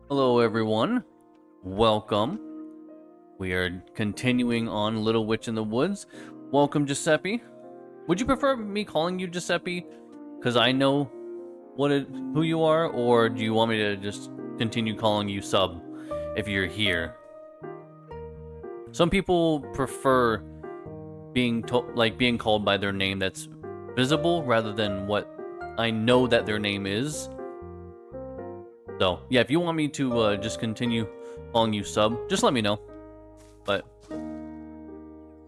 Hello everyone, welcome. We are continuing on Little Witch in the Woods. Welcome, Giuseppe. Would you prefer me calling you Giuseppe because I know who you are, or do you want me to just continue calling you Sub if you're here? Some people prefer being called by their name that's visible rather than what I know that their name is. So, yeah, if you want me to just continue calling you Sub, just let me know. But,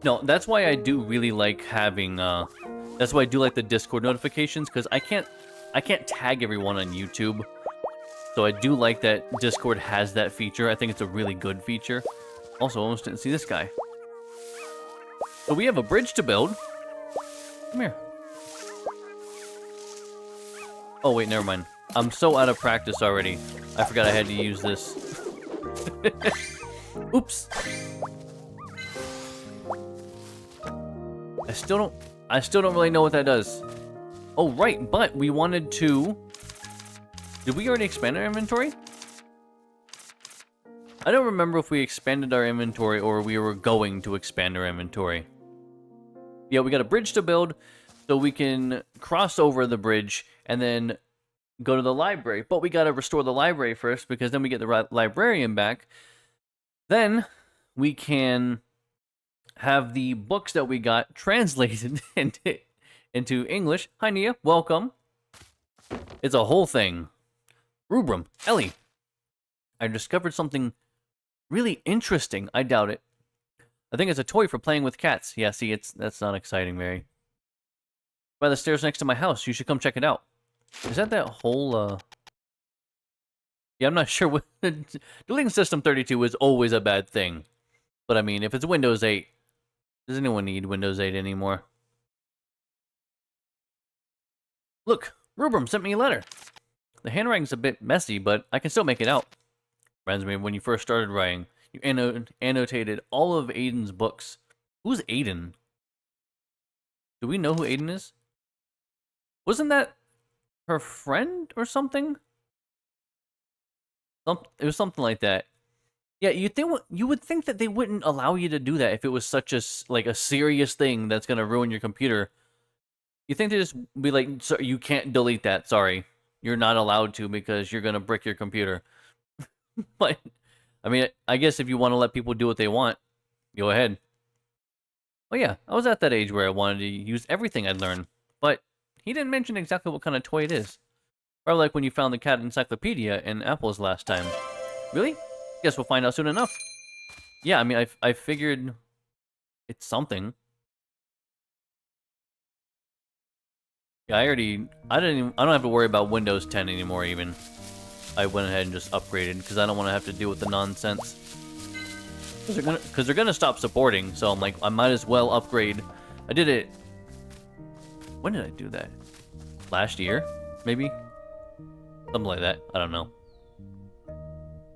no, that's why I do really like having, that's why I do like the Discord notifications, because I can't tag everyone on YouTube. So I do like that Discord has that feature. I think it's a really good feature. Also, almost didn't see this guy. So we have a bridge to build. Come here. Oh, wait, never mind. I'm so out of practice already. I forgot I had to use this. Oops. I still don't really know what that does. Oh, right, but we wanted to... Did we already expand our inventory? I don't remember if we expanded our inventory or we were going to expand our inventory. Yeah, we got a bridge to build, so we can cross over the bridge and then go to the library. But we gotta restore the library first, because then we get the librarian back. Then we can have the books that we got translated into English. Hi, Nia. Welcome. It's a whole thing. Rubrum. Ellie. I discovered something really interesting. I doubt it. I think it's a toy for playing with cats. Yeah, see, that's not exciting, Mary. By the stairs next to my house. You should come check it out. Is that whole, Yeah, I'm not sure what... Deleting System 32 is always a bad thing. But, I mean, if it's Windows 8, does anyone need Windows 8 anymore? Look, Rubrum sent me a letter. The handwriting's a bit messy, but I can still make it out. Reminds me of when you first started writing. You annotated all of Aiden's books. Who's Aiden? Do we know who Aiden is? Wasn't that her friend or something? It was something like that. Yeah, you would think that they wouldn't allow you to do that if it was such like a serious thing that's gonna ruin your computer. You think they just be like, so you can't delete that. Sorry, you're not allowed to because you're gonna brick your computer. But I mean, I guess if you want to let people do what they want, go ahead. Well, yeah, I was at that age where I wanted to use everything I'd learned, but he didn't mention exactly what kind of toy it is. Or like when you found the cat encyclopedia in Apple's last time. Really? Guess we'll find out soon enough. Yeah, I mean, I figured it's something. Yeah, I don't have to worry about Windows 10 anymore even. I went ahead and just upgraded because I don't want to have to deal with the nonsense. Because they're gonna stop supporting, so I'm like, I might as well upgrade. I did it. When did I do that? Last year, maybe? Something like that. I don't know.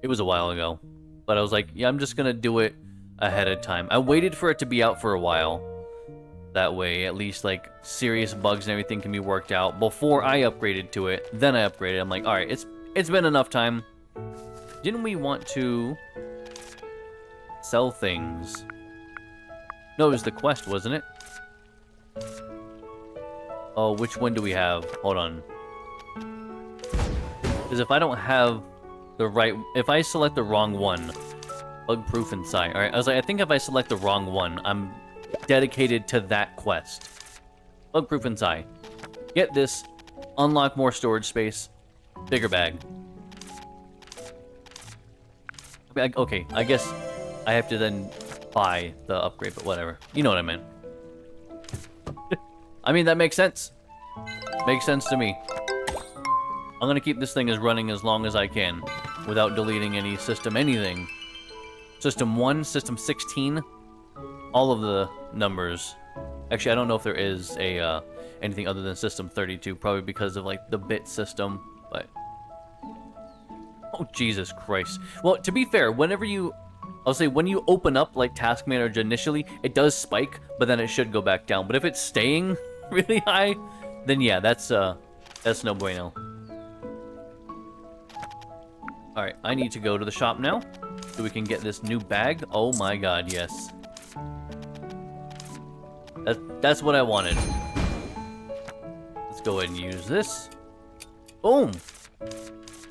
It was a while ago. But I was like, yeah, I'm just gonna do it ahead of time. I waited for it to be out for a while. That way, at least, like, serious bugs and everything can be worked out before I upgraded to it. Then I upgraded. I'm like, alright, it's been enough time. Didn't we want to sell things? No, it was the quest, wasn't it? Oh, which one do we have? Hold on. Because if I don't have the right... If I select the wrong one... Bug-proof inside. Alright, I was like, I think if I select the wrong one, I'm dedicated to that quest. Bug-proof inside. Get this. Unlock more storage space. Bigger bag. Okay, I guess I have to then buy the upgrade, but whatever. You know what I meant. I mean, that makes sense. Makes sense to me. I'm gonna keep this thing as running as long as I can without deleting any system anything. System 1, System 16, all of the numbers. Actually, I don't know if there is a anything other than System 32, probably because of like the bit system, but... Oh, Jesus Christ. Well, to be fair, whenever you... I'll say when you open up like Task Manager initially, it does spike, but then it should go back down. But if it's staying really high, then yeah, that's no bueno. Alright, I need to go to the shop now, so we can get this new bag. Oh my god, yes. That's what I wanted. Let's go ahead and use this. Boom!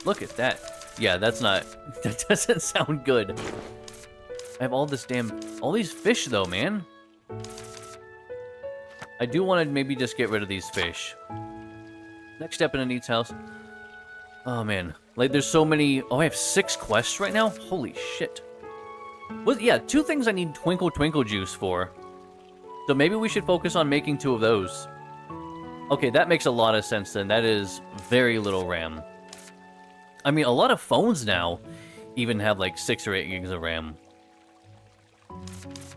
Look at that. Yeah, that's not... That doesn't sound good. I have all these fish, though, man. I do want to maybe just get rid of these fish. Next step in Anit's house. Oh, man. Like, there's so many... Oh, I have 6 quests right now? Holy shit. Well, yeah, 2 things I need Twinkle Twinkle Juice for. So maybe we should focus on making 2 of those. Okay, that makes a lot of sense then. That is very little RAM. I mean, a lot of phones now even have like 6 or 8 gigs of RAM.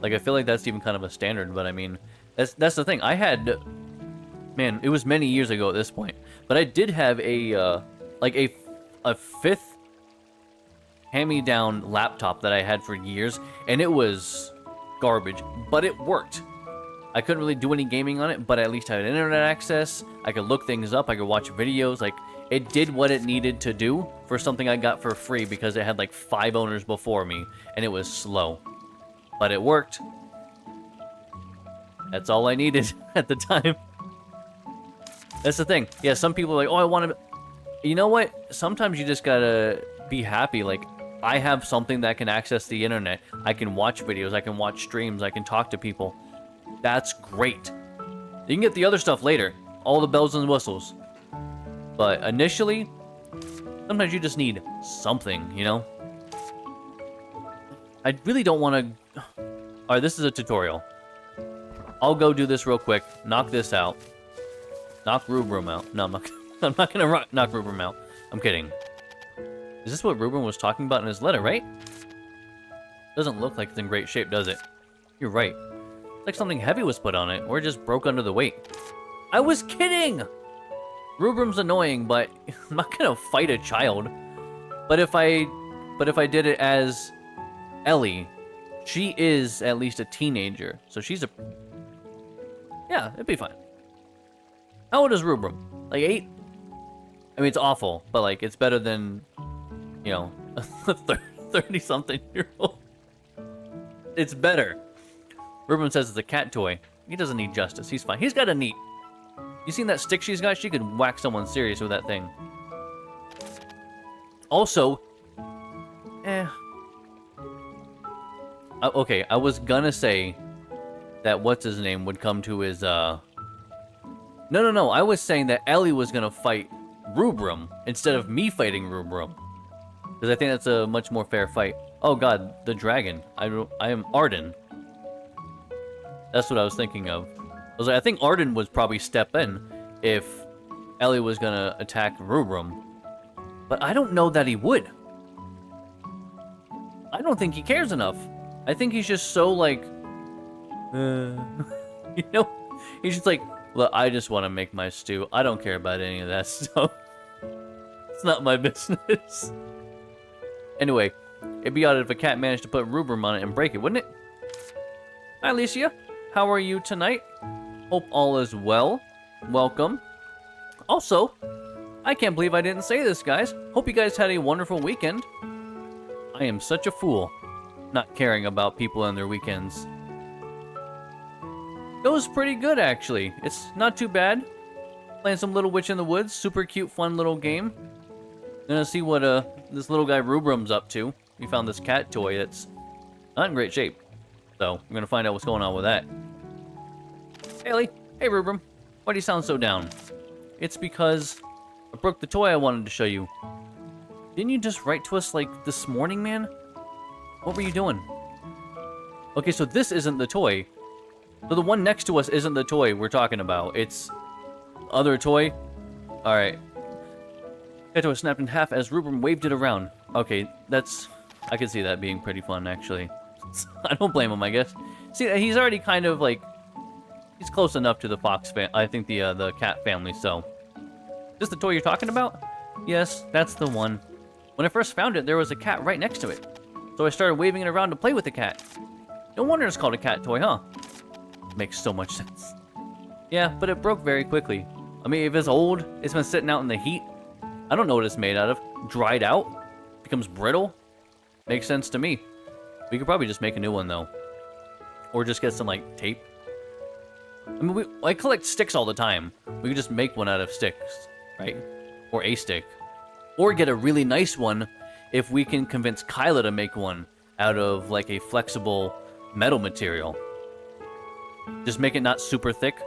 Like, I feel like that's even kind of a standard, but I mean, that's the thing. I had... Man, it was many years ago at this point. But I did have a, like a 5th hand-me-down laptop that I had for years, and it was garbage, but it worked. I couldn't really do any gaming on it, but I at least had internet access. I could look things up. I could watch videos. Like, it did what it needed to do for something I got for free because it had like 5 owners before me, and it was slow. But it worked. That's all I needed at the time. That's the thing. Yeah, some people are like, oh, I want to... You know what? Sometimes you just gotta be happy. Like, I have something that can access the internet. I can watch videos. I can watch streams. I can talk to people. That's great. You can get the other stuff later. All the bells and whistles. But initially, sometimes you just need something, you know? I really don't want to... Alright, this is a tutorial. I'll go do this real quick. Knock this out. Knock Rubrum out. No, I'm not, I'm not going to knock Rubrum out. I'm kidding. Is this what Rubrum was talking about in his letter, right? Doesn't look like it's in great shape, does it? You're right. It's like something heavy was put on it, or it just broke under the weight. I was kidding! Rubrum's annoying, but I'm not gonna fight a child. But if I did it as Ellie, she is at least a teenager, so she's a... Yeah, it'd be fine. How old is Rubrum? Like 8? I mean, it's awful, but like, it's better than, you know, 30-something-year-old. It's better. Rubrum says it's a cat toy. He doesn't need justice. He's fine. He's got a neat. You seen that stick she's got? She could whack someone serious with that thing. Also, okay, I was gonna say that what's-his-name would come to his, No, I was saying that Ellie was gonna fight Rubrum instead of me fighting Rubrum. Because I think that's a much more fair fight. Oh god, the dragon. I am Arden. That's what I was thinking of. I was like, I think Arden would probably step in if Ellie was gonna attack Rubrum. But I don't know that he would. I don't think he cares enough. I think he's just so, like... you know? He's just like, look, I just want to make my stew. I don't care about any of that stuff. It's not my business. Anyway, it'd be odd if a cat managed to put Rubrum on it and break it, wouldn't it? Hi, Alicia. How are you tonight? Hope all is well. Welcome. Also, I can't believe I didn't say this, guys. Hope you guys had a wonderful weekend. I am such a fool, not caring about people and their weekends. It was pretty good, actually. It's not too bad. Playing some Little Witch in the Woods. Super cute, fun little game. Gonna see what this little guy Rubrum's up to. We found this cat toy that's not in great shape. So, I'm gonna find out what's going on with that. Hey, Ellie. Hey, Rubrum. Why do you sound so down? It's because I broke the toy I wanted to show you. Didn't you just write to us, like, this morning, man? What were you doing? Okay, so this isn't the toy. So the one next to us isn't the toy we're talking about. It's other toy. Alright. Cat toy snapped in half as Rubrum waved it around. Okay, that's... I could see that being pretty fun, actually. I don't blame him, I guess. See, he's already kind of, like... He's close enough to the fox I think the cat family, so... Is this the toy you're talking about? Yes, that's the one. When I first found it, there was a cat right next to it. So I started waving it around to play with the cat. No wonder it's called a cat toy, huh? Makes so much sense. Yeah, but it broke very quickly. I mean, if it's old, it's been sitting out in the heat. I don't know what it's made out of. Dried out? Becomes brittle? Makes sense to me. We could probably just make a new one, though. Or just get some, like, tape. I mean, I collect sticks all the time. We could just make one out of sticks, right? Or a stick. Or get a really nice one if we can convince Kyla to make one out of, like, a flexible metal material. Just make it not super thick,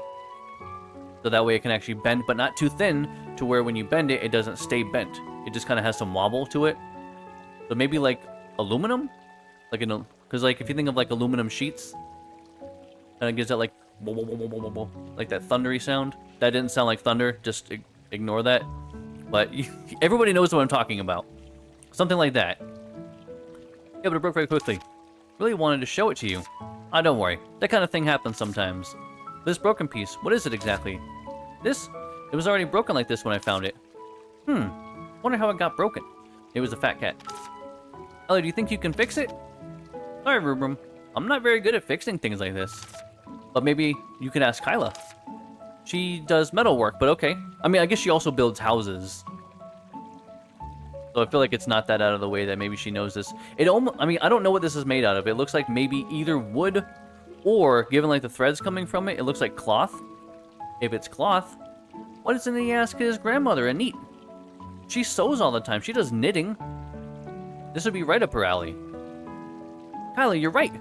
so that way it can actually bend, but not too thin, to where when you bend it, it doesn't stay bent. It just kind of has some wobble to it. So maybe like aluminum? Like, because like if you think of like aluminum sheets, kind of gives that like that thundery sound. That didn't sound like thunder, just ignore that. But everybody knows what I'm talking about. Something like that. Yeah, but it broke very quickly. Really wanted to show it to you. Ah, don't worry. That kind of thing happens sometimes. This broken piece, what is it exactly? This? It was already broken like this when I found it. Wonder how it got broken. It was a fat cat. Ellie, do you think you can fix it? Sorry, Rubrum. I'm not very good at fixing things like this. But maybe you could ask Kyla. She does metal work, but okay. I mean, I guess she also builds houses. So I feel like it's not that out of the way that maybe she knows this. It almost, I mean, I don't know what this is made out of. It looks like maybe either wood or, given like the threads coming from it, it looks like cloth. If it's cloth, why doesn't he ask his grandmother and knit? She sews all the time. She does knitting. This would be right up her alley. Kyla, you're right.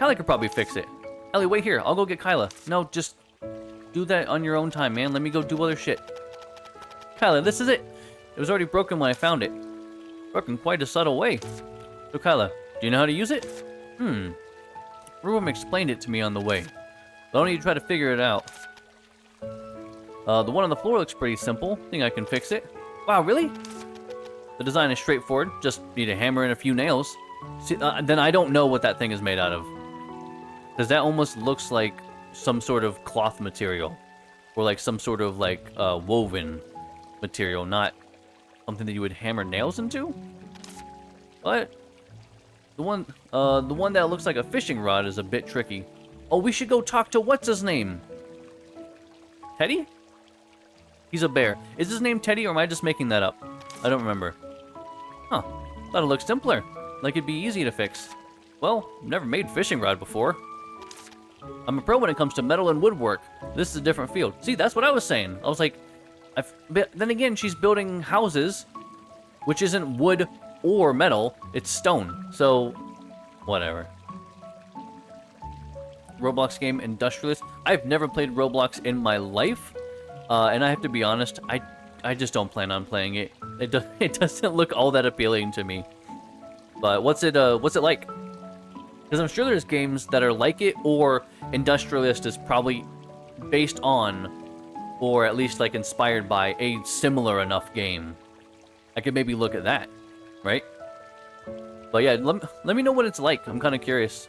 Kyla could probably fix it. Ellie, wait here. I'll go get Kyla. No, just do that on your own time, man. Let me go do other shit. Kyla, this is it. It was already broken when I found it. Broken quite a subtle way. So Kyla, do you know how to use it? Rubrum explained it to me on the way. But I don't need to try to figure it out. The one on the floor looks pretty simple. Think I can fix it. Wow, really? The design is straightforward. Just need a hammer and a few nails. See, then I don't know what that thing is made out of. Because that almost looks like some sort of cloth material. Or like some sort of like woven material, not something that you would hammer nails into? But the one that looks like a fishing rod is a bit tricky. Oh, we should go talk to what's his name? Teddy? He's a bear. Is his name Teddy or am I just making that up? I don't remember. Huh. Thought it looked simpler. Like it'd be easy to fix. Well, never made fishing rod before. I'm a pro when it comes to metal and woodwork. This is a different field. See, that's what I was saying. I was like, but then again, she's building houses, which isn't wood or metal. It's stone. So, whatever. Roblox game Industrialist. I've never played Roblox in my life, and I have to be honest, I just don't plan on playing it. It doesn't look all that appealing to me. But what's it like? Because I'm sure there's games that are like it, or Industrialist is probably based on, or at least like inspired by, a similar enough game. I could maybe look at that, right? But yeah, let me know what it's like. I'm kind of curious.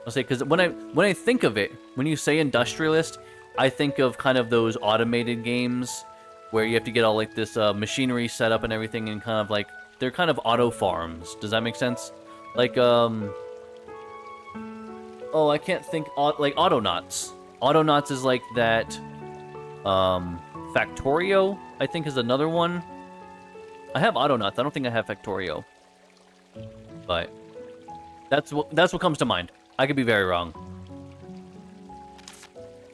I'll say, because when I think of it, when you say Industrialist, I think of kind of those automated games where you have to get all like this machinery set up and everything, and kind of like they're kind of auto farms. Does that make sense? Like oh, I can't think. Like Autonauts. Autonauts is like that. Factorio, I think, is another one. I have Autonauts. I don't think I have Factorio. But that's what comes to mind. I could be very wrong.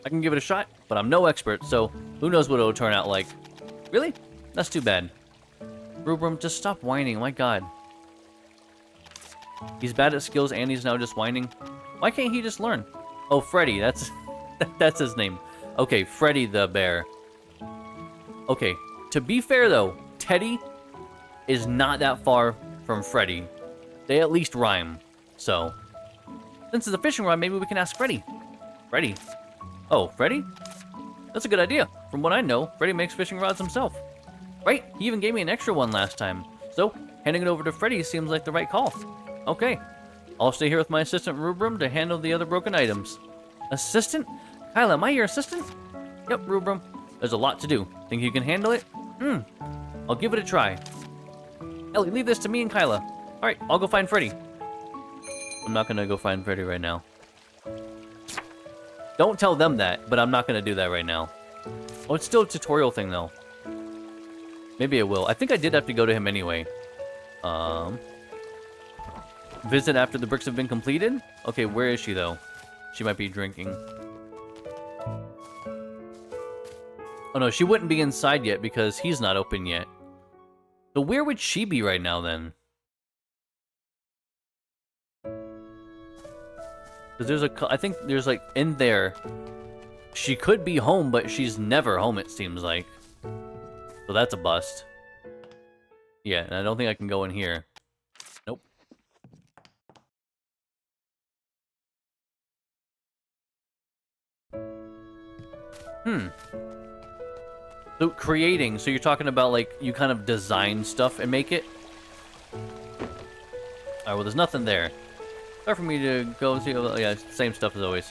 I can give it a shot, but I'm no expert, so who knows what it'll turn out like. Really? That's too bad. Rubrum, just stop whining. My God. He's bad at skills and he's now just whining. Why can't he just learn? Oh, Freddy. That's his name. Okay, Freddy the bear. Okay, to be fair though, Teddy is not that far from Freddy. They at least rhyme. So, since it's a fishing rod, maybe we can ask Freddy. Freddy. Oh, Freddy? That's a good idea. From what I know, Freddy makes fishing rods himself. Right? He even gave me an extra one last time. So, handing it over to Freddy seems like the right call. Okay. I'll stay here with my assistant Rubrum to handle the other broken items. Assistant? Kyla, am I your assistant? Yep, Rubrum. There's a lot to do. Think you can handle it? I'll give it a try. Ellie, leave this to me and Kyla. Alright, I'll go find Freddy. I'm not gonna go find Freddy right now. Don't tell them that, but I'm not gonna do that right now. Oh, it's still a tutorial thing though. Maybe it will. I think I did have to go to him anyway. Visit after the bricks have been completed? Okay, where is she though? She might be drinking. Oh no, she wouldn't be inside yet because he's not open yet. So where would she be right now then? Because I think there's like in there. She could be home, but she's never home, it seems like. So that's a bust. Yeah, and I don't think I can go in here. Nope. So creating, so you're talking about like you kind of design stuff and make it? Alright, well there's nothing there. Hard for me to go and see. Yeah, same stuff as always.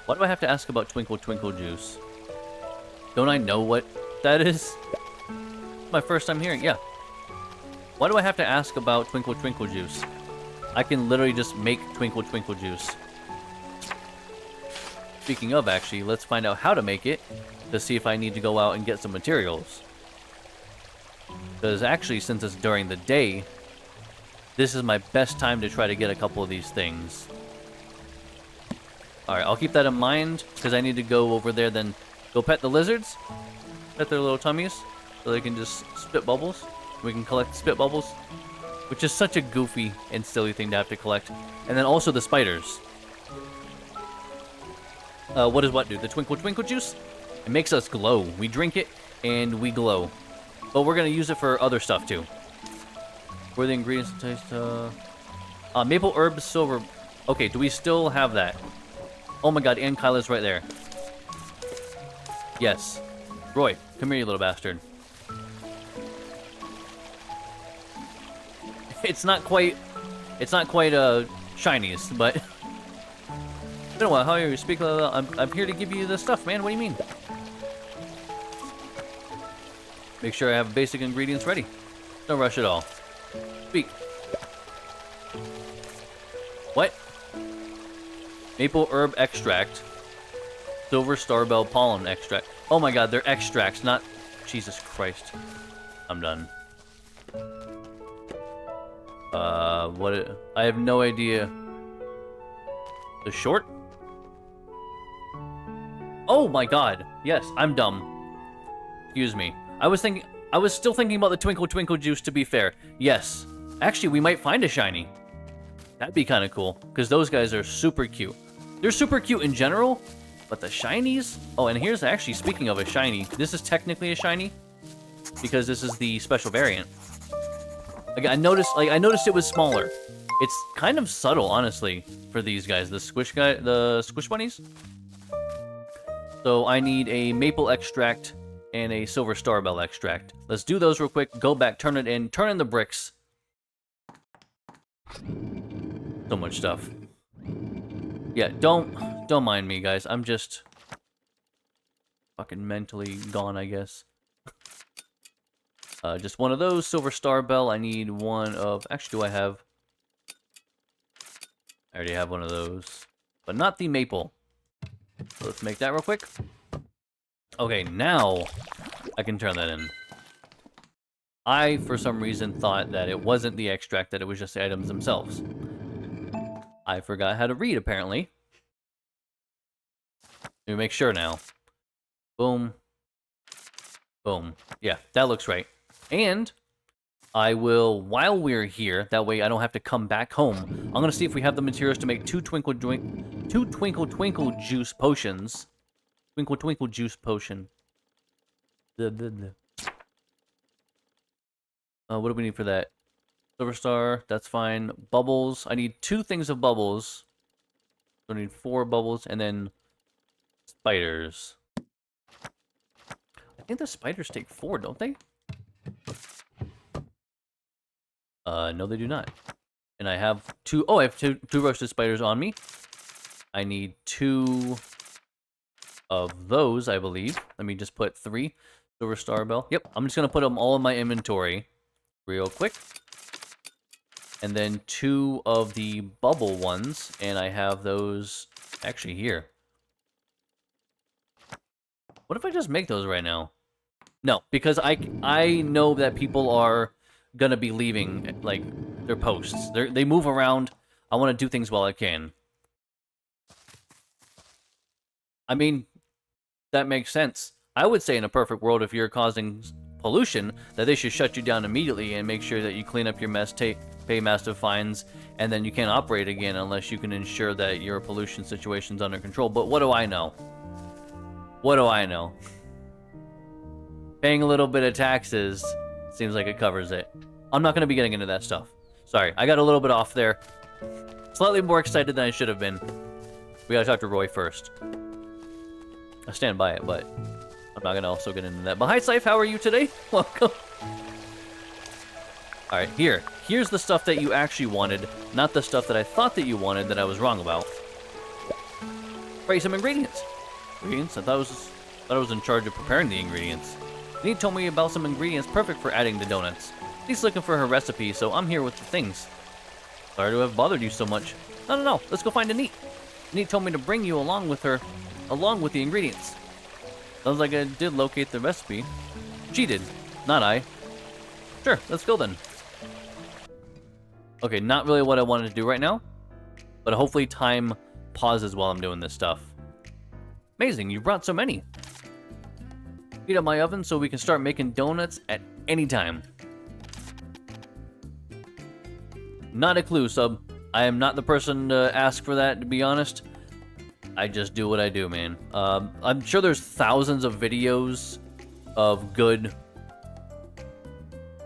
Why do I have to ask about Twinkle Twinkle Juice? Don't I know what that is? My first time hearing, yeah. Why do I have to ask about Twinkle Twinkle Juice? I can literally just make Twinkle Twinkle Juice. Speaking of, actually, let's find out how to make it to see if I need to go out and get some materials. Because actually, since it's during the day, this is my best time to try to get a couple of these things. Alright, I'll keep that in mind, because I need to go over there, then go pet the lizards. Pet their little tummies, so they can just spit bubbles. We can collect spit bubbles, which is such a goofy and silly thing to have to collect. And then also the spiders. What does what do? The Twinkle Twinkle Juice? It makes us glow. We drink it, and we glow. But we're going to use it for other stuff, too. Where are the ingredients to taste? Maple herb silver. Okay, do we still have that? Oh my god, and Kyla's right there. Yes. Roy, come here, you little bastard. It's not quite Chinese, but I don't know how you speak. I'm here to give you the stuff, man. What do you mean? Make sure I have basic ingredients ready. No rush at all. Speak. What? Maple herb extract. Silver starbell pollen extract. Oh my god, they're extracts, not... Jesus Christ. I'm done. I have no idea. The short? Oh my god. Yes, I'm dumb. Excuse me. I was still thinking about the Twinkle Twinkle juice, to be fair. Yes. Actually, we might find a shiny. That'd be kind of cool, because those guys are super cute. They're super cute in general, but the shinies? Oh, and here's actually, speaking of a shiny, this is technically a shiny, because this is the special variant. Like, I noticed it was smaller. It's kind of subtle, honestly, for these guys, the squish bunnies. So I need a maple extract and a silver starbell extract. Let's do those real quick. Go back, turn in the bricks. So much stuff. Yeah, don't mind me, guys. I'm just fucking mentally gone, I guess. Just one of those. Silver Starbell. I need one of... Actually, do I have... I already have one of those. But not the maple. So let's make that real quick. Okay, now I can turn that in. I, for some reason, thought that it wasn't the extract, that it was just the items themselves. I forgot how to read, apparently. Let me make sure now. Boom. Boom. Yeah, that looks right. And I will, while we're here, that way I don't have to come back home, I'm going to see if we have the materials to make two Twinkle Twinkle Juice potions. Twinkle Twinkle Juice potion. What do we need for that? Silver Star, that's fine. Bubbles, I need 2 things of bubbles. So I need 4 bubbles, and then spiders. I think the spiders take 4, don't they? No, they do not. And I have 2. Oh, I have two roasted spiders on me. I need 2 of those, I believe. Let me just put 3. Silver Starbell. Yep, I'm just gonna put them all in my inventory real quick. And then 2 of the bubble ones, and I have those actually here. What if I just make those right now? No, because I know that people are gonna be leaving, like, their posts. They move around. I want to do things while I can. I mean, that makes sense. I would say in a perfect world, if you're causing pollution, that they should shut you down immediately and make sure that you clean up your mess, pay massive fines, and then you can't operate again unless you can ensure that your pollution situation's under control. But what do I know? What do I know? Paying a little bit of taxes seems like it covers it. I'm not going to be getting into that stuff. Sorry, I got a little bit off there. Slightly more excited than I should have been. We gotta talk to Roy first. I stand by it, but I'm not gonna also get into that. But hi, Scythe, how are you today? Welcome. Alright, here's the stuff that you actually wanted, not the stuff that I thought that you wanted that I was wrong about. Right, some ingredients. I thought I was in charge of preparing the ingredients. Nate told me about some ingredients perfect for adding to donuts. She's looking for her recipe, so I'm here with the things. Sorry to have bothered you so much. No, let's go find Anit. Anit told me to bring you along with her, along with the ingredients. Sounds like I did locate the recipe. She did, not I. Sure, let's go then. Okay, not really what I wanted to do right now, but hopefully time pauses while I'm doing this stuff. Amazing, you brought so many. Heat up my oven so we can start making donuts at any time. Not a clue, sub. I am not the person to ask for that, to be honest. I just do what I do, man. I'm sure there's thousands of videos of good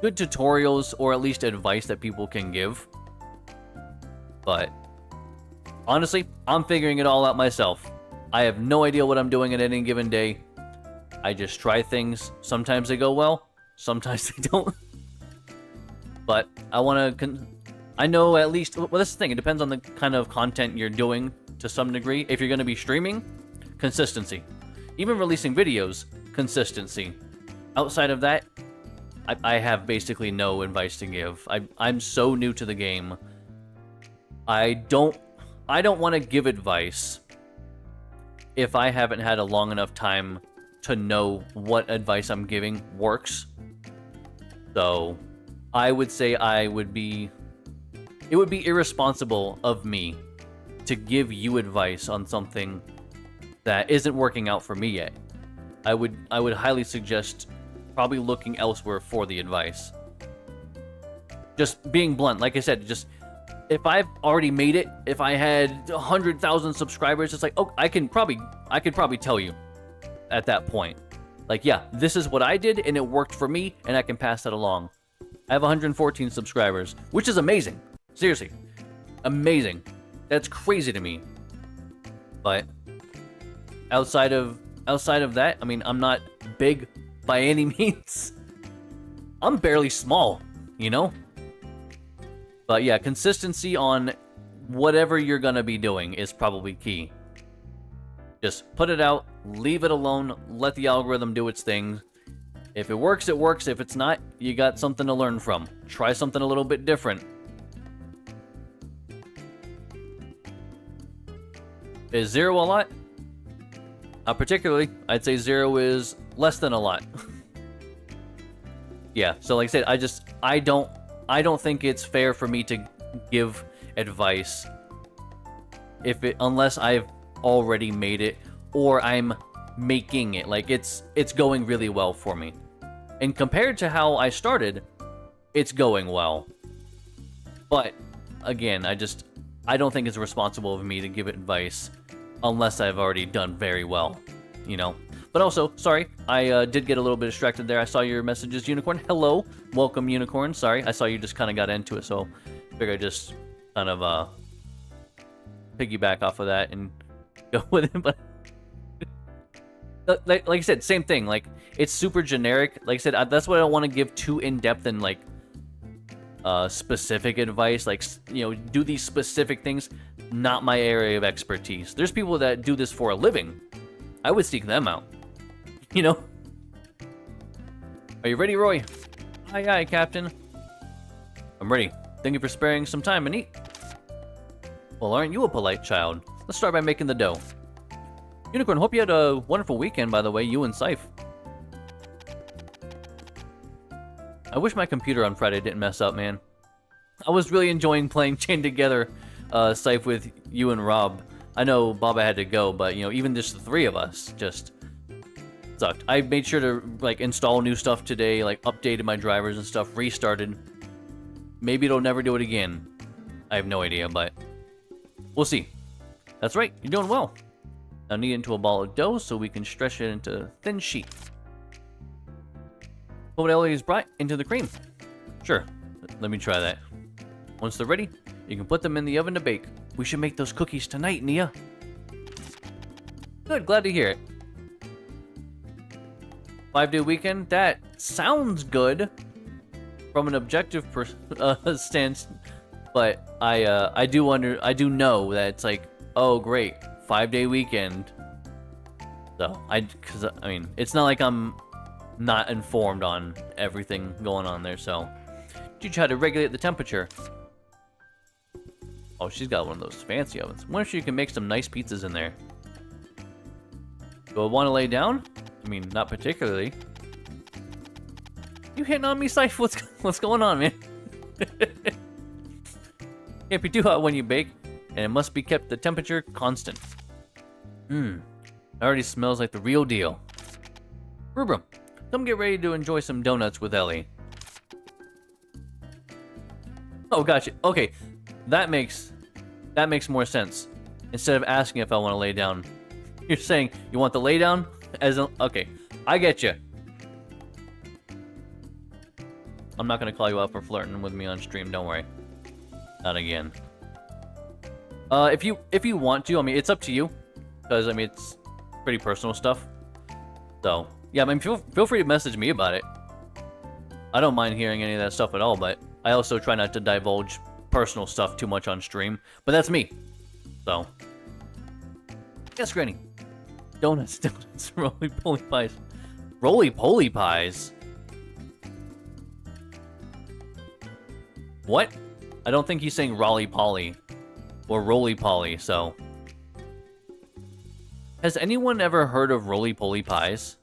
tutorials, or at least advice that people can give. But honestly, I'm figuring it all out myself. I have no idea what I'm doing at any given day. I just try things. Sometimes they go well, sometimes they don't. But I want to... I know at least... Well, that's the thing. It depends on the kind of content you're doing to some degree. If you're going to be streaming, consistency. Even releasing videos, consistency. Outside of that, I have basically no advice to give. I'm so new to the game. I don't want to give advice if I haven't had a long enough time to know what advice I'm giving works. So I would say I would be it would be irresponsible of me to give you advice on something that isn't working out for me yet. I would highly suggest probably looking elsewhere for the advice. Just being blunt, like I said, just if I've already made it, if I had 100,000 subscribers, it's like, oh, I could probably tell you at that point. Like, yeah, this is what I did and it worked for me and I can pass that along. I have 114 subscribers, which is amazing. Seriously, amazing. That's crazy to me. But outside of that, I mean, I'm not big by any means. I'm barely small, you know? But yeah, consistency on whatever you're gonna be doing is probably key. Just put it out, leave it alone, let the algorithm do its thing. If it works, it works. If it's not, you got something to learn from. Try something a little bit different. Is 0 a lot? Not particularly. I'd say 0 is less than a lot. Yeah, so like I said, I don't think it's fair for me to give advice unless I've already made it or I'm making it. Like it's going really well for me. And compared to how I started, it's going well. But again, I don't think it's responsible of me to give advice unless I've already done very well, you know? But also, sorry, I did get a little bit distracted there. I saw your messages, Unicorn. Hello, welcome, Unicorn. Sorry, I saw you just kind of got into it, so I figured I'd just kind of piggyback off of that and go with it. But like I said, same thing. Like, it's super generic. Like I said, that's why I don't want to give too in-depth and like specific advice. Like, you know, do these specific things. Not my area of expertise. There's people that do this for a living. I would seek them out. You know? Are you ready, Roy? Aye, aye, Captain. I'm ready. Thank you for sparing some time and eat. Well, aren't you a polite child? Let's start by making the dough. Unicorn, hope you had a wonderful weekend, by the way, you and Scythe. I wish my computer on Friday didn't mess up, man. I was really enjoying playing Chained Together Scythe with you and Rob. I know Baba had to go, but, you know, even just the three of us just sucked. I made sure to, like, install new stuff today, like, updated my drivers and stuff, restarted. Maybe it'll never do it again. I have no idea, but we'll see. That's right, you're doing well. Now knead it into a ball of dough so we can stretch it into a thin sheet. Put what Ellie has brought into the cream. Sure, let me try that. Once they're ready, you can put them in the oven to bake. We should make those cookies tonight, Nia. Good, glad to hear it. 5-day weekend? That sounds good from an objective stance, but I do know that it's like, oh great, 5-day weekend. So I mean, it's not like I'm not informed on everything going on there. So teach you how to regulate the temperature. Oh, she's got one of those fancy ovens. I wonder if she can make some nice pizzas in there. Do I want to lay down? I mean, not particularly. You hitting on me, Scythe? What's going on, man? Can't be too hot when you bake, and it must be kept the temperature constant. It already smells like the real deal. Rubrum, come get ready to enjoy some donuts with Ellie. Oh, gotcha. Okay, that makes more sense. Instead of asking if I want to lay down, you're saying you want the lay down as a, okay. I get you. I'm not gonna call you out for flirting with me on stream. Don't worry. Not again. If you want to, I mean, it's up to you, because I mean it's pretty personal stuff. So yeah, I mean feel free to message me about it. I don't mind hearing any of that stuff at all, but I also try not to divulge personal stuff too much on stream. But that's me. So yes, Granny. Donuts, roly-poly pies. Roly-poly pies? What? I don't think he's saying rolly-poly. Or roly-poly, so. Has anyone ever heard of roly-poly pies?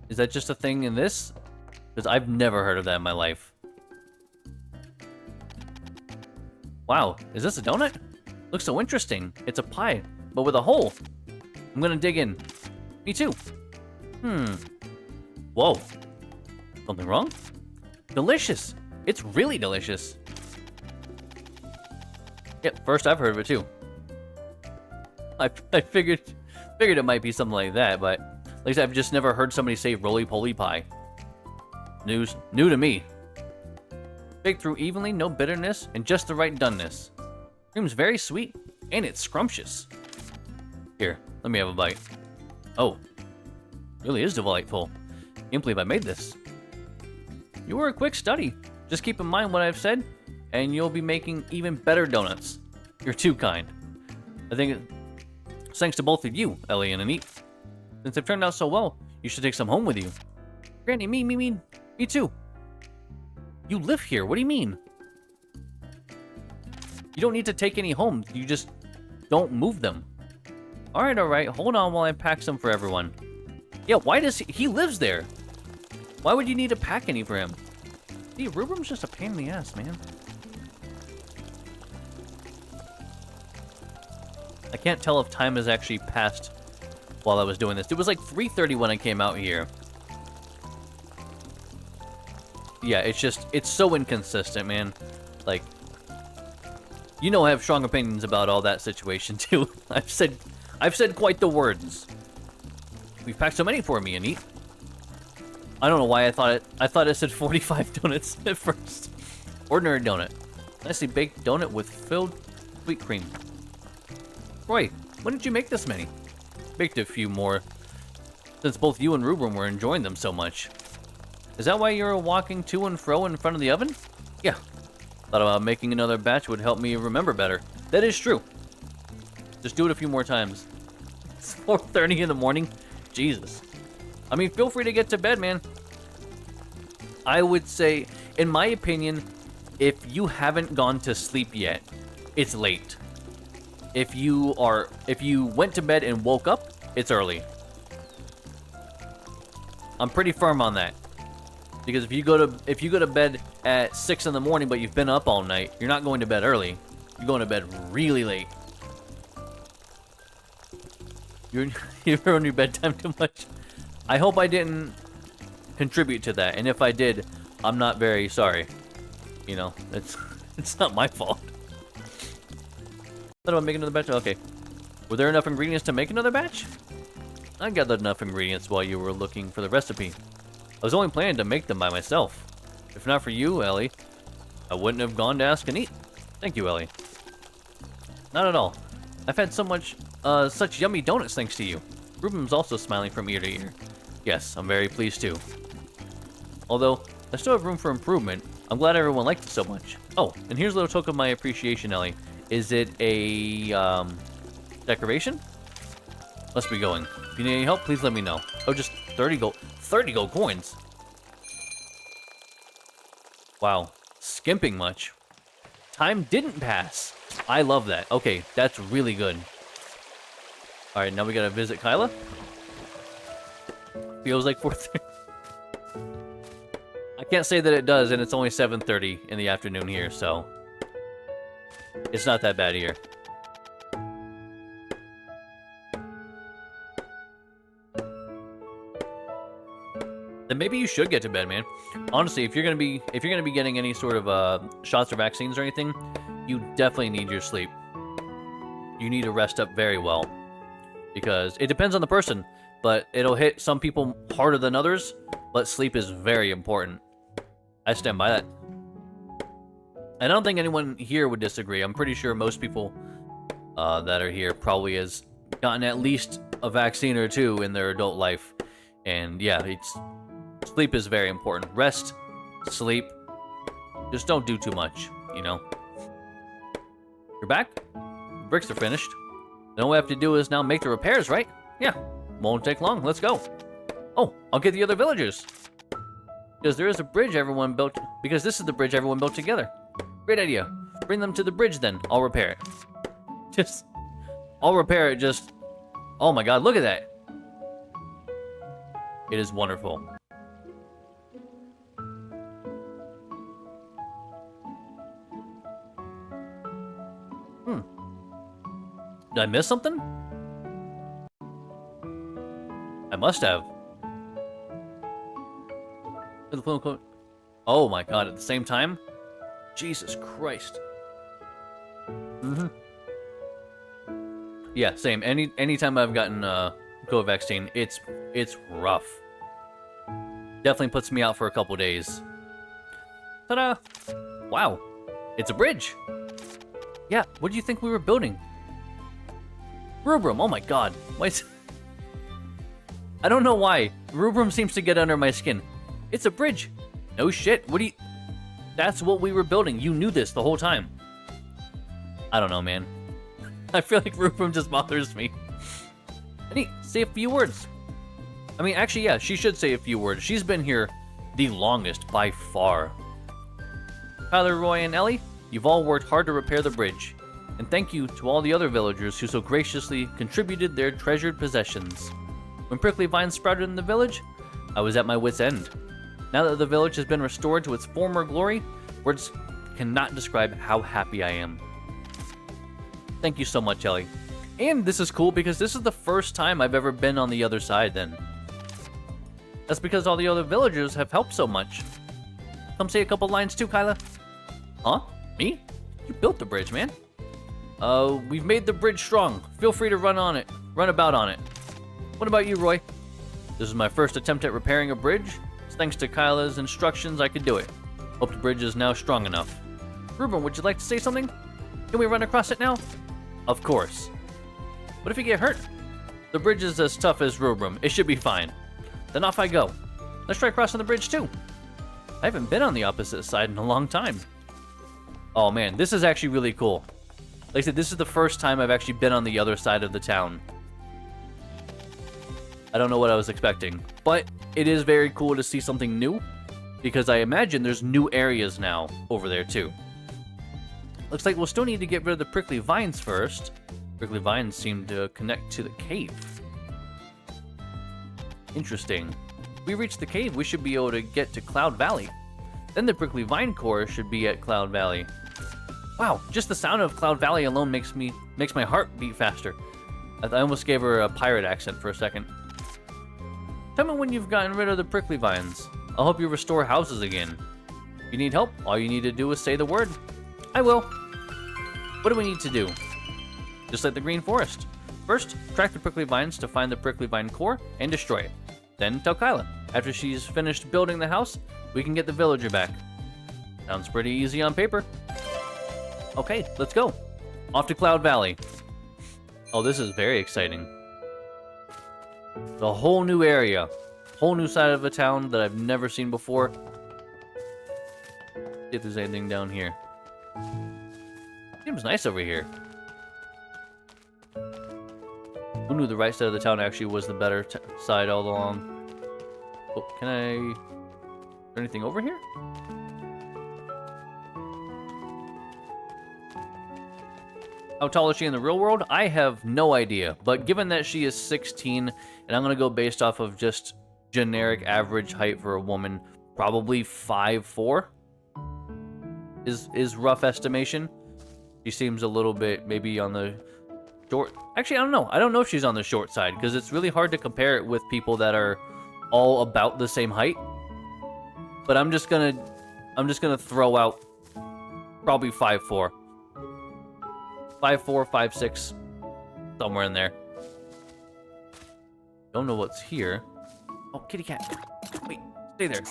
Is that just a thing in this? Because I've never heard of that in my life. Wow, is this a donut? Looks so interesting. It's a pie, but with a hole. I'm gonna dig in. Me too. Whoa. Something wrong? Delicious. It's really delicious. Yep, first I've heard of it too. I figured it might be something like that, but at least I've just never heard somebody say roly-poly pie. New to me. Baked through evenly, no bitterness, and just the right doneness. Cream's very sweet, and it's scrumptious. Here, let me have a bite. Oh, really is delightful. Can't believe I made this. You were a quick study. Just keep in mind what I've said, and you'll be making even better donuts. You're too kind. I think it's thanks to both of you, Ellie and Anit. Since they've turned out so well, you should take some home with you. Granny, me too. You live here, what do you mean? You don't need to take any home, you just don't move them. Alright, hold on while I pack some for everyone. Yeah, why does he lives there? Why would you need to pack any for him? See, Rubrum's just a pain in the ass, man. I can't tell if time has actually passed while I was doing this. It was like 3:30 when I came out here. Yeah, it's so inconsistent, man. Like, you know I have strong opinions about all that situation, too. I've said quite the words. We've packed so many for me, Anit. I don't know why I thought it said 45 donuts at first. Ordinary donut. Nicely baked donut with filled sweet cream. Roy, when did you make this many? Baked a few more, since both you and Rubrum were enjoying them so much. Is that why you were walking to and fro in front of the oven? Yeah. Thought about making another batch would help me remember better. That is true. Just do it a few more times. It's 4:30 in the morning. Jesus. I mean, feel free to get to bed, man. I would say, in my opinion, if you haven't gone to sleep yet, it's late. If you went to bed and woke up, it's early. I'm pretty firm on that. Because if you go to bed at 6 in the morning but you've been up all night, you're not going to bed early. You're going to bed really late. You ruined your bedtime too much. I hope I didn't contribute to that, and if I did, I'm not very sorry. You know, it's not my fault. Thought about making another batch. Okay. Were there enough ingredients to make another batch? I gathered enough ingredients while you were looking for the recipe. I was only planning to make them by myself. If not for you, Ellie, I wouldn't have gone to ask and eat. Thank you, Ellie. Not at all. I've had such yummy donuts thanks to you. Ruben's also smiling from ear to ear. Yes, I'm very pleased too. Although, I still have room for improvement. I'm glad everyone liked it so much. Oh, and here's a little token of my appreciation, Ellie. Is it a, decoration? Let's be going. If you need any help, please let me know. Oh, just 30 gold coins. Wow, skimping much. Time didn't pass. I love that. Okay, that's really good. Alright, now we gotta visit Kyla. Feels like 4:30. I can't say that it does, and it's only 7:30 in the afternoon here, so it's not that bad here. Then maybe you should get to bed, man. Honestly, if you're gonna be getting any sort of shots or vaccines or anything, you definitely need your sleep. You need to rest up very well. Because it depends on the person, but it'll hit some people harder than others, but sleep is very important. I stand by that. And I don't think anyone here would disagree. I'm pretty sure most people that are here probably has gotten at least a vaccine or two in their adult life. And yeah, sleep is very important. Rest, sleep, just don't do too much, you know? You're back? The bricks are finished. Then all we have to do is now make the repairs, right? Yeah, won't take long. Let's go. Oh, I'll get the other villagers. Because this is the bridge everyone built together. Great idea. Bring them to the bridge then. I'll repair it. I'll repair it oh my god, look at that. It is wonderful. Did I miss something? I must have. Oh my god, at the same time? Jesus Christ. Mm-hmm. Yeah, same. Anytime I've gotten COVID vaccine, it's rough. Definitely puts me out for a couple days. Ta-da! Wow, it's a bridge. Yeah, what do you think we were building? Rubrum, oh my god. Wait. I don't know why. Rubrum seems to get under my skin. It's a bridge. No shit, what do you... That's what we were building. You knew this the whole time. I don't know, man. I feel like Rubrum just bothers me. I need to say a few words. I mean, actually, yeah, she should say a few words. She's been here the longest by far. Tyler, Roy, and Ellie, you've all worked hard to repair the bridge. And thank you to all the other villagers who so graciously contributed their treasured possessions. When prickly vines sprouted in the village, I was at my wit's end. Now that the village has been restored to its former glory, words cannot describe how happy I am. Thank you so much, Ellie. And this is cool because this is the first time I've ever been on the other side then. That's because all the other villagers have helped so much. Come say a couple lines too, Kyla. Huh? Me? You built the bridge, man. We've made the bridge strong. Feel free to run about on it. What about you, Roy? This is my first attempt at repairing a bridge. It's thanks to Kyla's instructions I could do it. Hope the bridge is now strong enough. Ruben, would you like to say something? Can we run across it now? Of course. What if you get hurt? The bridge is as tough as Rubrum. It should be fine. Then off I go. Let's try crossing the bridge too. I haven't been on the opposite side in a long time. Oh man, this is actually really cool. Like I said, this is the first time I've actually been on the other side of the town. I don't know what I was expecting, but it is very cool to see something new, because I imagine there's new areas now over there too. Looks like we'll still need to get rid of the prickly vines first. Prickly vines seem to connect to the cave. Interesting. If we reach the cave, we should be able to get to Cloud Valley. Then the prickly vine core should be at Cloud Valley. Wow, just the sound of Cloud Valley alone makes my heart beat faster. I almost gave her a pirate accent for a second. Tell me when you've gotten rid of the prickly vines. I'll help you restore houses again. If you need help, all you need to do is say the word. I will. What do we need to do? Just like the green forest. First, track the prickly vines to find the prickly vine core and destroy it. Then tell Kyla. After she's finished building the house, we can get the villager back. Sounds pretty easy on paper. Okay, let's go. Off to Cloud Valley. Oh, this is very exciting. The whole new area. Whole new side of a town that I've never seen before. See if there's anything down here. Seems nice over here. Who knew the right side of the town actually was the better side all along? Oh, can I... Is there anything over here? How tall is she in the real world? I have no idea, but given that she is 16, and I'm going to go based off of just generic average height for a woman, probably 5'4" is rough estimation. She seems a little bit maybe on the short... Actually, I don't know. I don't know if she's on the short side, because it's really hard to compare it with people that are all about the same height. But I'm just gonna throw out probably 5'4". 5'4", 5'6", somewhere in there. Don't know what's here. Oh, kitty cat. Wait, stay there.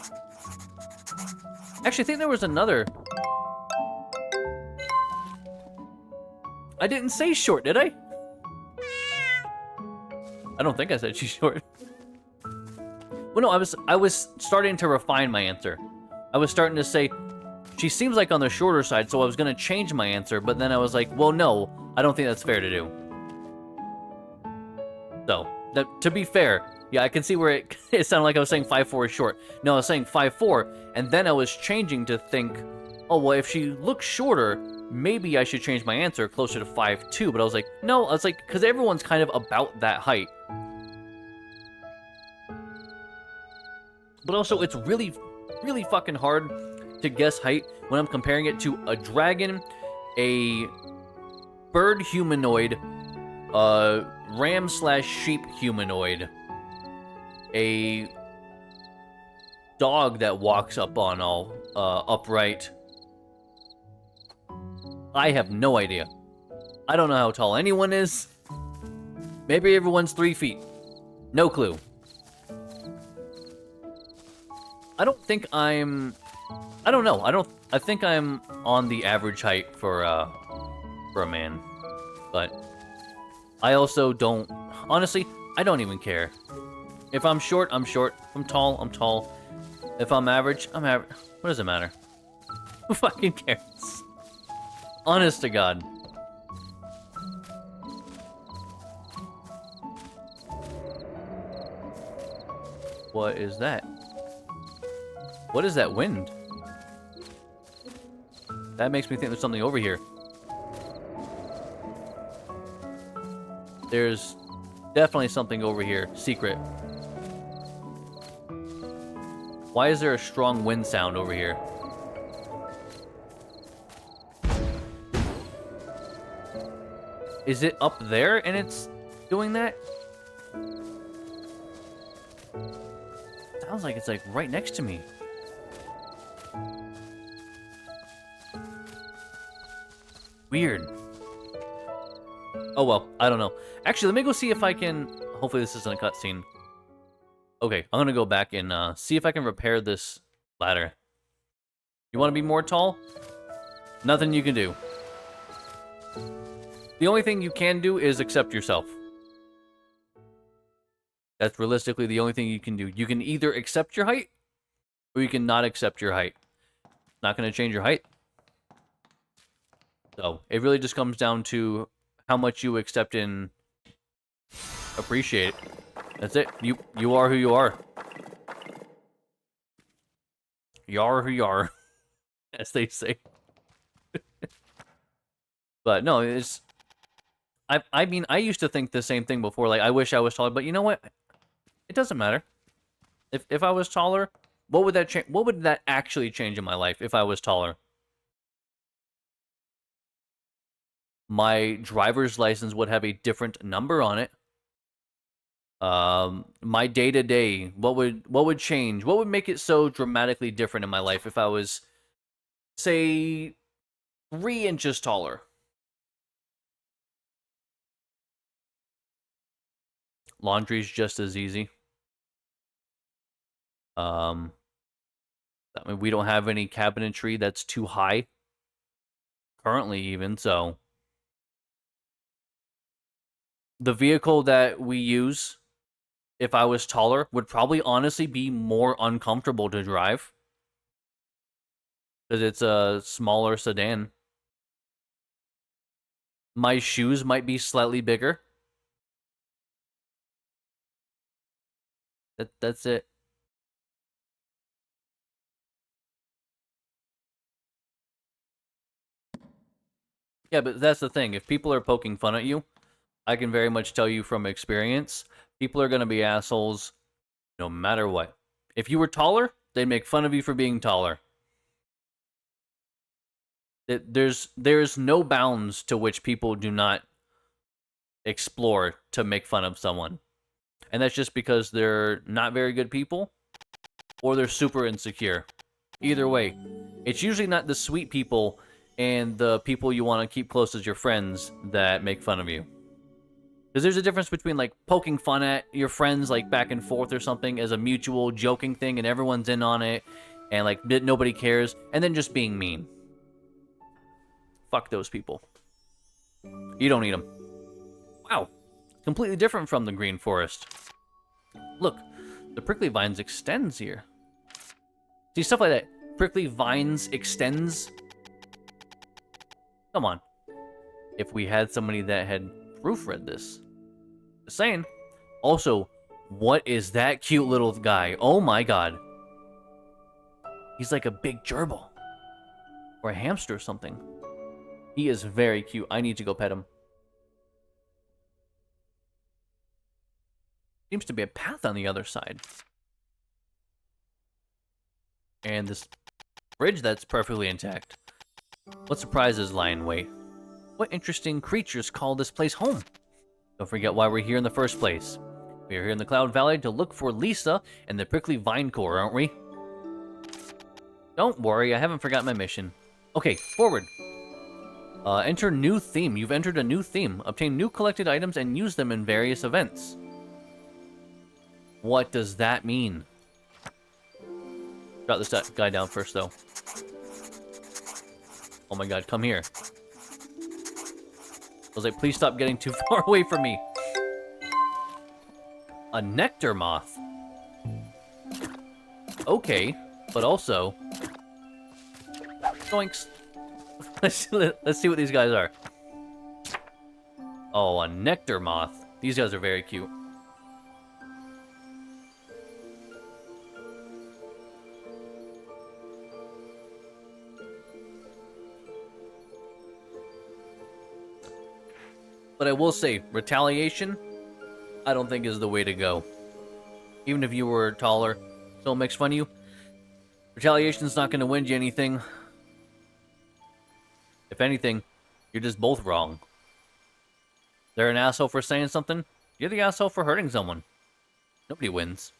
Actually, I think there was another. I didn't say short, did I? I don't think I said she's short. Well, no, I was starting to refine my answer. I was starting to say, she seems like on the shorter side, so I was going to change my answer, but then I was like, well, no, I don't think that's fair to do. So, to be fair, yeah, I can see where it sounded like I was saying 5'4" is short. No, I was saying 5'4", and then I was changing to think, oh, well, if she looks shorter, maybe I should change my answer closer to 5'2", but I was like, no, I was like, because everyone's kind of about that height. But also, it's really, really fucking hard to guess height when I'm comparing it to a dragon, a bird humanoid, ram/sheep humanoid. A dog that walks up on all upright. I have no idea. I don't know how tall anyone is. Maybe everyone's 3 feet. No clue. I don't think I'm... I don't know. I think I'm on the average height for a man. But I also don't... Honestly, I don't even care. If I'm short, I'm short. If I'm tall, I'm tall. If I'm average, I'm average. What does it matter? Who fucking cares? Honest to God. What is that? What is that wind? That makes me think there's something over here. There's definitely something over here. Secret. Why is there a strong wind sound over here? Is it up there and it's doing that? Sounds like it's like right next to me. Weird. Oh well, I don't know. Actually, let me go see if I can... Hopefully this isn't a cutscene. Okay, I'm gonna go back and see if I can repair this ladder. You want to be more tall? Nothing you can do. The only thing you can do is accept yourself. That's realistically the only thing you can do. You can either accept your height, or you can not accept your height. Not going to change your height. So, it really just comes down to how much you accept and appreciate it. That's it. You are who you are. You are who you are, as they say. But no, it's... I mean, I used to think the same thing before. Like, I wish I was taller, but you know what? It doesn't matter. If I was taller, what would that change? What would that actually change in my life if I was taller? My driver's license would have a different number on it. My day-to-day, what would change? What would make it so dramatically different in my life if I was, say, 3 inches taller? Laundry's just as easy. I mean, we don't have any cabinetry that's too high. Currently, even, so. The vehicle that we use, if I was taller, would probably honestly be more uncomfortable to drive. Because it's a smaller sedan. My shoes might be slightly bigger. That's it. Yeah, but that's the thing. If people are poking fun at you, I can very much tell you from experience, people are going to be assholes no matter what. If you were taller, they'd make fun of you for being taller. There's no bounds to which people do not explore to make fun of someone. And that's just because they're not very good people, or they're super insecure. Either way, it's usually not the sweet people and the people you want to keep close as your friends that make fun of you. Because there's a difference between, like, poking fun at your friends, like, back and forth or something as a mutual joking thing and everyone's in on it and, like, nobody cares, and then just being mean. Fuck those people. You don't need them. Wow. Completely different from the green forest. Look, the prickly vines extends here. See, stuff like that. Prickly vines extends. Come on. If we had somebody that had proofread this. Just saying. Also, what is that cute little guy? Oh my god. He's like a big gerbil. Or a hamster or something. He is very cute. I need to go pet him. Seems to be a path on the other side. And this bridge that's perfectly intact. What surprises lie in wait? What interesting creatures call this place home? Don't forget why we're here in the first place. We are here in the Cloud Valley to look for Lisa and the prickly vine core, aren't we? Don't worry, I haven't forgotten my mission. Okay, forward. Enter new theme. You've entered a new theme. Obtain new collected items and use them in various events. What does that mean? Got this guy down first, though. Oh my god, come here. I was like, please stop getting too far away from me. A nectar moth. Okay, but also... Zoinks. Let's see what these guys are. Oh, a nectar moth. These guys are very cute. But I will say, retaliation, I don't think is the way to go. Even if you were taller, someone makes fun of you, retaliation's not going to win you anything. If anything, you're just both wrong. They're an asshole for saying something, you're the asshole for hurting someone. Nobody wins.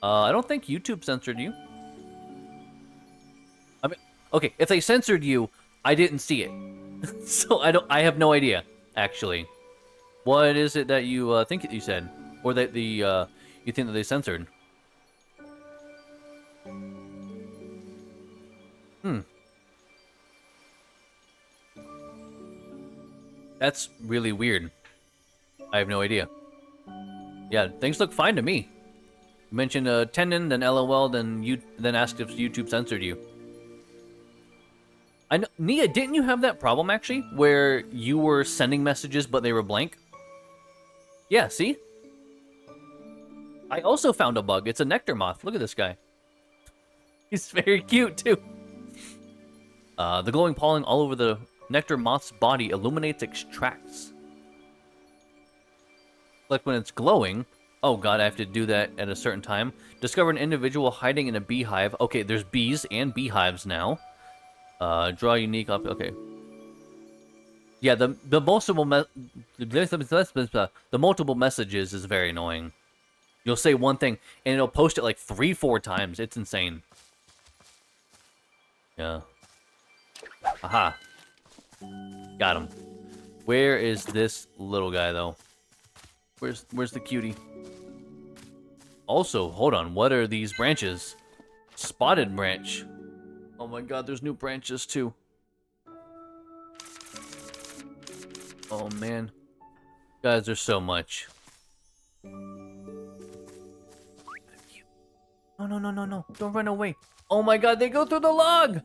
I don't think YouTube censored you. I mean, okay, if they censored you, I didn't see it. So I have no idea, actually. What is it that you think that you said? Or that you think that they censored? That's really weird. I have no idea. Yeah, things look fine to me. You mentioned tendon, then LOL, then asked if YouTube censored you. I know, Nia, didn't you have that problem, actually? Where you were sending messages, but they were blank? Yeah, see? I also found a bug. It's a nectar moth. Look at this guy. He's very cute, too. The glowing pollen all over the nectar moth's body illuminates, extracts. Like when it's glowing... Oh god, I have to do that at a certain time. Discover an individual hiding in a beehive. Okay, there's bees and beehives now. Draw unique up. Okay. Yeah, the multiple messages is very annoying. You'll say one thing and it'll post it like 3-4 times. It's insane. Yeah. Aha. Got him. Where is this little guy though? Where's the cutie? Also, hold on. What are these branches? Spotted branch. Oh my god, there's new branches too. Oh man. Guys, there's so much. No. Don't run away. Oh my god, they go through the log!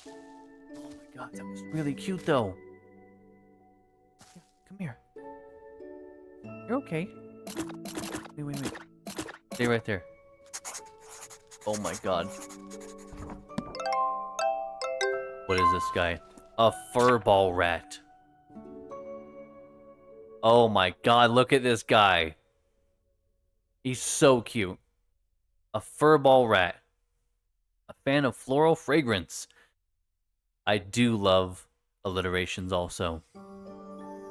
Oh my god, that was really cute though. Yeah, come here. You're okay. Wait. Stay right there. Oh my god. What is this guy? A furball rat. Oh my god, look at this guy. He's so cute. A furball rat. A fan of floral fragrance. I do love alliterations also.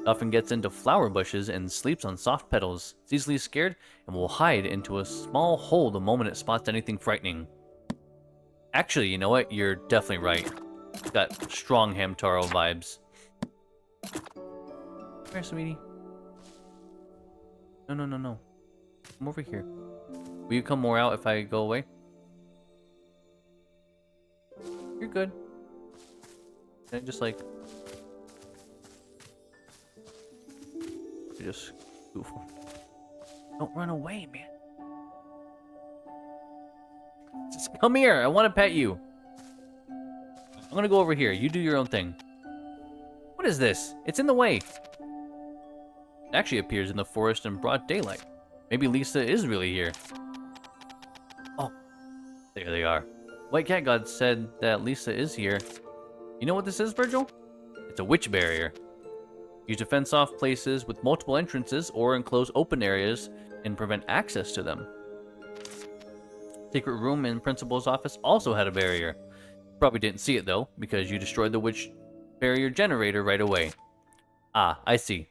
Often gets into flower bushes and sleeps on soft petals. It's easily scared and will hide into a small hole the moment it spots anything frightening. Actually, you know what? You're definitely right. It's got strong Hamtaro vibes. Come here, sweetie. No. Come over here. Will you come more out if I go away? You're good. Can I just like... Just goof. Don't run away, man. Just come here. I want to pet you. I'm gonna go over here. You do your own thing. What is this? It's in the way. It actually appears in the forest in broad daylight. Maybe Lisa is really here. Oh, there they are. White Cat God said that Lisa is here. You know what this is, Virgil? It's a witch barrier. Used to fence off places with multiple entrances or enclose open areas and prevent access to them. Secret room in Principal's office also had a barrier. Probably didn't see it though, because you destroyed the witch barrier generator right away. Ah, I see.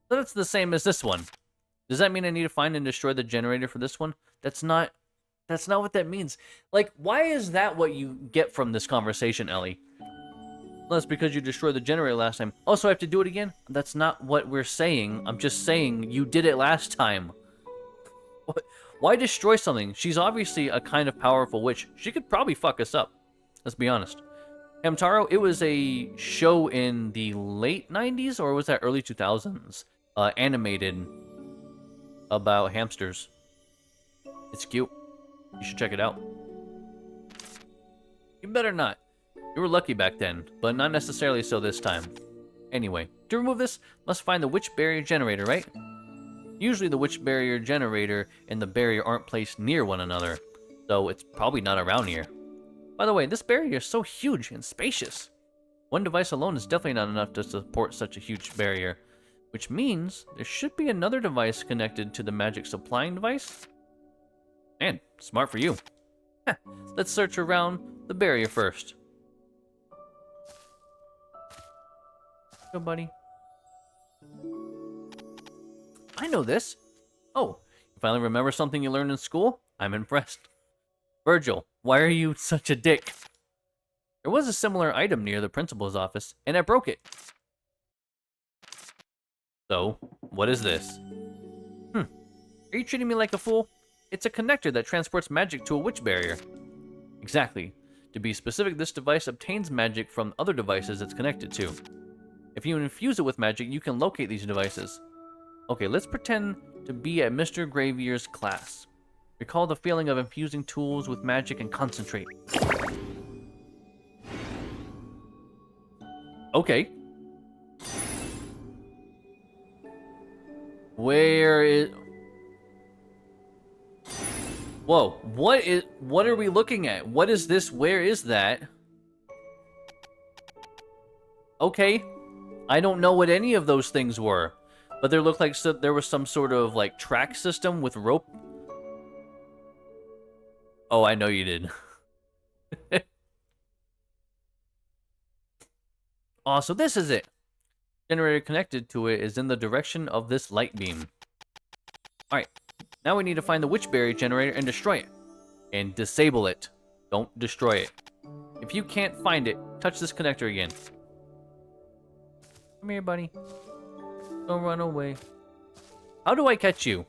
So that's the same as this one. Does that mean I need to find and destroy the generator for this one? That's not what that means. Like, why is that what you get from this conversation, Ellie? Well, that's because you destroyed the generator last time. Oh, so I have to do it again? That's not what we're saying. I'm just saying you did it last time. Why destroy something? She's obviously a kind of powerful witch. She could probably fuck us up. Let's be honest. Hamtaro, it was a show in the late 90s, or was that early 2000s? Animated about hamsters. It's cute. You should check it out. You better not. You were lucky back then, but not necessarily so this time. Anyway, to remove this, must find the witch barrier generator, right? Usually the witch barrier generator and the barrier aren't placed near one another, so it's probably not around here. By the way, this barrier is so huge and spacious. One device alone is definitely not enough to support such a huge barrier, which means there should be another device connected to the magic supplying device. Man, smart for you. Let's search around the barrier first. Go, buddy. I know this. Oh, you finally remember something you learned in school? I'm impressed. Virgil, why are you such a dick? There was a similar item near the principal's office, and I broke it. So, what is this? Are you treating me like a fool? It's a connector that transports magic to a witch barrier. Exactly. To be specific, this device obtains magic from other devices it's connected to. If you infuse it with magic, you can locate these devices. Okay, let's pretend to be at Mr. Gravier's class. Recall the feeling of infusing tools with magic and concentrate. Okay. Where is... Whoa, what are we looking at? What is this? Where is that? Okay. I don't know what any of those things were. But there looked like there was some sort of, like, track system with rope. Oh, I know you did. Oh, so this is it. Generator connected to it is in the direction of this light beam. Alright, now we need to find the witch barrier generator and destroy it. And disable it. Don't destroy it. If you can't find it, touch this connector again. Come here, buddy. Don't run away. How do I catch you?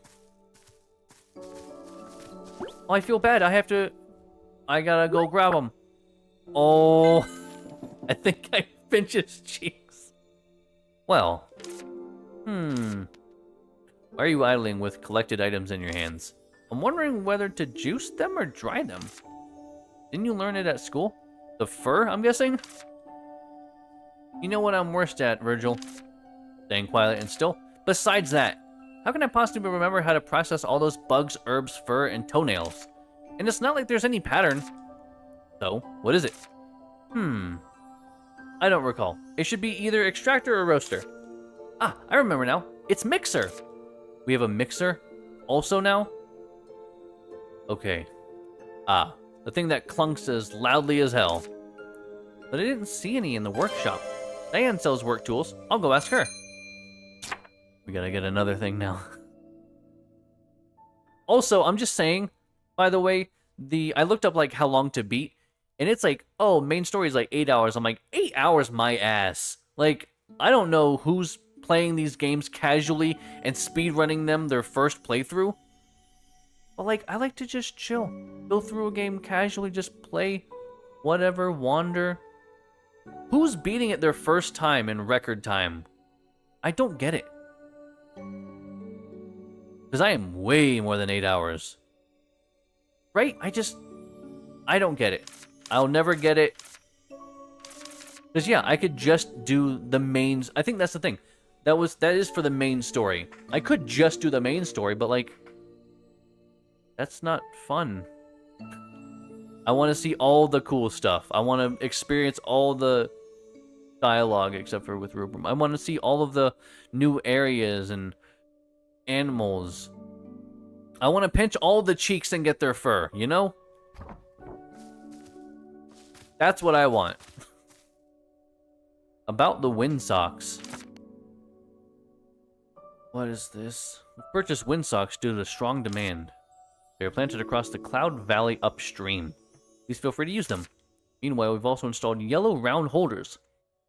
Oh, I feel bad. I gotta go grab him. Oh, I think I pinched his cheeks. Well, why are you idling with collected items in your hands? I'm wondering whether to juice them or dry them. Didn't you learn it at school? The fur, I'm guessing? You know what I'm worst at, Virgil? Staying quiet and still. Besides that, how can I possibly remember how to process all those bugs, herbs, fur, and toenails? And it's not like there's any pattern. So, what is it? I don't recall. It should be either extractor or roaster. Ah, I remember now. It's mixer. We have a mixer also now? Okay. Ah, the thing that clunks as loudly as hell. But I didn't see any in the workshop. Diane sells work tools. I'll go ask her. We gotta get another thing now. Also, I'm just saying, by the way, I looked up like how long to beat, and it's like, oh, main story is like 8 hours. I'm like, 8 hours, my ass. Like, I don't know who's playing these games casually and speedrunning them their first playthrough. But like, I like to just chill. Go through a game casually, just play whatever, wander. Who's beating it their first time in record time? I don't get it. Because I am way more than 8 hours. Right? I don't get it. I'll never get it. Because yeah, I could just do the mains. I think that's the thing. That is for the main story. I could just do the main story, but like, that's not fun. I want to see all the cool stuff. I want to experience all the dialogue, except for with Rupert. I want to see all of the new areas and animals. I want to pinch all the cheeks and get their fur, you know? That's what I want. About the wind socks. What is this? We purchased wind socks due to strong demand. They are planted across the Cloud Valley upstream. Please feel free to use them. Meanwhile, we've also installed yellow round holders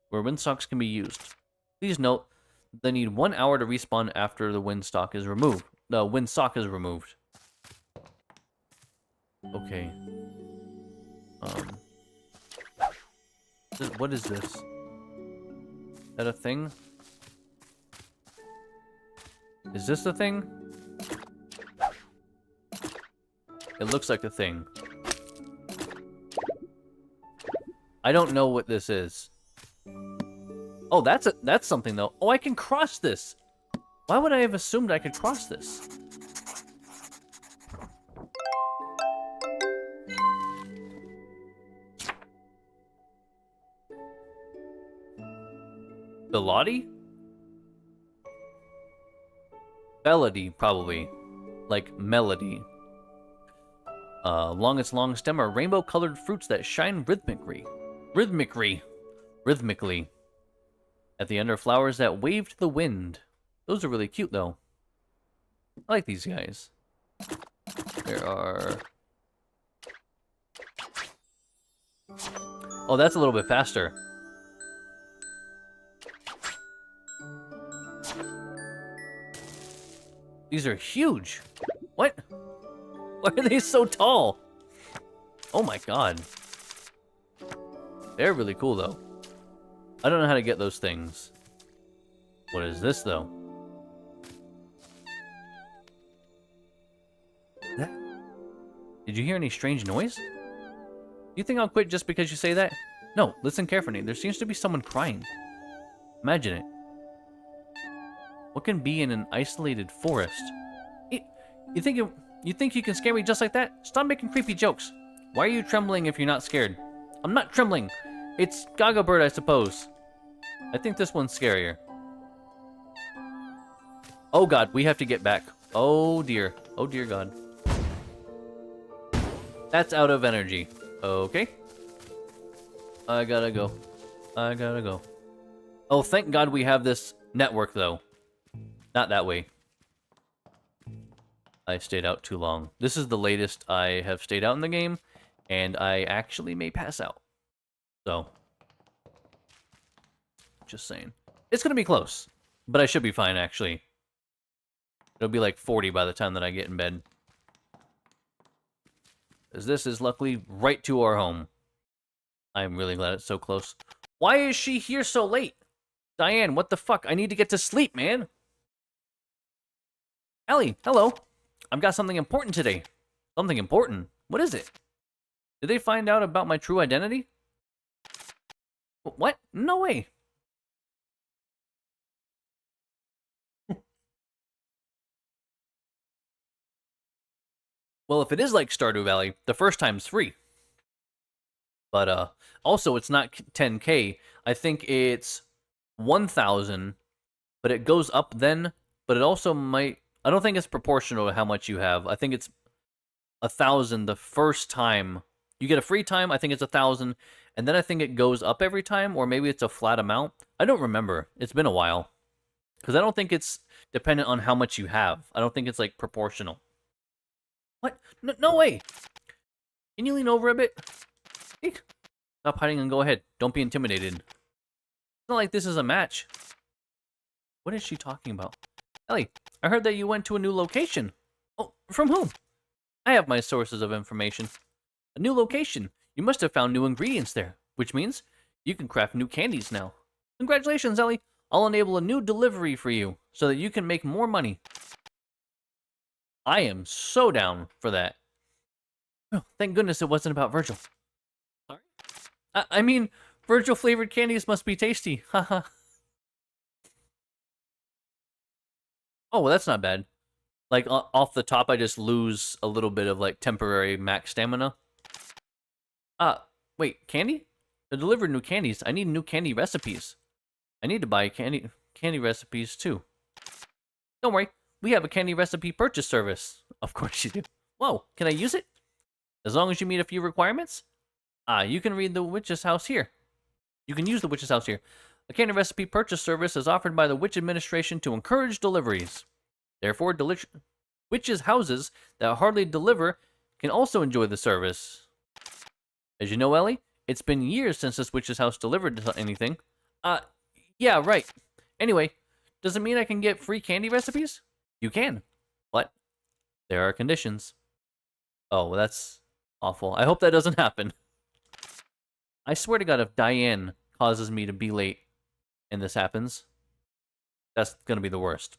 where wind socks can be used. Please note, they need 1 hour to respawn after the wind sock is removed. The wind sock is removed. Okay. What is this? Is that a thing? Is this a thing? It looks like a thing. I don't know what this is. Oh, that's something though. Oh, I can cross this. Why would I have assumed I could cross this? Bellotti? Melody, probably. Like melody. Along its long stem are rainbow-colored fruits that shine rhythmically. Rhythmically. At the end are flowers that wave to the wind. Those are really cute, though. I like these guys. There are... Oh, that's a little bit faster. These are huge. What? Why are they so tall? Oh my god. They're really cool, though. I don't know how to get those things. What is this, though? Did you hear any strange noise? Do you think I'll quit just because you say that? No, listen carefully. There seems to be someone crying. Imagine it. What can be in an isolated forest? You think you can scare me just like that? Stop making creepy jokes. Why are you trembling if you're not scared? I'm not trembling. It's Gaga Bird, I suppose. I think this one's scarier. Oh god, we have to get back. Oh dear. Oh dear god. That's out of energy. Okay. I gotta go. I gotta go. Oh, thank god we have this network, though. Not that way. I stayed out too long. This is the latest I have stayed out in the game, and I actually may pass out. So, just saying. It's gonna be close, but I should be fine, actually. It'll be like 40 by the time that I get in bed. Because this is luckily right to our home. I'm really glad it's so close. Why is she here so late? Diane, what the fuck? I need to get to sleep, man. Ellie, hello. I've got something important today. Something important? What is it? Did they find out about my true identity? What? No way. Well, if it is like Stardew Valley, the first time's free. But, also, it's not 10K. I think it's 1,000, but it goes up then, but it also might... I don't think it's proportional to how much you have. I think it's 1,000 the first time. You get a free time, I think it's 1,000, and then I think it goes up every time, or maybe it's a flat amount. I don't remember. It's been a while. Because I don't think it's dependent on how much you have. I don't think it's, like, proportional. What? No way! Can you lean over a bit? Stop hiding and go ahead. Don't be intimidated. It's not like this is a match. What is she talking about? Ellie, I heard that you went to a new location. Oh, from whom? I have my sources of information. A new location. You must have found new ingredients there, which means you can craft new candies now. Congratulations, Ellie. I'll enable a new delivery for you so that you can make more money. I am so down for that. Oh, thank goodness it wasn't about Virgil. Sorry? I mean, Virgil-flavored candies must be tasty. Haha. Oh, well, that's not bad. Like, off the top, I just lose a little bit of, like, temporary max stamina. Wait, candy? They delivered new candies. I need new candy recipes. I need to buy candy recipes, too. Don't worry. We have a candy recipe purchase service. Of course you do. Whoa, can I use it? As long as you meet a few requirements? You can read the witch's house here. You can use the witch's house here. A candy recipe purchase service is offered by the Witch Administration to encourage deliveries. Therefore, witches' houses that hardly deliver can also enjoy the service. As you know, Ellie, it's been years since this witch's house delivered anything. Yeah, right. Anyway, does it mean I can get free candy recipes? You can, but there are conditions. Oh, well, that's awful. I hope that doesn't happen. I swear to God, if Diane causes me to be late and this happens, that's gonna be the worst.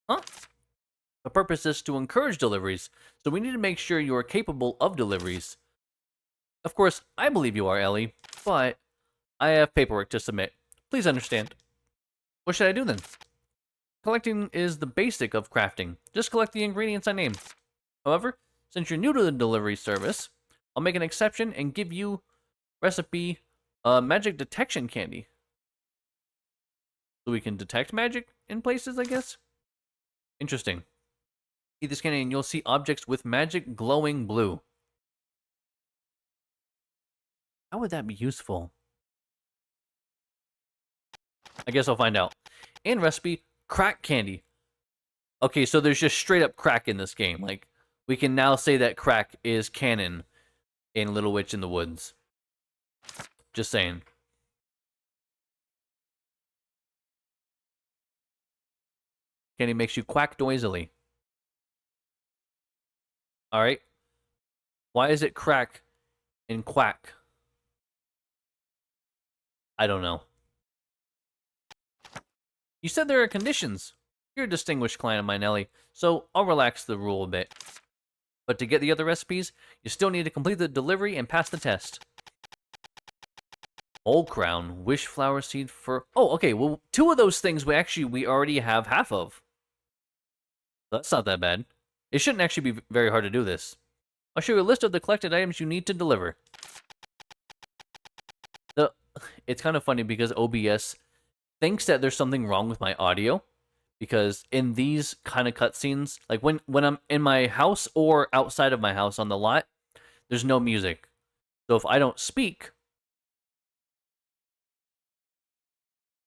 Huh? The purpose is to encourage deliveries, so we need to make sure you are capable of deliveries. Of course, I believe you are, Ellie, but I have paperwork to submit. Please understand. What should I do then? Collecting is the basic of crafting. Just collect the ingredients I name. However, since you're new to the delivery service, I'll make an exception and give you recipe magic detection candy. So we can detect magic in places, I guess? Interesting. Eat this candy and you'll see objects with magic glowing blue. How would that be useful? I guess I'll find out. And recipe, crack candy. Okay, so there's just straight up crack in this game. Like, we can now say that crack is canon in Little Witch in the Woods. Just saying. Candy makes you quack noisily. Alright. Why is it crack and quack? I don't know. You said there are conditions. You're a distinguished client of mine, Ellie, so I'll relax the rule a bit. But to get the other recipes, you still need to complete the delivery and pass the test. Old crown, wish flower seed for... Oh, okay, well, 2 of those things we already have half of. That's not that bad. It shouldn't actually be very hard to do this. I'll show you a list of the collected items you need to deliver. It's kind of funny because OBS thinks that there's something wrong with my audio. Because in these kind of cutscenes, like when I'm in my house or outside of my house on the lot, there's no music. So if I don't speak,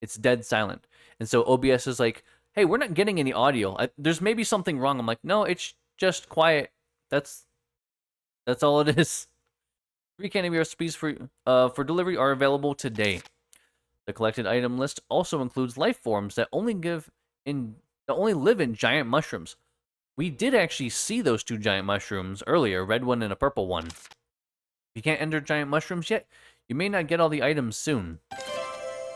it's dead silent. And so OBS is like, hey, we're not getting any audio. There's maybe something wrong. I'm like, no, it's just quiet. That's all it is. 3 candy recipes for delivery are available today. The collected item list also includes life forms that only live in giant mushrooms. We did actually see those 2 giant mushrooms earlier, a red one and a purple one. If you can't enter giant mushrooms yet, you may not get all the items soon.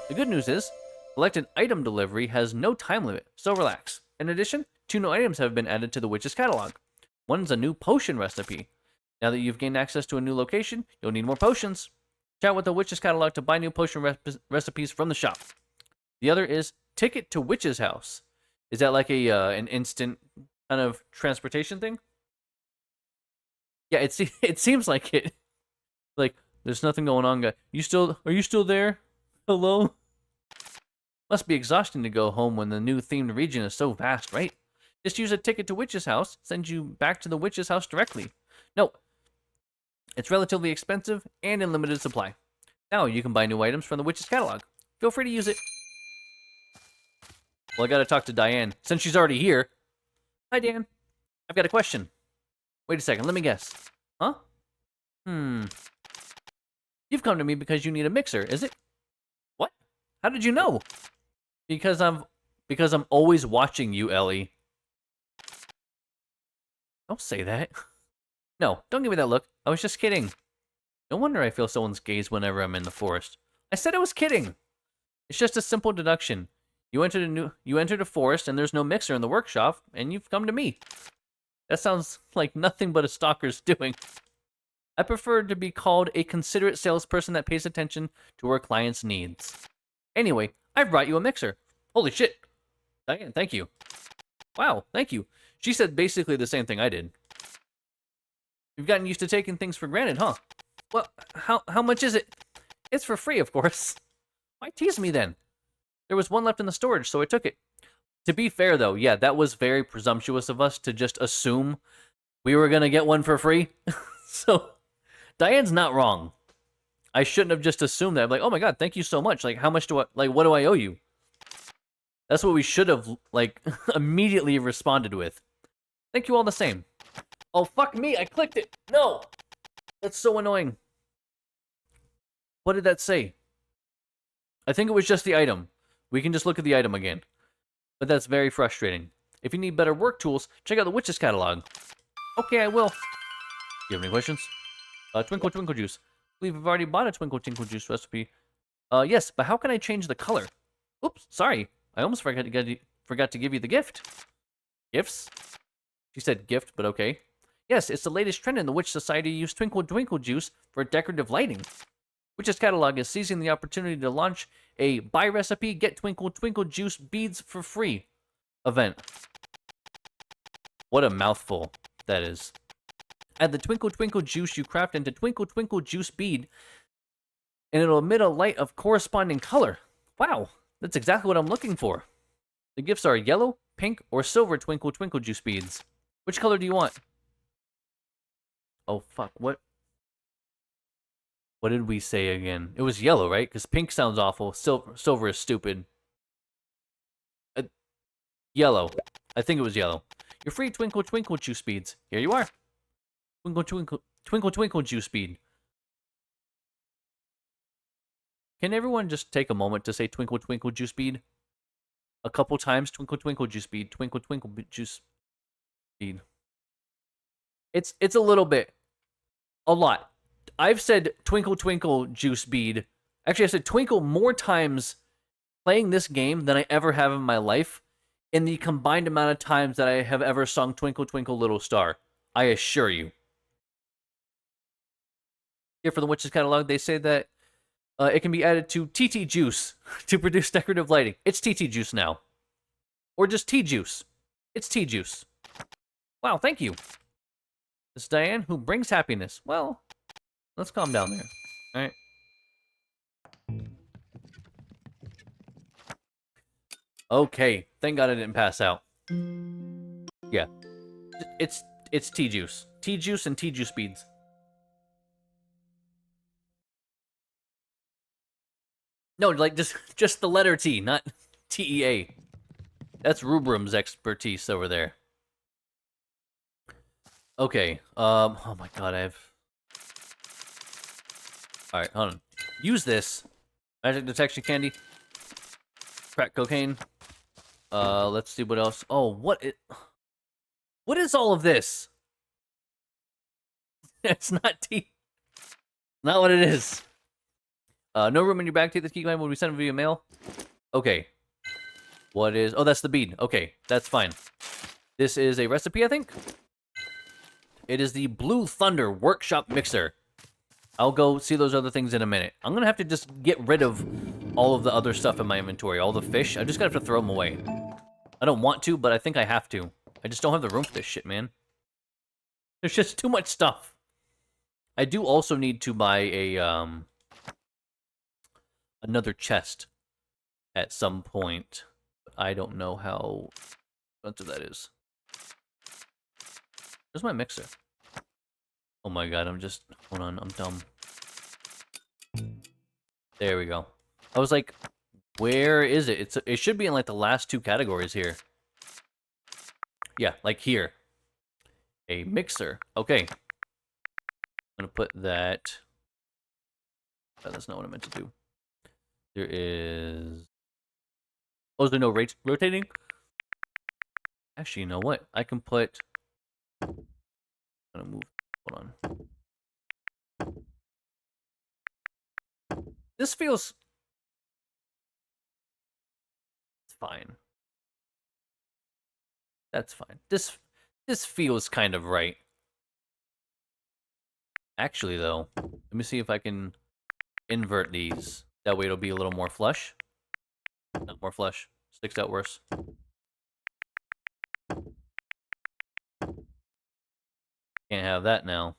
The good news is, collected item delivery has no time limit, so relax. In addition, 2 new items have been added to the Witch's catalog. One's a new potion recipe. Now that you've gained access to a new location, you'll need more potions. Chat with the Witch's catalog to buy new potion recipes from the shop. The other is Ticket to Witch's House. Is that like an instant kind of transportation thing? Yeah, it seems like it. Like, there's nothing going on, guy. Are you still there? Hello? Must be exhausting to go home when the new themed region is so vast, right? Just use a ticket to Witch's House, send you back to the Witch's House directly. No, it's relatively expensive and in limited supply. Now you can buy new items from the Witch's catalog. Feel free to use it. Well, I gotta talk to Diane, since she's already here. Hi, Dan. I've got a question. Wait a second, let me guess. Huh? You've come to me because you need a mixer, is it? What? How did you know? Because I'm always watching you, Ellie. Don't say that. No, don't give me that look. I was just kidding. No wonder I feel someone's gaze whenever I'm in the forest. I said I was kidding. It's just a simple deduction. You entered a forest and there's no mixer in the workshop, and you've come to me. That sounds like nothing but a stalker's doing. I prefer to be called a considerate salesperson that pays attention to her clients' needs. Anyway, I've brought you a mixer. Holy shit. Diane, thank you. Wow, thank you. She said basically the same thing I did. You've gotten used to taking things for granted, huh? Well, how much is it? It's for free, of course. Why tease me then? There was one left in the storage, so I took it. To be fair, though, yeah, that was very presumptuous of us to just assume we were going to get one for free. So, Diane's not wrong. I shouldn't have just assumed that. I'm like, oh my god, thank you so much. Like, how much do I, like, what do I owe you? That's what we should have, like, immediately responded with. Thank you all the same. Oh, fuck me, I clicked it. No! That's so annoying. What did that say? I think it was just the item. We can just look at the item again. But that's very frustrating. If you need better work tools, check out the Witch's Catalog. Okay, I will. Do you have any questions? Twinkle Twinkle Juice. I believe I've already bought a Twinkle Twinkle Juice recipe. Yes, but how can I change the color? Oops, sorry. I almost forgot to give you the gift. Gifts? She said gift, but okay. Yes, it's the latest trend in the Witch Society to use Twinkle Twinkle Juice for decorative lighting. Witch's Catalog is seizing the opportunity to launch a buy recipe, get Twinkle Twinkle Juice beads for free event. What a mouthful that is. Add the Twinkle Twinkle Juice you craft into Twinkle Twinkle Juice bead, and it'll emit a light of corresponding color. Wow, that's exactly what I'm looking for. The gifts are yellow, pink, or silver Twinkle Twinkle Juice beads. Which color do you want? Oh, fuck, what? What did we say again? It was yellow, right? Because pink sounds awful. Silver is stupid. Yellow. I think it was yellow. Your free Twinkle Twinkle Juice beads. Here you are. Twinkle Twinkle Twinkle Twinkle Juice bead. Can everyone just take a moment to say Twinkle Twinkle Juice bead? A couple times. Twinkle Twinkle Juice bead. Twinkle Twinkle Juice bead. It's a little bit. A lot. I've said Twinkle Twinkle Juice bead. Actually, I said Twinkle more times playing this game than I ever have in my life in the combined amount of times that I have ever sung Twinkle Twinkle Little Star. I assure you. Here for the Witch's Catalog, they say that it can be added to TT Juice to produce decorative lighting. It's TT Juice now. Or just tea juice. It's tea juice. Wow, thank you. This is Diane, who brings happiness. Well, let's calm down there. Alright. Okay, thank God I didn't pass out. Yeah. It's tea juice. Tea juice and tea juice beads. No, like just the letter T, not TEA. That's Rubrum's expertise over there. Okay. Oh my god, I have. Alright, hold on. Use this. Magic detection candy. Crack cocaine. Let's see what else. Oh, what is all of this? It's not tea. Not what it is. No room in your bag. Take this key coin when we send it via mail. Okay. What is... Oh, that's the bead. Okay, that's fine. This is a recipe, I think. It is the Blue Thunder Workshop Mixer. I'll go see those other things in a minute. I'm gonna have to just get rid of all of the other stuff in my inventory. All the fish. I just gotta have to throw them away. I don't want to, but I think I have to. I just don't have the room for this shit, man. There's just too much stuff. I do also need to buy a, another chest at some point. I don't know how expensive that is. Where's my mixer? Oh my god, I'm just... Hold on, I'm dumb. There we go. I was like, where is it? It should be in like the last two categories here. Yeah, like here. A mixer. Okay. I'm gonna put that... Oh, that's not what I meant to do. There is... Oh, is there no rotating? Actually, you know what? I can put... I'm gonna move... Hold on. This feels... It's fine. That's fine. This feels kind of right. Actually, though, let me see if I can invert these. That way it'll be a little more flush. Not more flush. Sticks out worse. Can't have that now.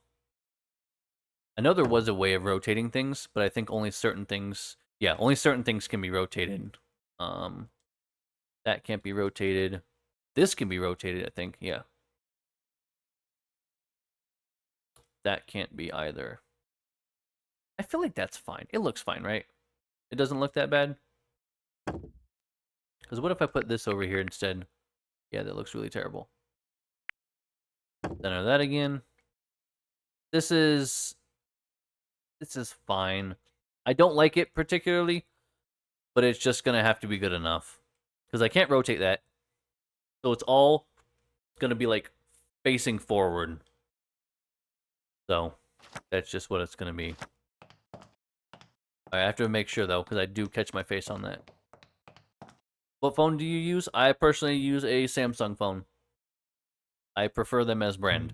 I know there was a way of rotating things, but I think only certain things... Yeah, only certain things can be rotated. That can't be rotated. This can be rotated, I think. Yeah. That can't be either. I feel like that's fine. It looks fine, right? It doesn't look that bad. Because what if I put this over here instead? Yeah, that looks really terrible. Center that again. This is fine. I don't like it particularly, but it's just gonna have to be good enough. Because I can't rotate that. So it's all gonna be like facing forward. So that's just what it's gonna be. I have to make sure though, because I do catch my face on that. What phone do you use? I personally use a Samsung phone. I prefer them as brand.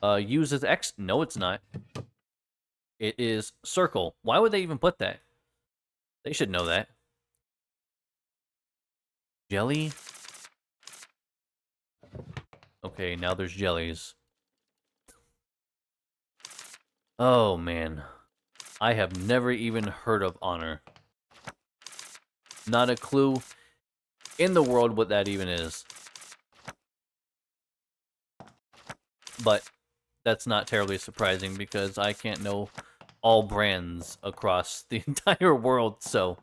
Use as X? No, it's not. It is circle. Why would they even put that? They should know that. Jelly? Okay, now there's jellies. Oh, man. I have never even heard of Honor. Not a clue in the world what that even is. But that's not terribly surprising because I can't know all brands across the entire world, so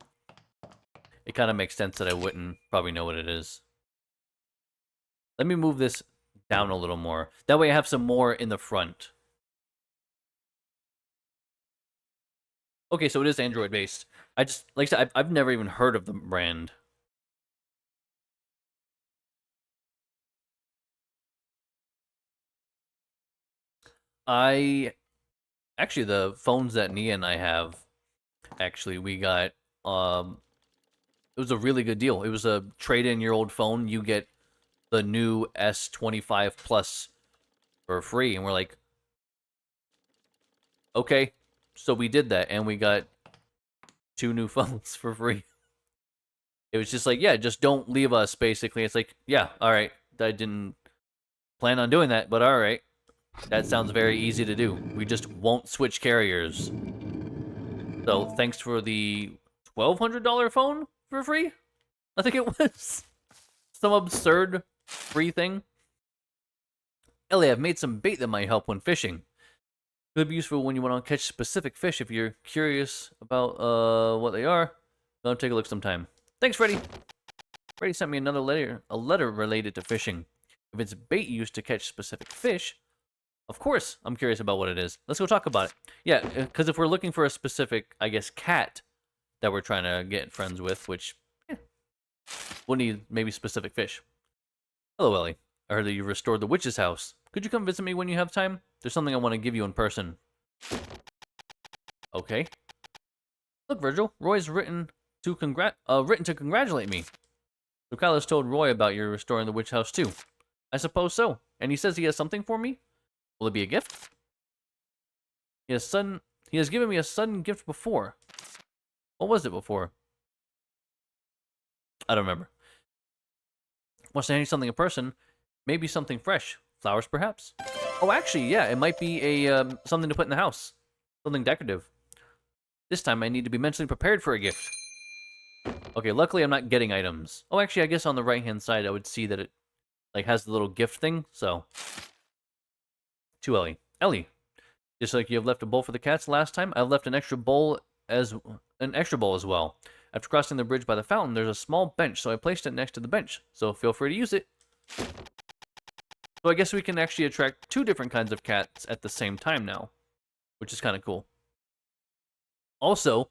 it kind of makes sense that I wouldn't probably know what it is. Let me move this down a little more. That way I have some more in the front. Okay, so it is Android-based. I just, like I said, I've never even heard of the brand. Actually, the phones that Nia and I have, actually, we got, it was a really good deal. It was a trade-in your old phone. You get the new S25 Plus for free. And we're like, okay. So we did that, and we got 2 new phones for free. It was just like, yeah, just don't leave us, basically. It's like, yeah, all right. I didn't plan on doing that, but all right. That sounds very easy to do. We just won't switch carriers. So thanks for the $1,200 phone for free? I think it was some absurd free thing. Ellie, I've made some bait that might help when fishing. Could be useful when you want to catch specific fish if you're curious about what they are. Go take a look sometime. Thanks, Freddy. Freddy sent me another letter, a letter related to fishing. If it's bait used to catch specific fish, of course I'm curious about what it is. Let's go talk about it. Yeah, because if we're looking for a specific, I guess, cat that we're trying to get friends with, which, we'll need maybe specific fish. Hello, Ellie. I heard that you restored the witch's house. Could you come visit me when you have time? There's something I want to give you in person. Okay. Look, Virgil, Roy's written to congratulate me. So Kyla's told Roy about your restoring the witch house too. I suppose so. And he says he has something for me? Will it be a gift? He has given me a sudden gift before. What was it before? I don't remember. Wants to hand you something in person. Maybe something fresh. Flowers, perhaps? Oh, actually, yeah, it might be a something to put in the house. Something decorative. This time I need to be mentally prepared for a gift. Okay, luckily I'm not getting items. Oh, actually, I guess on the right-hand side I would see that it like has the little gift thing, so. To Ellie. Ellie, just like you have left a bowl for the cats last time, I've left an extra bowl as well. After crossing the bridge by the fountain, there's a small bench, so I placed it next to the bench. So feel free to use it. So I guess we can actually attract 2 different kinds of cats at the same time now, which is kind of cool. Also,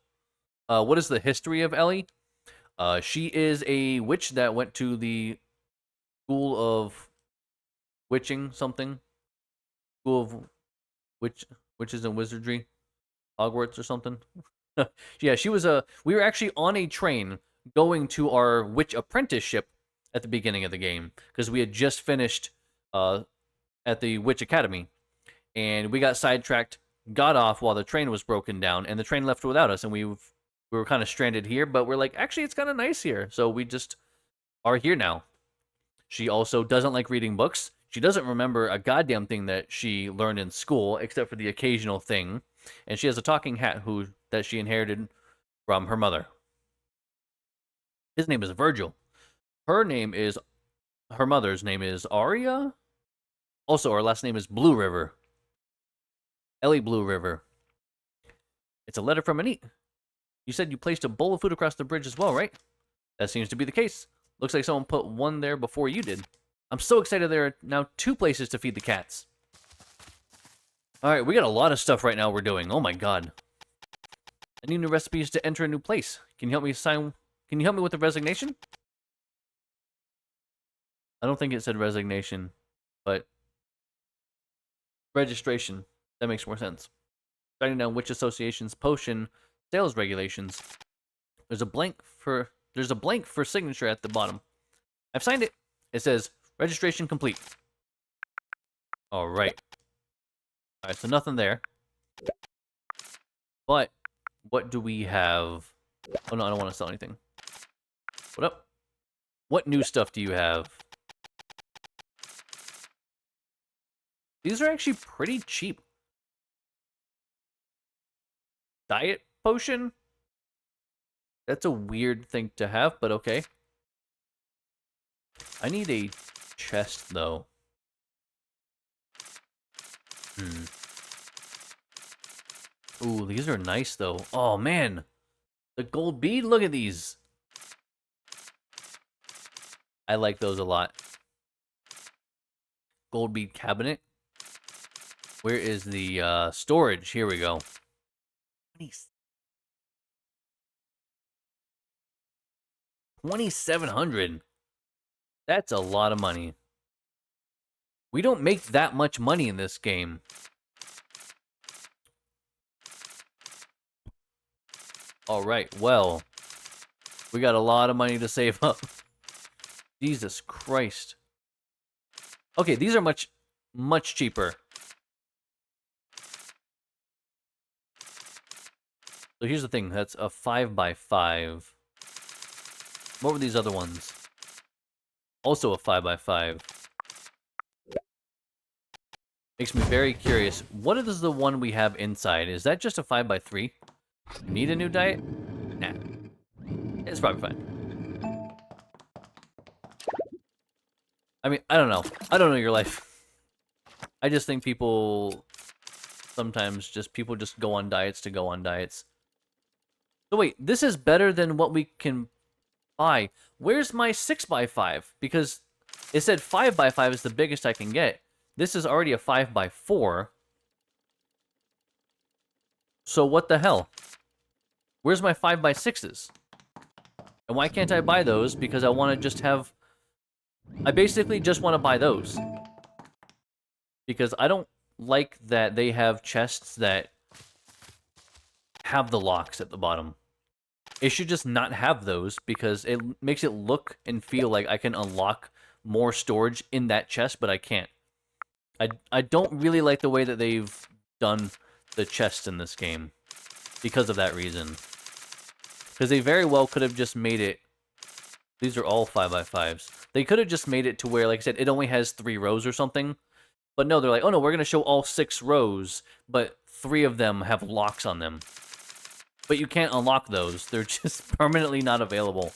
what is the history of Ellie? She is a witch that went to the school of witching something. School of witches and wizardry. Hogwarts or something. Yeah, we were actually on a train going to our witch apprenticeship at the beginning of the game because we had just finished at the witch academy, and we got sidetracked, got off while the train was broken down, and the train left without us, and we were kind of stranded here, but we're like, actually, it's kind of nice here, so we just are here now. She also doesn't like reading books. She doesn't remember a goddamn thing that she learned in school, except for the occasional thing. And she has a talking hat that she inherited from her mother. His name is Virgil. Her mother's name is Aria. Also, her last name is Blue River. Ellie Blue River. It's a letter from Anit. You said you placed a bowl of food across the bridge as well, right? That seems to be the case. Looks like someone put one there before you did. I'm so excited there are now 2 places to feed the cats. Alright, we got a lot of stuff right now we're doing. Oh my god. I need new recipes to enter a new place. Can you help me with the resignation? I don't think it said resignation, but registration. That makes more sense. Writing down which association's potion sales regulations. There's a blank for signature at the bottom. I've signed it. It says registration complete. All right. All right, so nothing there. But what do we have? Oh no, I don't want to sell anything. What up? What new stuff do you have? These are actually pretty cheap. Diet potion? That's a weird thing to have, but okay. I need a chest, though. Ooh, these are nice, though. Oh, man. The gold bead? Look at these. I like those a lot. Gold bead cabinet. Where is the storage? Here we go. Nice. 2,700. That's a lot of money. We don't make that much money in this game. Alright, well. We got a lot of money to save up. Jesus Christ. Okay, these are much, much cheaper. So here's the thing. That's a 5x5. What were these other ones? Also a 5x5. Makes me very curious. What is the one we have inside? Is that just a 5x3? Need a new diet? Nah. It's probably fine. I mean, I don't know. I don't know your life. I just think people... Sometimes people just go on diets to go on diets. So wait, this is better than what we can buy. Where's my 6x5? Because it said 5x5 is the biggest I can get. This is already a 5x4. So what the hell? Where's my 5x6s? And why can't I buy those? Because I want to just have... I basically just want to buy those. Because I don't like that they have chests that have the locks at the bottom. It should just not have those because it makes it look and feel like I can unlock more storage in that chest, but I can't. I don't really like the way that they've done the chests in this game because of that reason. Because they very well could have just made it... These are all 5x5s. They could have just made it to where, like I said, it only has 3 rows or something. But no, they're like, oh no, we're going to show all 6 rows, but 3 of them have locks on them. But you can't unlock those. They're just permanently not available.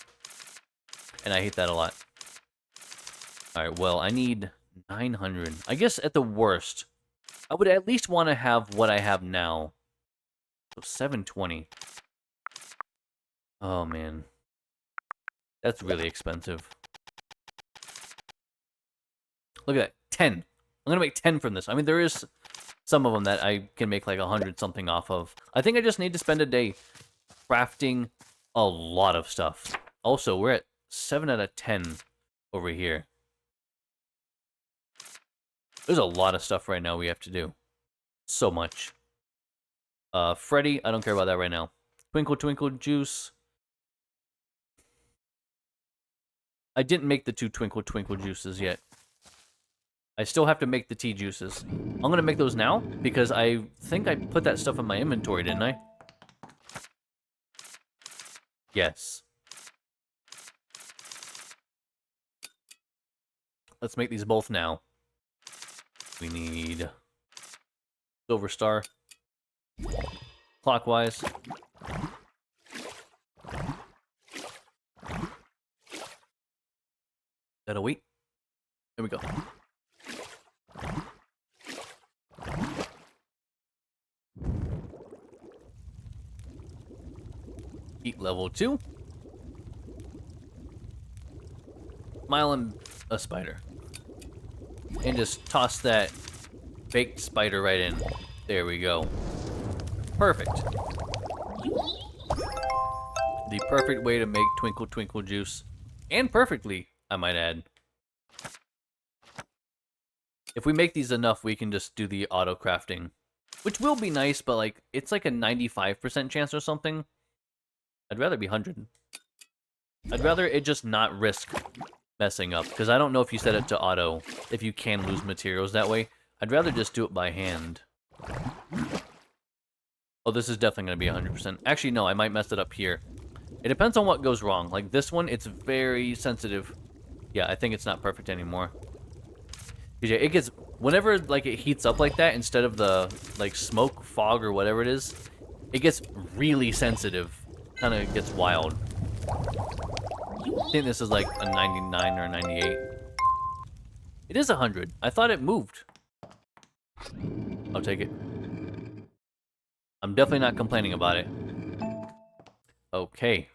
And I hate that a lot. Alright, well, I need 900. I guess at the worst, I would at least want to have what I have now. So 720. Oh, man. That's really expensive. Look at that. 10. I'm going to make 10 from this. I mean, there is some of them that I can make like 100 something off of. I think I just need to spend a day crafting a lot of stuff. Also, we're at 7 out of 10 over here. There's a lot of stuff right now we have to do. So much. Freddy, I don't care about that right now. Twinkle Twinkle Juice. I didn't make the 2 Twinkle Twinkle Juices yet. I still have to make the tea juices. I'm going to make those now, because I think I put that stuff in my inventory, didn't I? Yes. Let's make these both now. We need... Silver Star. Clockwise. That'll wait. There we go. Heat level 2. Smile and a spider. And just toss that baked spider right in. There we go. Perfect. The perfect way to make Twinkle Twinkle juice. And perfectly, I might add. If we make these enough, we can just do the auto crafting. Which will be nice, but like it's like a 95% chance or something. I'd rather be 100. I'd rather it just not risk messing up. Because I don't know if you set it to auto, if you can lose materials that way. I'd rather just do it by hand. Oh, this is definitely going to be 100%. Actually, no, I might mess it up here. It depends on what goes wrong. Like this one, it's very sensitive. Yeah, I think it's not perfect anymore. Because yeah, it gets... Whenever like it heats up like that, instead of the like smoke, fog, or whatever it is, it gets really sensitive. Kind of gets wild. I think this is like a 99 or a 98. It is 100. I thought it moved. I'll take it. I'm definitely not complaining about it. Okay.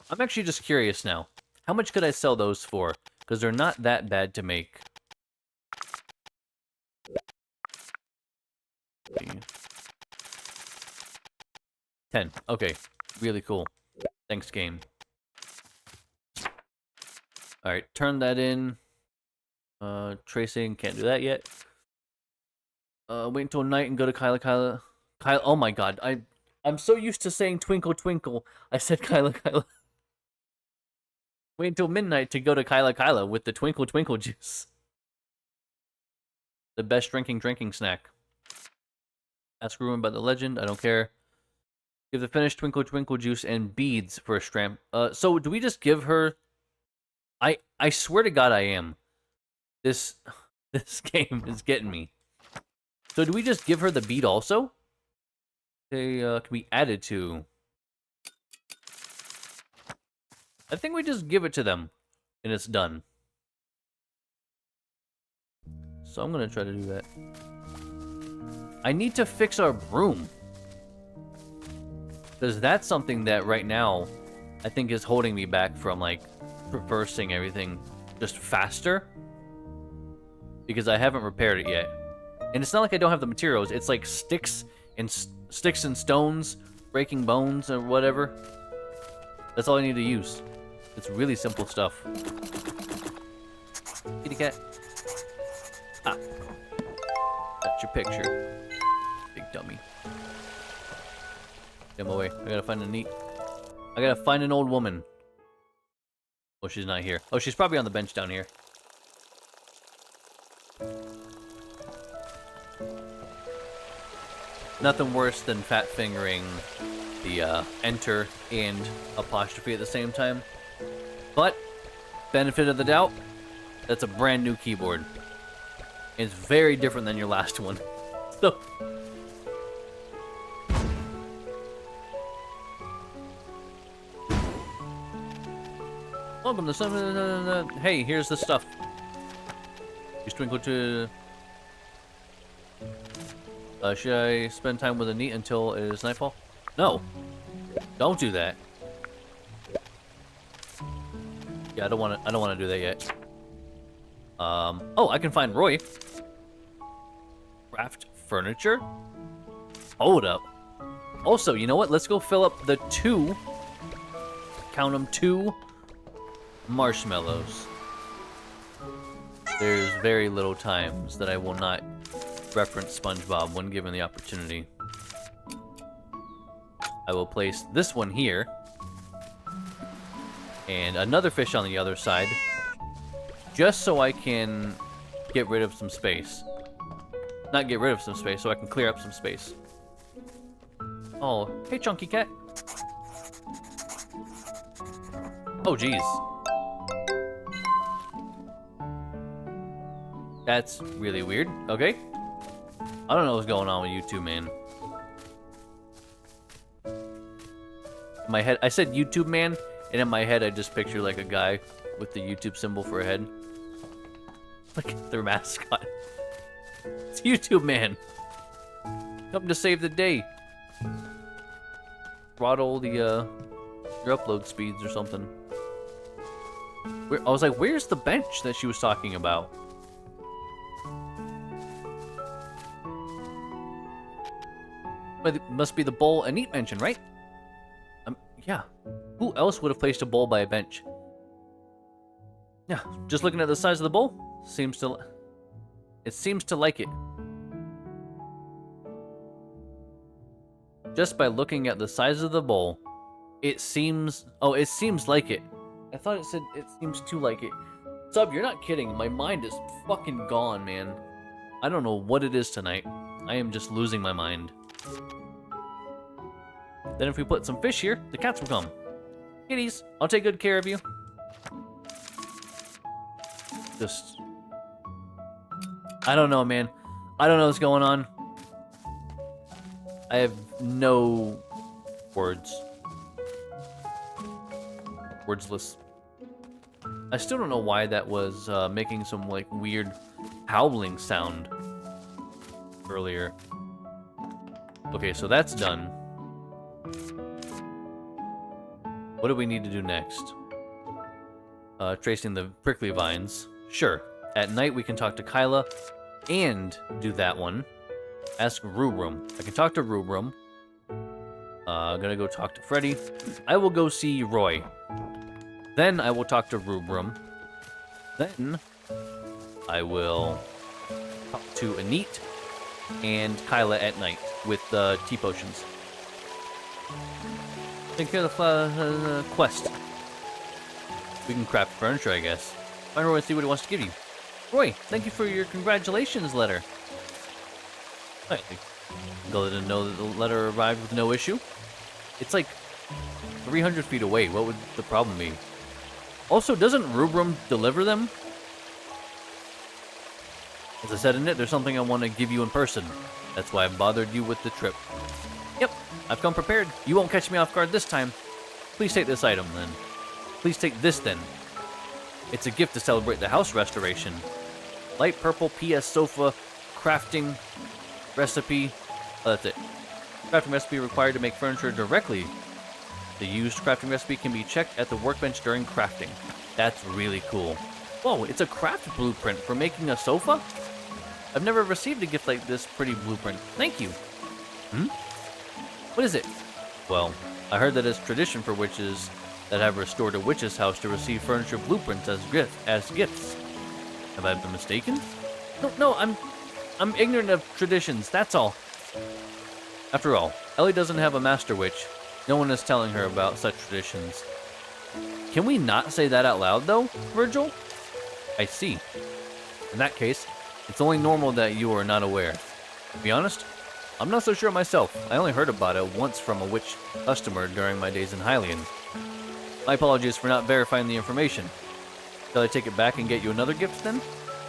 I'm actually just curious now. How much could I sell those for? Because they're not that bad to make. 10. Okay. Really cool. Thanks, game. Alright, turn that in. Tracing, can't do that yet. Wait until night and go to Kyla. Oh my god, I'm so used to saying Twinkle Twinkle. I said Kyla. Wait until midnight to go to Kyla with the Twinkle Twinkle juice. The best drinking snack. Ask Ruin about the legend, I don't care. Give the finished Twinkle Twinkle juice and beads for a stramp. So do we just give her... I swear to God I am. This game is getting me. So do we just give her the bead also? They can be added to... I think we just give it to them, and it's done. So I'm gonna try to do that. I need to fix our broom. Because that's something that right now, I think is holding me back from, like, traversing everything just faster. Because I haven't repaired it yet. And it's not like I don't have the materials, it's like sticks and stones, breaking bones, or whatever. That's all I need to use. It's really simple stuff. Kitty cat. Ah. That's your picture. Big dummy. Get him away. I gotta find an old woman. Oh, she's not here. Oh, she's probably on the bench down here. Nothing worse than fat fingering the enter and apostrophe at the same time. But, benefit of the doubt, that's a brand new keyboard. It's very different than your last one. So... Welcome to some... Hey, here's the stuff. You twinkle to... should I spend time with a neat until it is nightfall? No. Don't do that. Yeah, I don't want to do that yet. Oh, I can find Roy. Craft furniture? Hold up. Also, you know what? Let's go fill up the 2. Count them, 2 marshmallows. There's very little times that I will not reference SpongeBob when given the opportunity. I will place this one here. And another fish on the other side. Just so I can get rid of some space. Not get rid of some space, so I can clear up some space. Oh, hey Chunky Cat. Oh, jeez. That's really weird. Okay. I don't know what's going on with you two, man. In my head, I said YouTube man, and in my head I just picture like a guy with the YouTube symbol for a head. Like their mascot. It's YouTube man. Come to save the day. throttle the your upload speeds or something. I was like, where's the bench that she was talking about? But it must be the bowl Anit mentioned, right? Yeah. Who else would have placed a bowl by a bench? Yeah, just looking at the size of the bowl, it seems to like it. Just by looking at the size of the bowl, it seems like it. I thought it said it seems to like it. Sub, you're not kidding. My mind is fucking gone, man. I don't know what it is tonight. I am just losing my mind. Then if we put some fish here, the cats will come. Kitties, I'll take good care of you. Just... I don't know, man. I don't know what's going on. I have no words. Wordsless. I still don't know why that was making some, like, weird howling sound earlier. Okay, so that's done. What do we need to do next? Tracing the prickly vines. Sure. At night we can talk to Kyla and do that one. Ask Rubrum. I can talk to Rubrum. I'm gonna go talk to Freddy. I will go see Roy. Then I will talk to Rubrum. Then I will talk to Anit and Kyla at night with tea potions. Take care of the quest. We can craft furniture, I guess. Find Roy and see what he wants to give you. Roy, thank you for your congratulations letter. Right. Go let him know that the letter arrived with no issue. It's like 300 feet away. What would the problem be? Also, doesn't Rubrum deliver them? As I said in it, there's something I want to give you in person. That's why I bothered you with the trip. Yep, I've come prepared. You won't catch me off guard this time. Please take this item, then. Please take this, then. It's a gift to celebrate the house restoration. Light purple PS sofa crafting recipe. Oh, that's it. Crafting recipe required to make furniture directly. The used crafting recipe can be checked at the workbench during crafting. That's really cool. Whoa, it's a craft blueprint for making a sofa? I've never received a gift like this pretty blueprint. Thank you. What is it? Well, I heard that it's tradition for witches that have restored a witch's house to receive furniture blueprints as gifts. Have I been mistaken? No, I'm ignorant of traditions, that's all. After all, Ellie doesn't have a master witch. No one is telling her about such traditions. Can we not say that out loud, though, Virgil? I see. In that case, it's only normal that you are not aware. To be honest, I'm not so sure myself. I only heard about it once from a witch customer during my days in Hylian. My apologies for not verifying the information. Shall I take it back and get you another gift, then?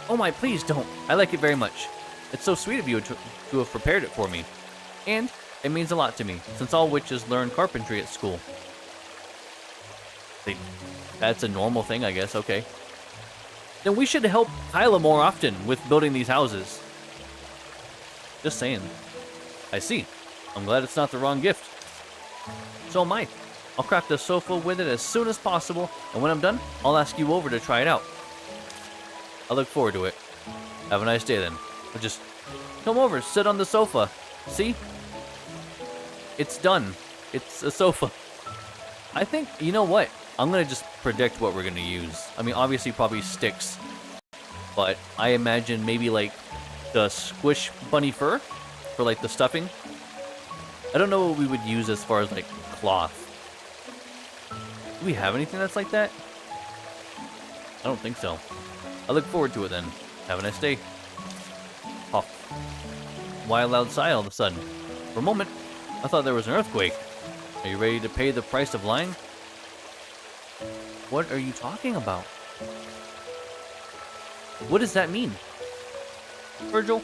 Oh my, please don't. I like it very much. It's so sweet of you to have prepared it for me. And it means a lot to me, since all witches learn carpentry at school. That's a normal thing, I guess, okay. Then we should help Kyla more often with building these houses. Just saying. I see. I'm glad it's not the wrong gift. So am I. I'll craft a sofa with it as soon as possible, and when I'm done, I'll ask you over to try it out. I look forward to it. Have a nice day then. But just come over, sit on the sofa. See? It's done. It's a sofa. I think, you know what? I'm going to just predict what we're going to use. I mean, obviously probably sticks. But I imagine maybe like the squish bunny fur for like the stuffing. I don't know what we would use as far as like cloth. Do we have anything that's like that? I don't think so. I look forward to it then. Have a nice day. Oh. Why a loud sigh all of a sudden? For a moment, I thought there was an earthquake. Are you ready to pay the price of lying? What are you talking about? What does that mean? Virgil,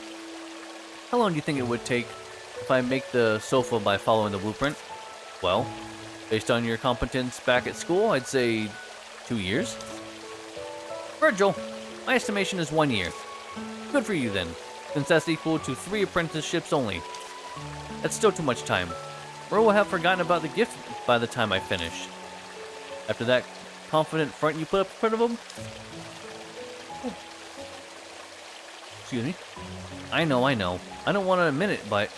how long do you think it would take if I make the sofa by following the blueprint? Well, based on your competence back at school, I'd say 2 years. Virgil, my estimation is 1 year. Good for you then, since that's equal to 3 apprenticeships only. That's still too much time. or will have forgotten about the gift by the time I finish. After that confident front you put up in front of them? Excuse me. I know. I don't want to admit it, but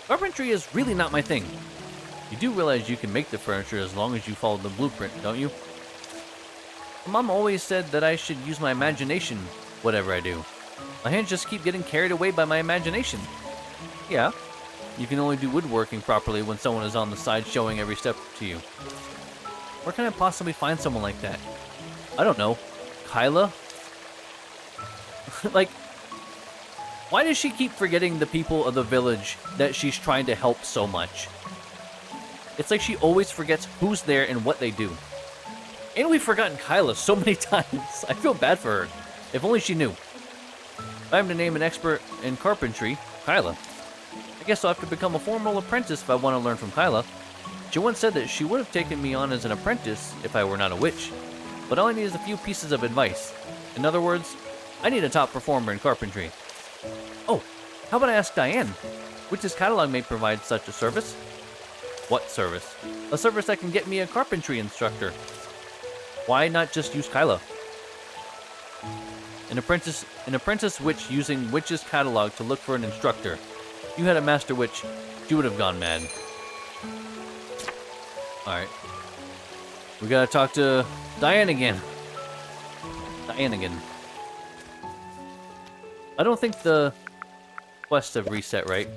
carpentry is really not my thing. You do realize you can make the furniture as long as you follow the blueprint, don't you? Mom always said that I should use my imagination, whatever I do. My hands just keep getting carried away by my imagination. Yeah, you can only do woodworking properly when someone is on the side showing every step to you. Where can I possibly find someone like that? I don't know. Kyla? Like, why does she keep forgetting the people of the village that she's trying to help so much? It's like she always forgets who's there and what they do. And we've forgotten Kyla so many times. I feel bad for her. If only she knew. If I'm to name an expert in carpentry, Kyla. I guess I'll have to become a formal apprentice if I want to learn from Kyla. She once said that she would have taken me on as an apprentice if I were not a witch. But all I need is a few pieces of advice. In other words, I need a top performer in carpentry. Oh, how about I ask Diane? Witch's Catalog may provide such a service. What service? A service that can get me a carpentry instructor. Why not just use Kyla? An apprentice witch using Witch's Catalog to look for an instructor. If you had a master witch, she would have gone mad. Alright. We gotta talk to Diane again. I don't think the quests have reset, right?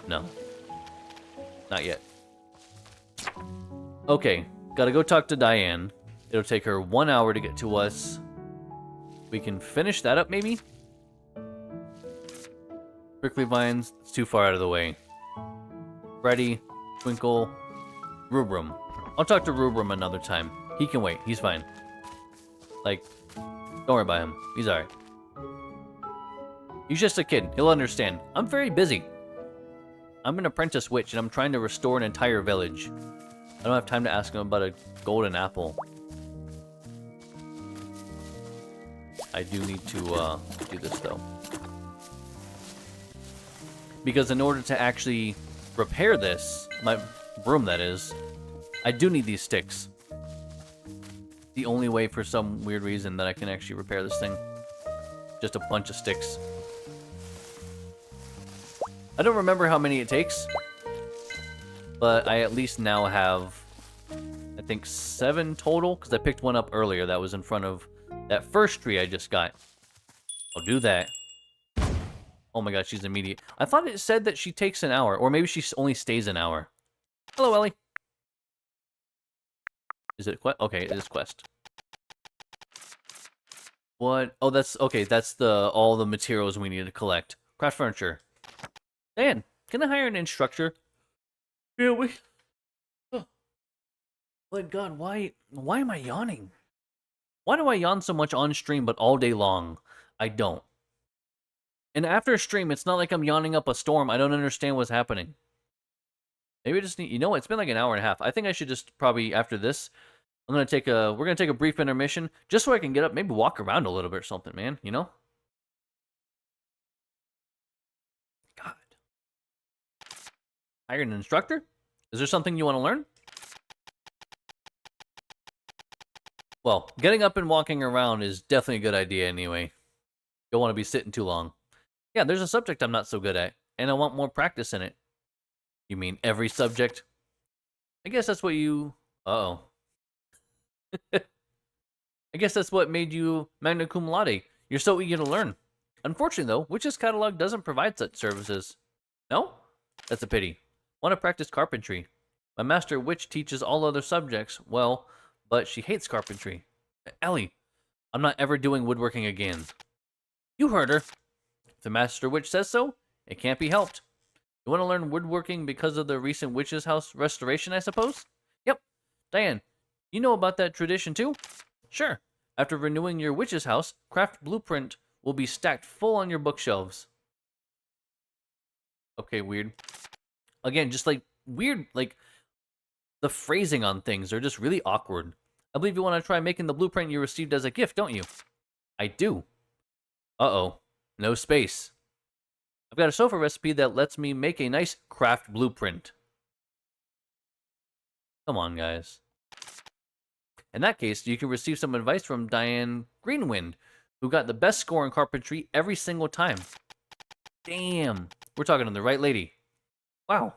No. Not yet. Okay, gotta go talk to Diane. It'll take her 1 hour to get to us. We can finish that up, maybe? Prickly vines, it's too far out of the way. Freddy, Twinkle, Rubrum. I'll talk to Rubrum another time. He can wait, he's fine. Like, don't worry about him. He's alright. He's just a kid, he'll understand. I'm very busy. I'm an apprentice witch and I'm trying to restore an entire village. I don't have time to ask him about a golden apple. I do need to do this though. Because in order to actually repair this, my broom that is, I do need these sticks. The only way for some weird reason that I can actually repair this thing. Just a bunch of sticks. I don't remember how many it takes. But I at least now have, I think, 7 total. Because I picked one up earlier that was in front of that first tree I just got. I'll do that. Oh my god, she's immediate. I thought it said that she takes an hour. Or maybe she only stays an hour. Hello, Ellie. Is it quest? Okay, it is quest. What? Oh, that's... Okay, that's all the materials we need to collect. Craft furniture. Dan, can I hire an instructor? Really? Oh. My god, why am I yawning? Why do I yawn so much on stream but all day long? I don't. And after a stream, it's not like I'm yawning up a storm. I don't understand what's happening. Maybe I just need... You know what? It's been like an hour and a half. I think I should just probably, after this, we're gonna take a brief intermission, just so I can get up, maybe walk around a little bit or something, man, you know? God. Hire an instructor? Is there something you want to learn? Well, getting up and walking around is definitely a good idea anyway. You don't want to be sitting too long. Yeah, there's a subject I'm not so good at, and I want more practice in it. You mean every subject? I guess that's what you... Uh-oh. I guess that's what made you magna cum laude. You're so eager to learn. Unfortunately, though, Witch's Catalog doesn't provide such services. No? That's a pity. Want to practice carpentry. My master witch teaches all other subjects, well, but she hates carpentry. Ellie, I'm not ever doing woodworking again. You heard her. If the master witch says so, it can't be helped. You want to learn woodworking because of the recent witch's house restoration, I suppose? Yep. Diane, you know about that tradition too? Sure. After renewing your witch's house, craft blueprint will be stacked full on your bookshelves. Okay, weird. Again, just like weird, like the phrasing on things are just really awkward. I believe you want to try making the blueprint you received as a gift, don't you? I do. Uh-oh. No space. I've got a sofa recipe that lets me make a nice craft blueprint. Come on, guys. In that case, you can receive some advice from Diane Greenwind, who got the best score in carpentry every single time. Damn, we're talking to the right lady. Wow,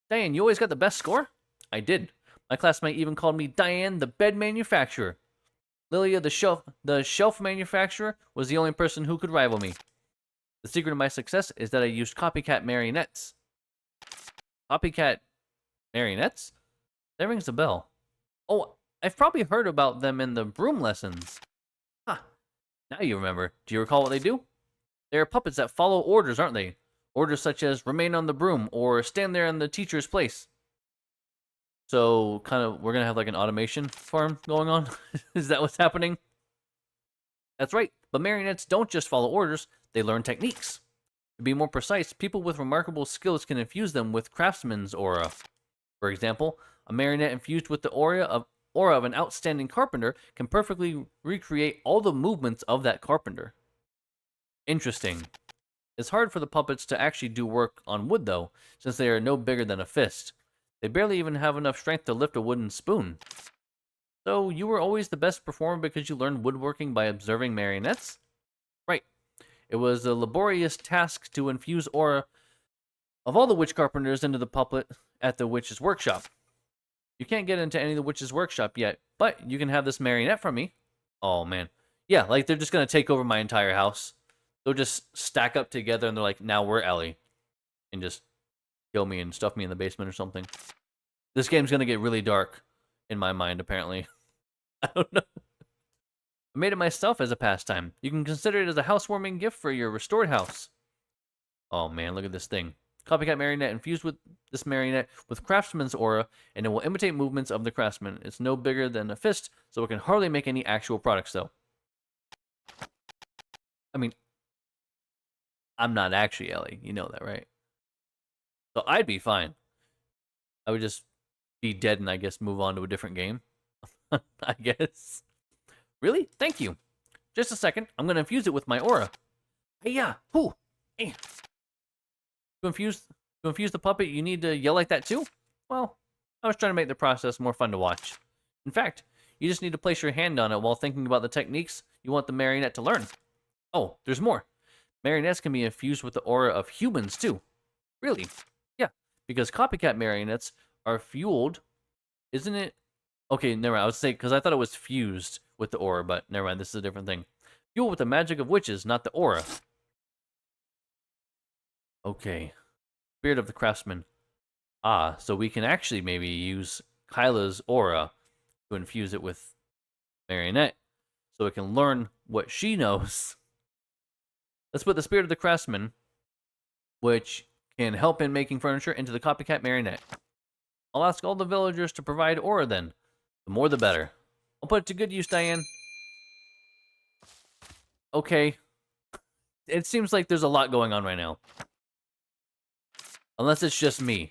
Diane, you always got the best score? I did. My classmate even called me Diane the bed manufacturer. Lilia the shelf manufacturer was the only person who could rival me. The secret of my success is that I used copycat marionettes. Copycat marionettes? That rings a bell. Oh, I've probably heard about them in the broom lessons. Huh. Now you remember. Do you recall what they do? They are puppets that follow orders, aren't they? Orders such as remain on the broom or stand there in the teacher's place. So, kind of, we're going to have like an automation farm going on? Is that what's happening? That's right. But marionettes don't just follow orders, they learn techniques. To be more precise, people with remarkable skills can infuse them with craftsman's aura. For example, a marionette infused with the aura of an outstanding carpenter can perfectly recreate all the movements of that carpenter. Interesting. It's hard for the puppets to actually do work on wood, though, since they are no bigger than a fist. They barely even have enough strength to lift a wooden spoon. So, you were always the best performer because you learned woodworking by observing marionettes? Right. It was a laborious task to infuse aura of all the witch carpenters into the puppet at the witch's workshop. You can't get into any of the witch's workshop yet, but you can have this marionette from me. Oh, man. Yeah, like, they're just going to take over my entire house. They'll just stack up together, and they're like, now we're Ellie. And just kill me and stuff me in the basement or something. This game's going to get really dark, in my mind, apparently. I don't know. I made it myself as a pastime. You can consider it as a housewarming gift for your restored house. Oh, man, look at this thing. Copycat marionette infused with this marionette with craftsman's aura, and it will imitate movements of the craftsman. It's no bigger than a fist, so it can hardly make any actual products, though. I mean, I'm not actually Ellie. You know that, right? So I'd be fine. I would just be dead and I guess move on to a different game. I guess. Really? Thank you. Just a second. I'm going to infuse it with my aura. Hey, yeah. Whoo. Hey. To infuse the puppet, you need to yell like that too? Well, I was trying to make the process more fun to watch. In fact, you just need to place your hand on it while thinking about the techniques you want the marionette to learn. Oh, there's more. Marionettes can be infused with the aura of humans too. Really? Yeah, because copycat marionettes are fueled, isn't it? Okay, never mind. I would say, because I thought it was fused with the aura, but never mind, this is a different thing. Fueled with the magic of witches, not the aura. Okay. Spirit of the Craftsman. Ah, so we can actually maybe use Kyla's aura to infuse it with Marionette, so it can learn what she knows. Let's put the Spirit of the Craftsman, which can help in making furniture, into the copycat Marionette. I'll ask all the villagers to provide aura then. The more the better. I'll put it to good use, Diane. Okay. It seems like there's a lot going on right now. Unless it's just me.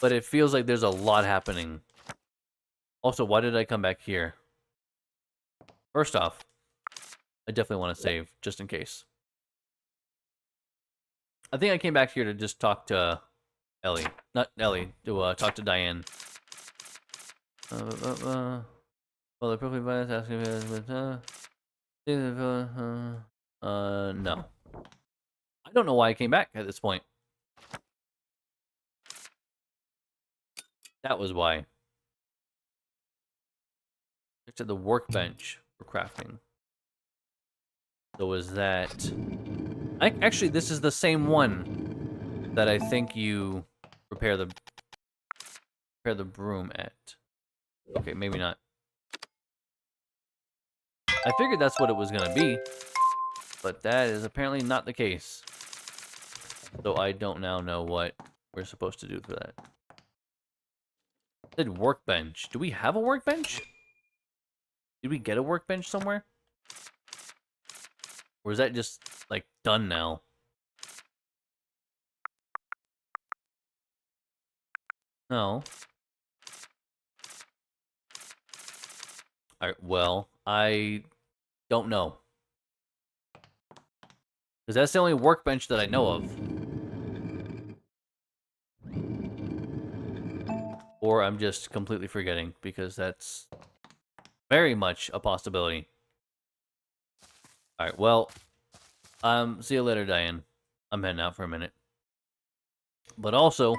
But it feels like there's a lot happening. Also, why did I come back here? First off, I definitely want to save, just in case. I think I came back here to just talk to Ellie. Not Ellie, to talk to Diane. Well, the perfectly biased asking no. I don't know why I came back at this point. That was why. It's at the workbench for crafting. So was that... Actually, this is the same one that I think you repair the broom at. Okay, maybe not. I figured that's what it was gonna be, but that is apparently not the case. So I don't now know what we're supposed to do for that. It said workbench. Do we have a workbench? Did we get a workbench somewhere? Or is that just, like, done now? No. Alright, well, I don't know. Because that's the only workbench that I know of. Or I'm just completely forgetting, because that's very much a possibility. Alright, well, see you later, Diane. I'm heading out for a minute. But also,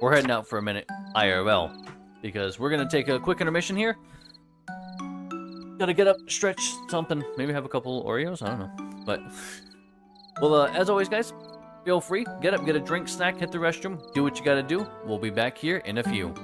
we're heading out for a minute IRL, because we're gonna take a quick intermission here. Gotta get up, stretch something, maybe have a couple Oreos, I don't know. But, well, as always, guys, feel free, get up, get a drink, snack, hit the restroom, do what you gotta do. We'll be back here in a few.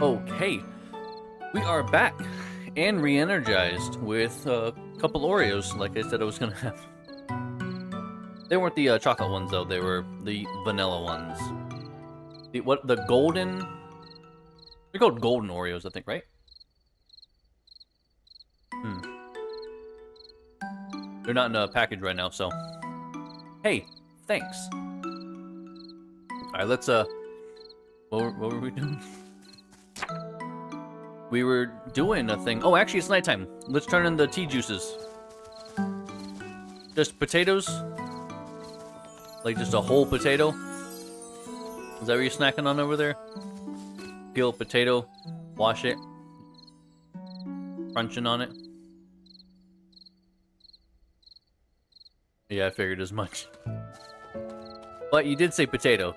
Okay, we are back and re-energized with a couple Oreos, like I said I was gonna have. They weren't the chocolate ones though; they were the vanilla ones. The golden? They're called golden Oreos, I think, right? They're not in a package right now, so. Hey, thanks. All right, let's what were we doing? We were doing a thing. Oh, actually, it's nighttime. Let's turn in the tea juices. Just potatoes? Like just a whole potato? Is that what you're snacking on over there? Peel a potato, wash it, crunching on it. Yeah, I figured as much. But you did say potato.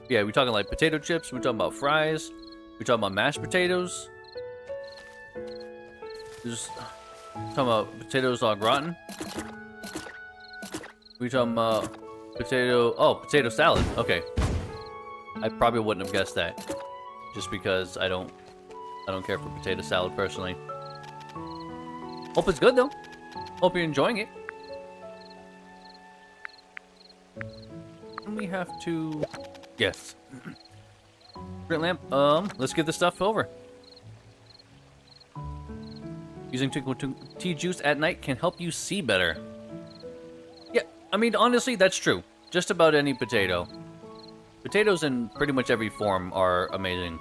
Yeah, we're talking like potato chips, we're talking about fries, we're talking about mashed potatoes. Just talking about potatoes au gratin. We talking about potato salad. Okay. I probably wouldn't have guessed that. Just because I don't care for potato salad personally. Hope it's good though. Hope you're enjoying it. And we have to yes. Sprint lamp, let's get this stuff over. Using twinkle tea juice at night can help you see better. Yeah, I mean, honestly, that's true. Just about any potato. Potatoes in pretty much every form are amazing.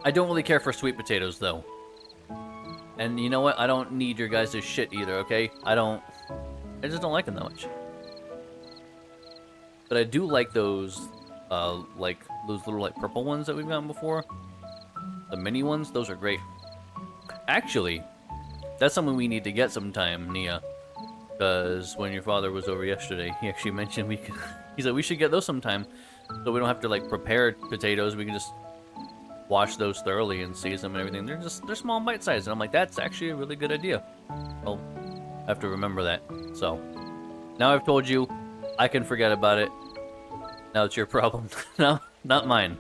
I don't really care for sweet potatoes, though. And you know what? I don't need your guys' shit either, okay? I just don't like them that much. But I do like those, like, those little, like, purple ones that we've gotten before. The mini ones, those are great. Actually, that's something we need to get sometime, Nia. Because when your father was over yesterday, he actually mentioned he said we should get those sometime. So we don't have to, like, prepare potatoes. We can just wash those thoroughly and season them and everything. They're small bite size. And I'm like, that's actually a really good idea. I'll have to remember that. So, now I've told you, I can forget about it. Now it's your problem. No, not mine.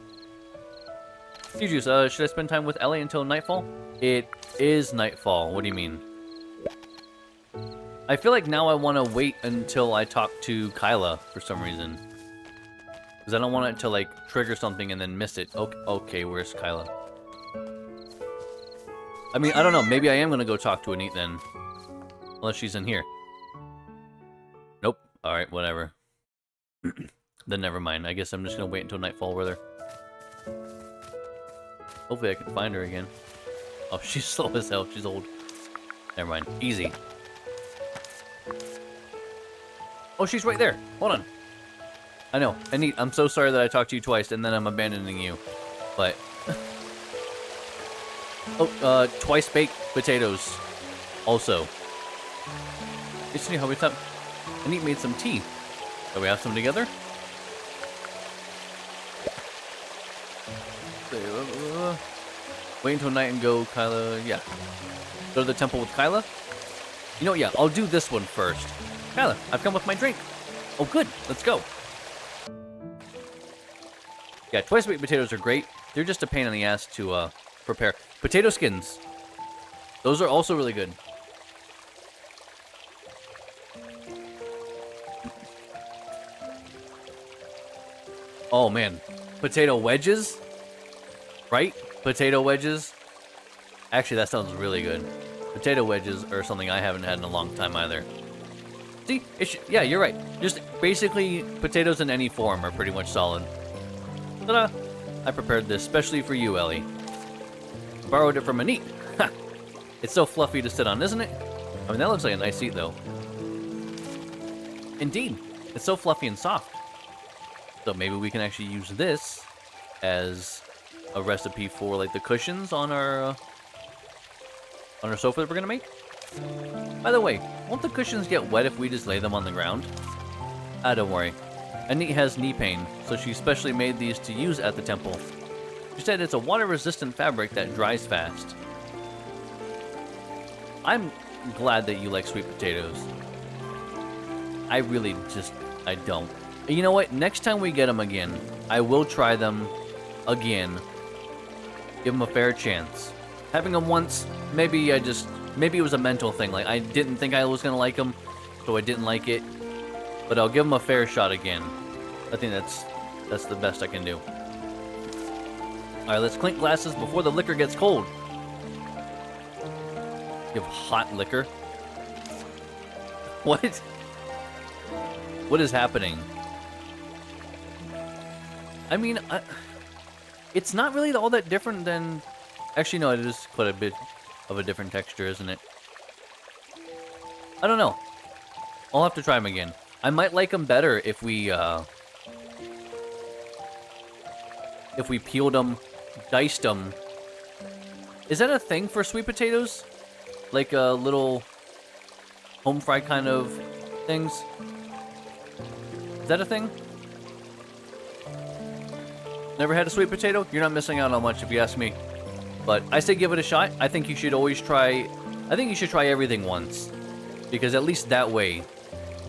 Tea juice, should I spend time with Ellie until nightfall? It is nightfall. What do you mean? I feel like now I want to wait until I talk to Kyla for some reason. Because I don't want it to, like, trigger something and then miss it. Okay, where's Kyla? I mean, I don't know. Maybe I am going to go talk to Anit then. Unless she's in here. Nope. Alright, whatever. Then never mind. I guess I'm just going to wait until nightfall with her. Hopefully I can find her again. Oh, she's slow as hell. She's old. Never mind. Easy. Oh, she's right there. Hold on. I know. Anit, I'm so sorry that I talked to you twice and then I'm abandoning you. But... oh, twice baked potatoes. Also. It's how we thought. Anit made some tea. Do we have some together? Wait until night and go, Kyla. Yeah. Go to the temple with Kyla? You know what? Yeah, I'll do this one first. Kyla, I've come with my drink. Oh, good. Let's go. Yeah, twice baked potatoes are great. They're just a pain in the ass to prepare. Potato skins. Those are also really good. Oh, man. Potato wedges? Right? Potato wedges? Actually, that sounds really good. Potato wedges are something I haven't had in a long time either. See? Yeah, you're right. Just basically, potatoes in any form are pretty much solid. Ta-da! I prepared this especially for you, Ellie. Borrowed it from Anit. Ha! It's so fluffy to sit on, isn't it? I mean, that looks like a nice seat, though. Indeed. It's so fluffy and soft. So maybe we can actually use this as a recipe for, like, the cushions on our sofa that we're gonna make. By the way, won't the cushions get wet if we just lay them on the ground? Ah, don't worry. Anit has knee pain, so she specially made these to use at the temple. She said it's a water-resistant fabric that dries fast. I'm glad that you like sweet potatoes. I really just, I don't. You know what? Next time we get them again, I will try them again Give him a fair chance. Having him once, maybe it was a mental thing. Like, I didn't think I was gonna like him, so I didn't like it. But I'll give him a fair shot again. I think that's the best I can do. Alright, let's clink glasses before the liquor gets cold. Give hot liquor. What? What is happening? I mean, it's not really all that different than... Actually, no, it is quite a bit of a different texture, isn't it? I don't know. I'll have to try them again. I might like them better if we peeled them, diced them. Is that a thing for sweet potatoes? Like little home fry kind of things? Is that a thing? Never had a sweet potato? You're not missing out on much if you ask me. But I say give it a shot. I think you should always try... I think you should try everything once. Because at least that way,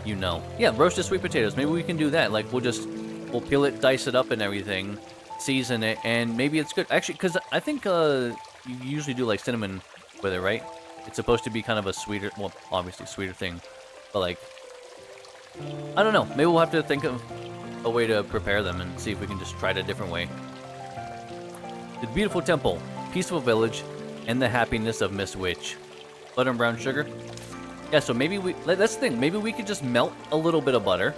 you know. Yeah, roasted sweet potatoes. Maybe we can do that. Like, we'll peel it, dice it up and everything. Season it, and maybe it's good. Actually, because I think you usually do, like, cinnamon with it, right? It's supposed to be kind of a sweeter... Well, obviously sweeter thing. But, like... I don't know. Maybe we'll have to think of a way to prepare them and see if we can just try it a different way. The beautiful temple, peaceful village, and the happiness of Miss Witch. Butter and brown sugar. Yeah, so maybe that's the thing. Maybe we could just melt a little bit of butter.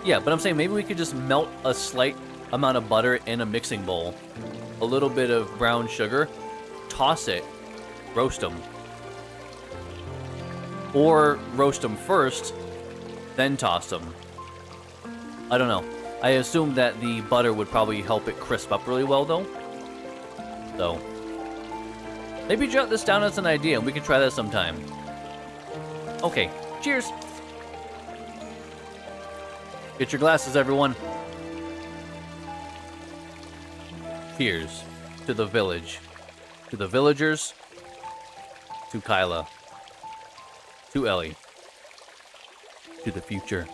Yeah, but I'm saying maybe we could just melt a slight amount of butter in a mixing bowl. A little bit of brown sugar. Toss it. Roast them. Or roast them first, then toss them. I don't know. I assume that the butter would probably help it crisp up really well, though. So, maybe jot this down as an idea, and we can try that sometime. Okay, cheers! Get your glasses, everyone. Cheers to the village, to the villagers, to Kyla, to Ellie, to the future.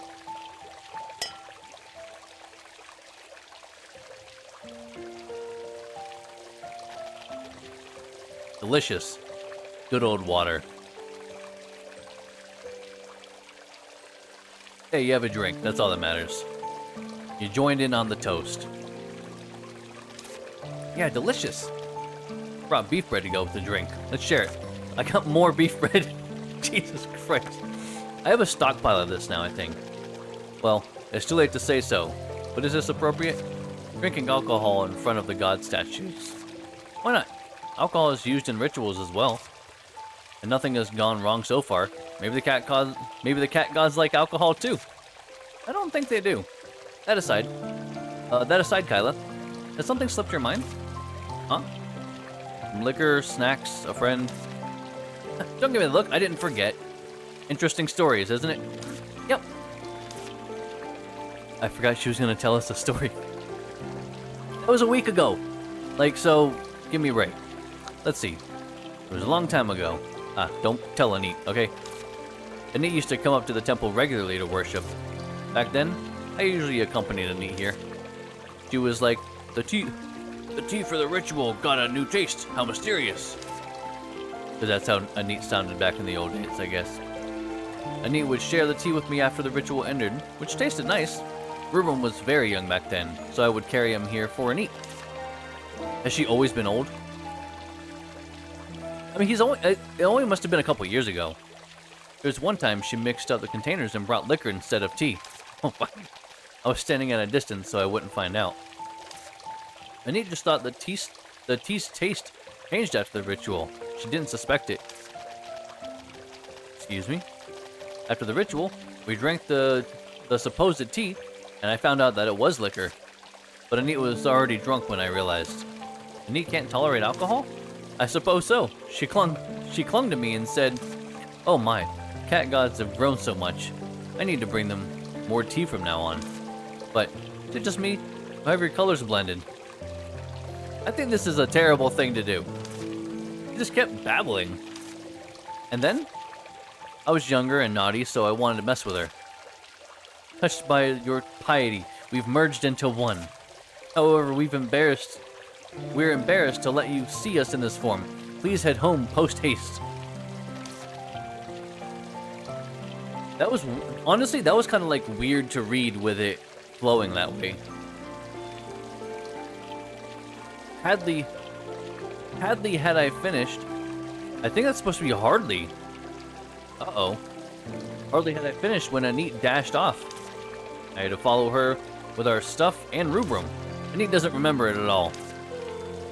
Delicious. Good old water. Hey, you have a drink. That's all that matters. You joined in on the toast. Yeah, delicious. Brought beef bread to go with the drink. Let's share it. I got more beef bread. Jesus Christ. I have a stockpile of this now, I think. Well, it's too late to say so. But is this appropriate? Drinking alcohol in front of the god statues. Why not? Alcohol is used in rituals as well. And nothing has gone wrong so far. Maybe the cat gods like alcohol too. I don't think they do. That aside, Kyla, has something slipped your mind? Huh? Some liquor, snacks, a friend. Don't give me the look, I didn't forget. Interesting stories, isn't it? Yep. I forgot she was gonna tell us a story. That was a week ago. Like, so, give me a break. Let's see. It was a long time ago. Ah, don't tell Anit, okay? Anit used to come up to the temple regularly to worship. Back then, I usually accompanied Anit here. She was like, the tea for the ritual got a new taste. How mysterious. Because that's how Anit sounded back in the old days, I guess. Anit would share the tea with me after the ritual ended, which tasted nice. Ruben was very young back then, so I would carry him here for Anit. Has she always been old? I mean, it only must have been a couple years ago. There was one time she mixed up the containers and brought liquor instead of tea. Oh, I was standing at a distance so I wouldn't find out. Anit just thought the tea's taste changed after the ritual. She didn't suspect it. Excuse me? After the ritual, we drank the supposed tea, and I found out that it was liquor. But Anit was already drunk when I realized. Anit can't tolerate alcohol? I suppose so. She clung to me and said, "Oh my, cat gods have grown so much. I need to bring them more tea from now on." But is it just me? Why have your colors blended? I think this is a terrible thing to do. She just kept babbling. And then? I was younger and naughty, so I wanted to mess with her. Touched by your piety, we've merged into one. However, we've embarrassed We're embarrassed to let you see us in this form. Please head home post-haste. That was, honestly, that was kind of like weird to read with it flowing that way. Hadley, had I finished. I think that's supposed to be hardly. Uh-oh. Hardly had I finished when Anit dashed off. I had to follow her with our stuff and Rubrum. Anit doesn't remember it at all.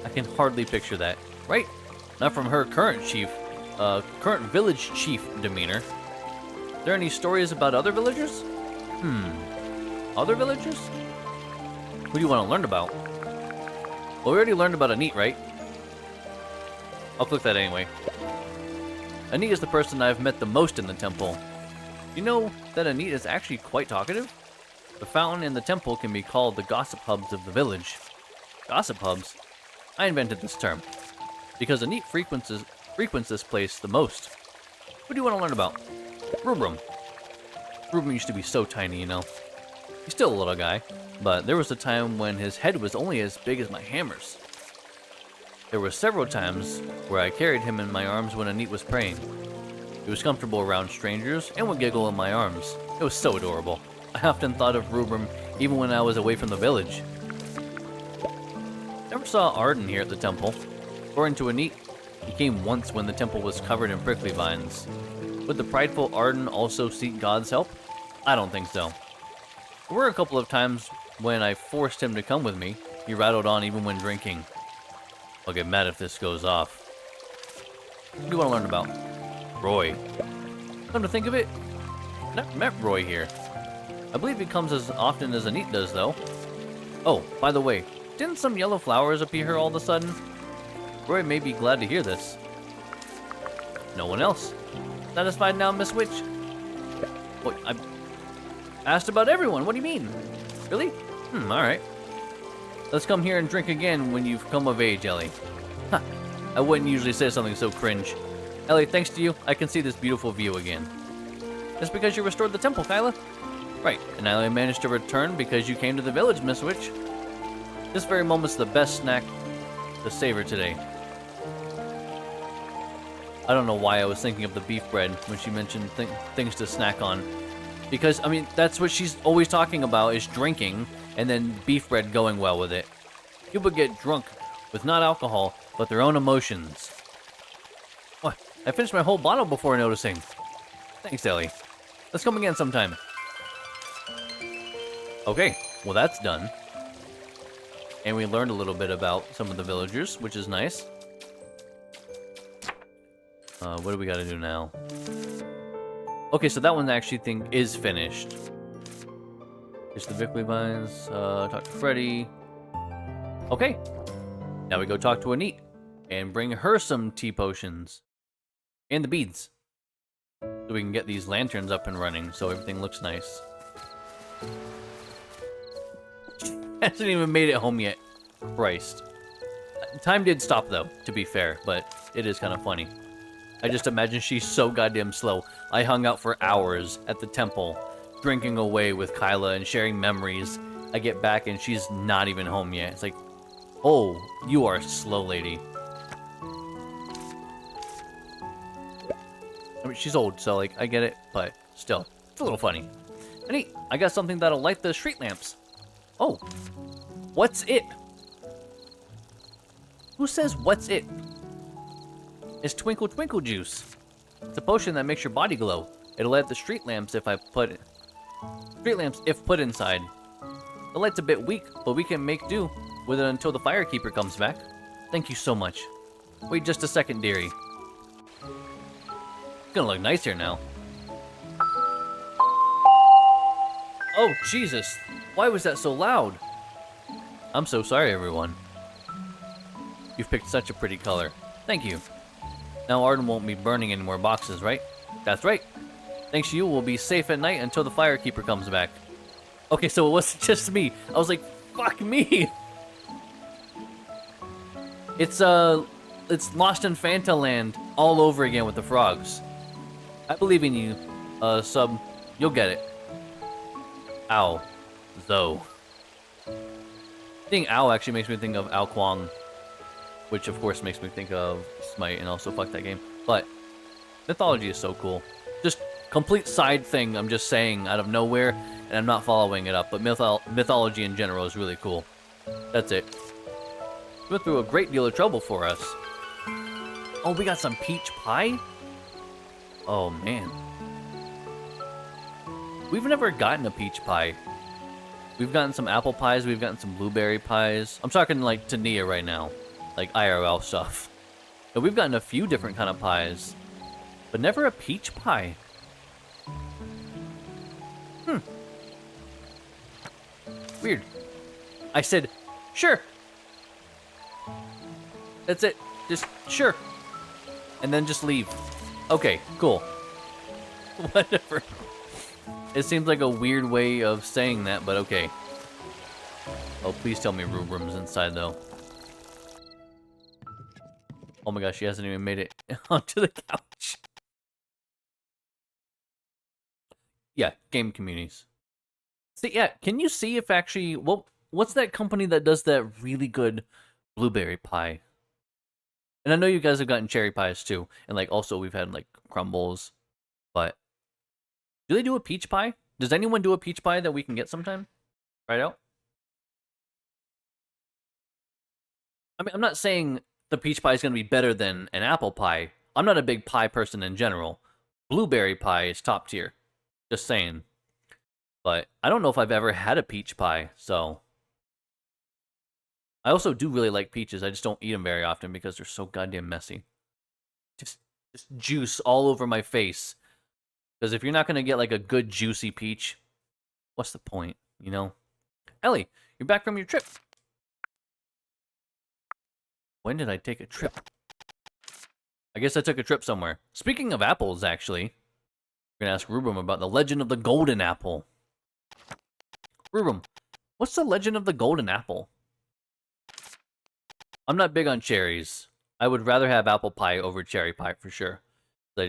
I can hardly picture that, right? Not from her current village chief demeanor. Are there any stories about other villagers? Other villagers? Who do you want to learn about? Well, we already learned about Anit, right? I'll click that anyway. Anit is the person I've met the most in the temple. You know that Anit is actually quite talkative? The fountain and the temple can be called the gossip hubs of the village. Gossip hubs? I invented this term, because Anit frequents this place the most. What do you want to learn about? Rubrum. Rubrum used to be so tiny, you know. He's still a little guy, but there was a time when his head was only as big as my hammers. There were several times where I carried him in my arms when Anit was praying. He was comfortable around strangers and would giggle in my arms. It was so adorable. I often thought of Rubrum even when I was away from the village. Never saw Arden here at the temple. According to Anit, he came once when the temple was covered in prickly vines. Would the prideful Arden also seek God's help? I don't think so. There were a couple of times when I forced him to come with me. He rattled on even when drinking. I'll get mad if this goes off. What do you want to learn about? Roy. Come to think of it, I never met Roy here. I believe he comes as often as Anit does, though. Oh, by the way, didn't some yellow flowers appear here all of a sudden? Roy may be glad to hear this. No one else. Satisfied now, Miss Witch? What? I asked about everyone. What do you mean? Really? Alright. Let's come here and drink again when you've come of age, Ellie. Huh. I wouldn't usually say something so cringe. Ellie, thanks to you, I can see this beautiful view again. That's because you restored the temple, Kyla. Right, and I only managed to return because you came to the village, Miss Witch. This very moment's the best snack to savor today. I don't know why I was thinking of the beef bread when she mentioned things to snack on. Because, I mean, that's what she's always talking about, is drinking, and then beef bread going well with it. People get drunk with not alcohol, but their own emotions. What? I finished my whole bottle before noticing. Thanks, Ellie. Let's come again sometime. Okay, well that's done. And we learned a little bit about some of the villagers, which is nice. What do we gotta do now? Okay, so that one I actually think is finished. Here's the Vickley Vines, talk to Freddy. Okay, now we go talk to Anit and bring her some tea potions. And the beads. So we can get these lanterns up and running so everything looks nice. Hasn't even made it home yet. Christ. Time did stop though, to be fair, but it is kind of funny. I just imagine she's so goddamn slow. I hung out for hours at the temple, drinking away with Kyla and sharing memories. I get back and she's not even home yet. It's like, oh, you are a slow lady. I mean, she's old, so like, I get it, but still, it's a little funny. Anit, I got something that'll light the street lamps. Oh, what's it? Who says what's it? It's Twinkle Twinkle Juice. It's a potion that makes your body glow. It'll light the street lamps if put inside. The light's a bit weak, but we can make do with it until the firekeeper comes back. Thank you so much. Wait just a second, dearie. It's gonna look nice here now. Oh, Jesus. Why was that so loud? I'm so sorry, everyone. You've picked such a pretty color. Thank you. Now Arden won't be burning any more boxes, right? That's right. Thanks to you, we'll be safe at night until the firekeeper comes back. Okay, so it wasn't just me. I was like, fuck me. It's Lost in Fantaland all over again with the frogs. I believe in you, sub. You'll get it. Ow. Zoe. Seeing Ow actually makes me think of Ao Kwang which of course makes me think of Smite and also fuck that game. But mythology is so cool. Just complete side thing I'm just saying out of nowhere, and I'm not following it up, but mythology in general is really cool. That's it. Went through a great deal of trouble for us. Oh, we got some peach pie? Oh, man. We've never gotten a peach pie. We've gotten some apple pies, we've gotten some blueberry pies. I'm talking like to Nia right now. Like IRL stuff. But we've gotten a few different kind of pies. But never a peach pie. Weird. I said, sure. That's it. Just, sure. And then just leave. Okay, cool. Whatever. It seems like a weird way of saying that, but okay. Oh, please tell me Rubrum's inside, though. Oh my gosh, she hasn't even made it onto the couch. Yeah, game communities. See, yeah, can you see if actually... what's that company that does that really good blueberry pie? And I know you guys have gotten cherry pies, too. And, like, also we've had, like, crumbles. But... do they do a peach pie? Does anyone do a peach pie that we can get sometime? Right out? I mean, I'm not saying the peach pie is going to be better than an apple pie. I'm not a big pie person in general. Blueberry pie is top tier. Just saying. But I don't know if I've ever had a peach pie, so... I also do really like peaches. I just don't eat them very often because they're so goddamn messy. Just juice all over my face. Because if you're not going to get, like, a good juicy peach, what's the point, you know? Ellie, you're back from your trip. When did I take a trip? I guess I took a trip somewhere. Speaking of apples, actually, we're going to ask Rubrum about the legend of the golden apple. Rubrum, what's the legend of the golden apple? I'm not big on cherries. I would rather have apple pie over cherry pie for sure. I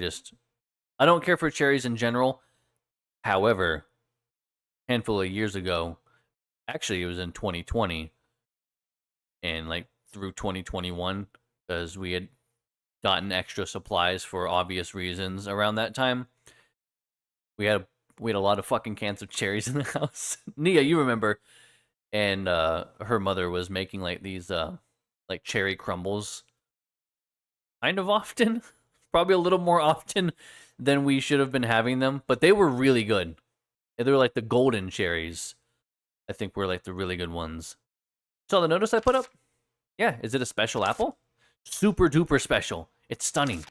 don't care for cherries in general. However, a handful of years ago, actually it was in 2020, and like through 2021, because we had gotten extra supplies for obvious reasons around that time. We had a lot of fucking cans of cherries in the house. Nia, you remember, and her mother was making like these like cherry crumbles kind of often. Probably a little more often than we should have been having them, but they were really good. They were like the golden cherries. I think were like the really good ones. Saw the notice I put up? Yeah, is it a special apple? Super duper special. It's stunning.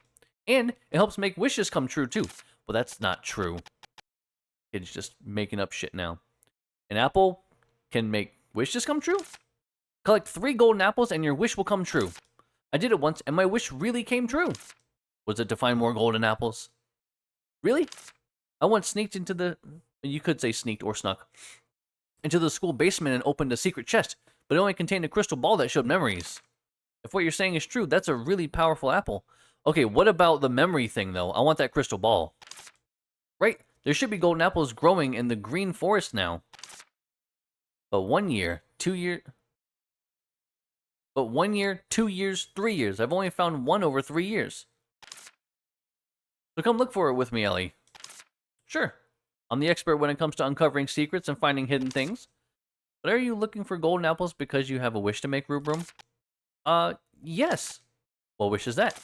And it helps make wishes come true too. Well, that's not true. It's just making up shit now. An apple can make wishes come true? Collect 3 golden apples and your wish will come true. I did it once and my wish really came true. Was it to find more golden apples? Really? I once sneaked into the... you could say sneaked or snuck. Into the school basement and opened a secret chest, but it only contained a crystal ball that showed memories. If what you're saying is true, that's a really powerful apple. Okay, what about the memory thing, though? I want that crystal ball. Right? There should be golden apples growing in the green forest now. But 1 year, 2 years... But 1 year, 2 years, 3 years. I've only found one over 3 years. So come look for it with me, Ellie. Sure. I'm the expert when it comes to uncovering secrets and finding hidden things. But are you looking for golden apples because you have a wish to make, Rubrum? Yes. What wish is that?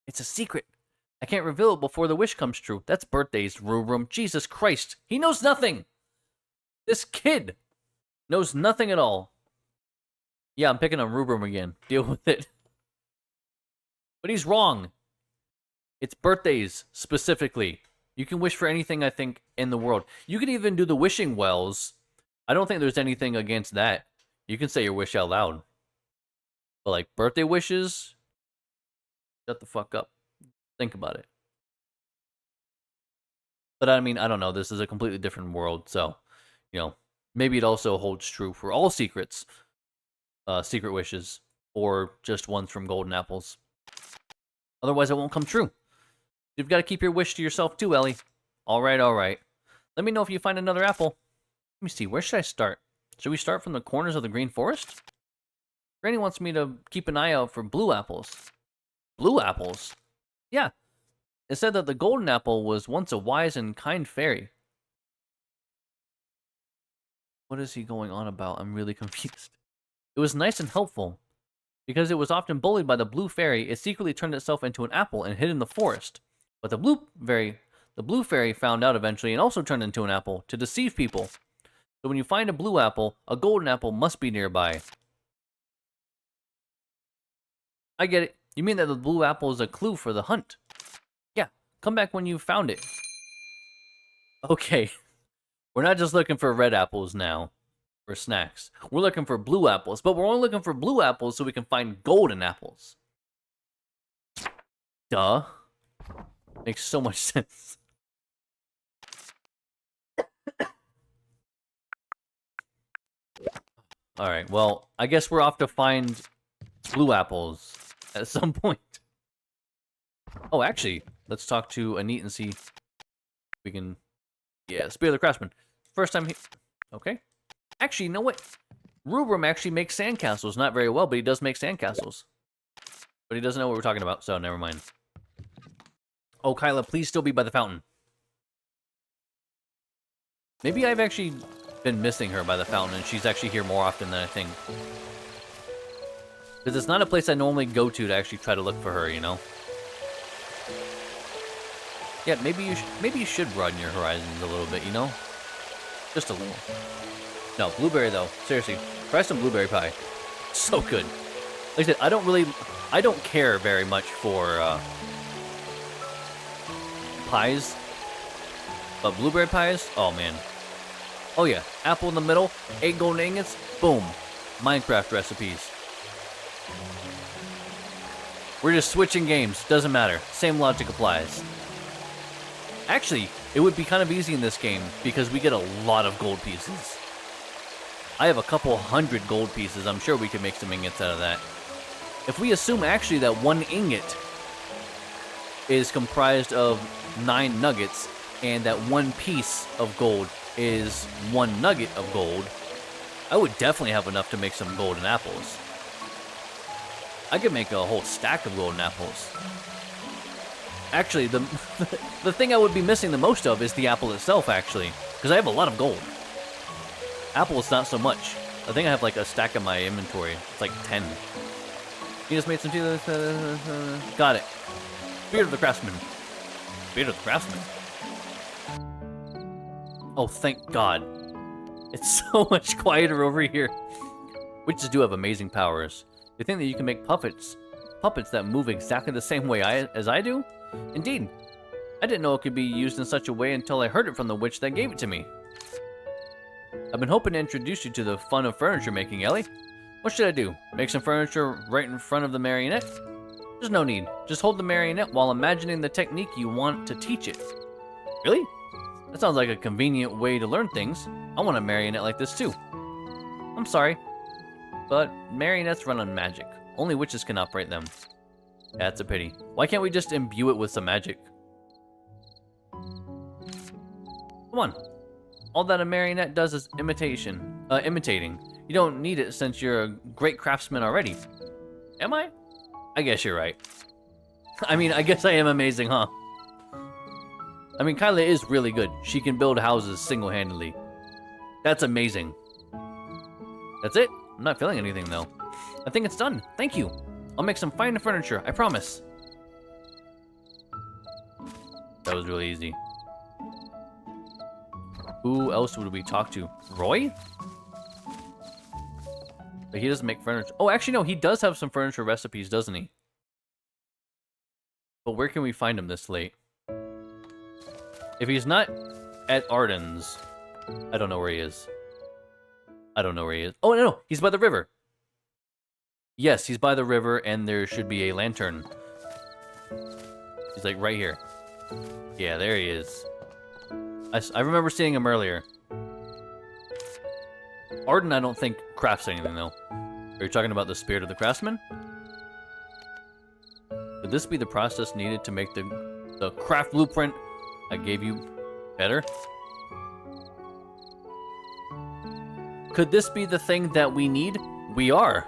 It's a secret. I can't reveal it before the wish comes true. That's birthdays, Rubrum. Jesus Christ. He knows nothing. This kid knows nothing at all. Yeah, I'm picking on Rubrum again. Deal with it. But he's wrong. It's birthdays, specifically. You can wish for anything, I think, in the world. You can even do the wishing wells. I don't think there's anything against that. You can say your wish out loud. But, like, birthday wishes? Shut the fuck up. Think about it. But, I mean, I don't know. This is a completely different world, so, you know, maybe it also holds true for all secrets. Secret wishes. Or just ones from golden apples. Otherwise, it won't come true. You've got to keep your wish to yourself too, Ellie. Alright, alright. Let me know if you find another apple. Let me see, where should I start? Should we start from the corners of the green forest? Granny wants me to keep an eye out for blue apples. Blue apples? Yeah. It said that the golden apple was once a wise and kind fairy. What is he going on about? I'm really confused. It was nice and helpful. Because it was often bullied by the blue fairy, it secretly turned itself into an apple and hid in the forest. But the blue fairy found out eventually and also turned into an apple to deceive people. So when you find a blue apple, a golden apple must be nearby. I get it. You mean that the blue apple is a clue for the hunt? Yeah, come back when you've found it. Okay, we're not just looking for red apples now. For snacks. We're looking for blue apples, but we're only looking for blue apples so we can find golden apples. Duh. Makes so much sense. Alright, well, I guess we're off to find blue apples at some point. Oh, actually, let's talk to Anit and see if we can... Yeah, Spear of the Craftsman. First time he... Okay. Actually, you know what? Rubrum actually makes sandcastles. Not very well, but he does make sandcastles. But he doesn't know what we're talking about, so never mind. Oh, Kyla, please still be by the fountain. Maybe I've actually been missing her by the fountain, and she's actually here more often than I think. Because it's not a place I normally go to actually try to look for her, you know? Yeah, maybe you should broaden your horizons a little bit, you know? Just a little. No, blueberry though. Seriously, try some blueberry pie. So good. Like I said, I don't care very much for pies, but blueberry pies, oh man. Oh yeah, apple in the middle, 8 golden ingots, boom. Minecraft recipes. We're just switching games, doesn't matter. Same logic applies. Actually, it would be kind of easy in this game because we get a lot of gold pieces. I have a couple hundred gold pieces. I'm sure we could make some ingots out of that. If we assume actually that 1 ingot is comprised of 9 nuggets and that 1 piece of gold is 1 nugget of gold, I would definitely have enough to make some golden apples. I could make a whole stack of golden apples. Actually, the thing I would be missing the most of is the apple itself, actually, because I have a lot of gold. Apples, not so much. I think I have like a stack in my inventory. It's like 10. You just made some tea. Got it. Beard of the Craftsman. Beard of the Craftsman. Oh, thank God. It's so much quieter over here. Witches do have amazing powers. They think that you can make puppets that move exactly the same way as I do? Indeed. I didn't know it could be used in such a way until I heard it from the witch that gave it to me. I've been hoping to introduce you to the fun of furniture making, Ellie. What should I do? Make some furniture right in front of the marionette? There's no need. Just hold the marionette while imagining the technique you want to teach it. Really? That sounds like a convenient way to learn things. I want a marionette like this too. I'm sorry, but marionettes run on magic. Only witches can operate them. That's a pity. Why can't we just imbue it with some magic? Come on. All that a marionette does is imitating. You don't need it since you're a great craftsman already. Am I? I guess you're right. I mean, I guess I am amazing, huh? I mean, Kyla is really good. She can build houses single-handedly. That's amazing. That's it? I'm not feeling anything, though. I think it's done. Thank you. I'll make some fine furniture, I promise. That was really easy. Who else would we talk to? Roy? But he doesn't make furniture. Oh, actually, no. He does have some furniture recipes, doesn't he? But where can we find him this late? If he's not at Arden's, I don't know where he is. I don't know where he is. Oh, no. He's by the river. Yes, he's by the river, and there should be a lantern. He's like right here. Yeah, there he is. I remember seeing him earlier. Arden, I don't think, crafts anything, though. Are you talking about the Spirit of the Craftsman? Could this be the process needed to make the craft blueprint I gave you better? Could this be the thing that we need? We are.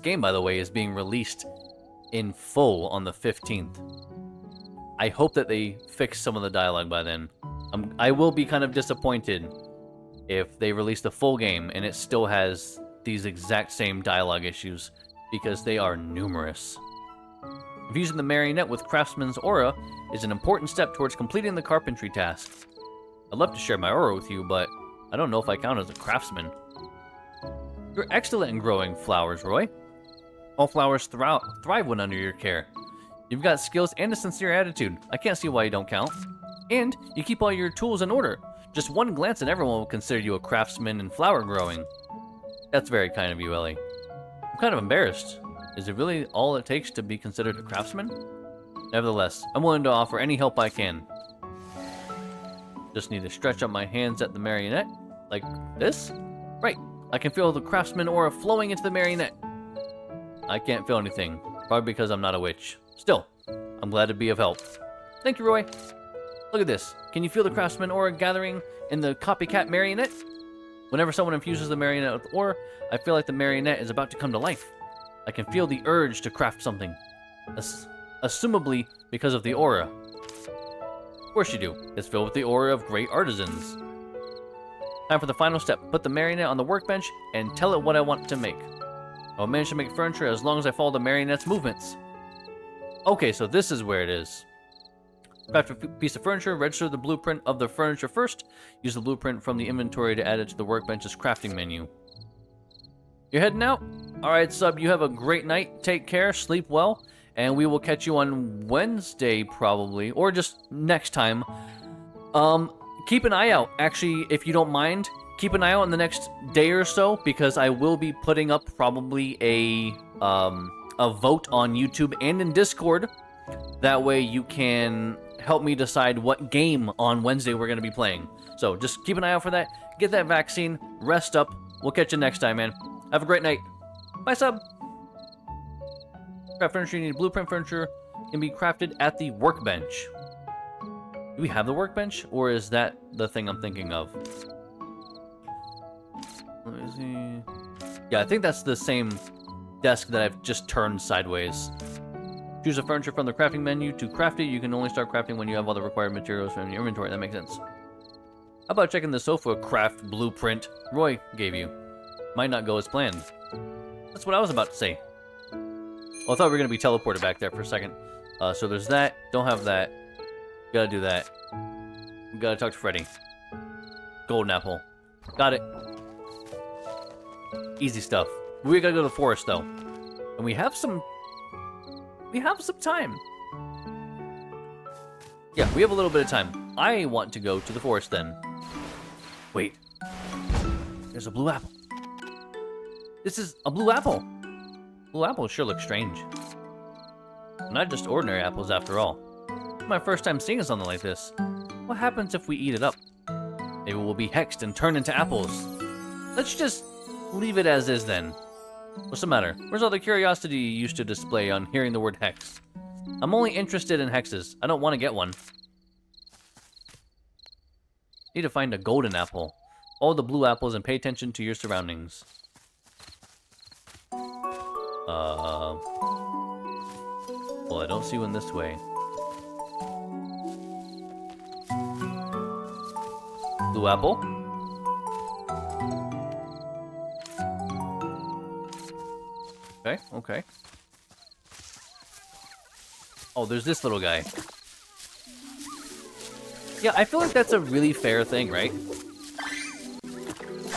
game, by the way, is being released in full on the 15th. I hope that they fix some of the dialogue by then. I will be kind of disappointed if they release the full game and it still has these exact same dialogue issues, because they are numerous. Infusing the marionette with Craftsman's aura is an important step towards completing the carpentry task. I'd love to share my aura with you, but I don't know if I count as a craftsman. You're excellent in growing flowers, Roy. All flowers thrive when under your care. You've got skills and a sincere attitude. I can't see why you don't count. And you keep all your tools in order. Just one glance and everyone will consider you a craftsman in flower growing. That's very kind of you, Ellie. I'm kind of embarrassed. Is it really all it takes to be considered a craftsman? Nevertheless, I'm willing to offer any help I can. Just need to stretch out my hands at the marionette. Like this? Right. I can feel the craftsman aura flowing into the marionette. I can't feel anything. Probably because I'm not a witch. Still, I'm glad to be of help. Thank you, Roy. Look at this. Can you feel the craftsman aura gathering in the copycat marionette? Whenever someone infuses the marionette with aura, I feel like the marionette is about to come to life. I can feel the urge to craft something. Assumably because of the aura. Of course you do. It's filled with the aura of great artisans. Time for the final step. Put the marionette on the workbench and tell it what I want to make. I'll manage to make furniture as long as I follow the marionette's movements. Okay, so this is where it is. Craft a piece of furniture, register the blueprint of the furniture first. Use the blueprint from the inventory to add it to the workbench's crafting menu. You're heading out? Alright, sub, you have a great night. Take care, sleep well, and we will catch you on Wednesday, probably, or just next time. Keep an eye out, actually, if you don't mind. Keep an eye out in the next day or so, because I will be putting up probably a vote on YouTube and in Discord. That way you can help me decide what game on Wednesday we're going to be playing. So just keep an eye out for that. Get that vaccine. Rest up. We'll catch you next time, man. Have a great night. Bye, sub. Craft furniture. You need blueprint furniture. Can be crafted at the workbench. Do we have the workbench? Or is that the thing I'm thinking of? Let me see. Yeah, I think that's the same desk that I've just turned sideways. Choose a furniture from the crafting menu. To craft it, you can only start crafting when you have all the required materials from your inventory. That makes sense. How about checking the sofa craft blueprint Roy gave you? Might not go as planned. That's what I was about to say. Well, I thought we were going to be teleported back there for a second. So there's that. Don't have that. Gotta do that. We gotta talk to Freddy. Golden apple. Got it. Easy stuff. We gotta go to the forest, though. And we have some time. Yeah, we have a little bit of time. I want to go to the forest then. Wait. There's a blue apple. This is a blue apple. Blue apples sure look strange. Not just ordinary apples after all. It's my first time seeing something like this. What happens if we eat it up? Maybe we'll be hexed and turned into apples. Let's just leave it as is then. What's the matter? Where's all the curiosity you used to display on hearing the word hex? I'm only interested in hexes. I don't want to get one. Need to find a golden apple. All the blue apples and pay attention to your surroundings. Well, I don't see one this way. Blue apple? Okay, okay. Oh, there's this little guy. Yeah, I feel like that's a really fair thing, right?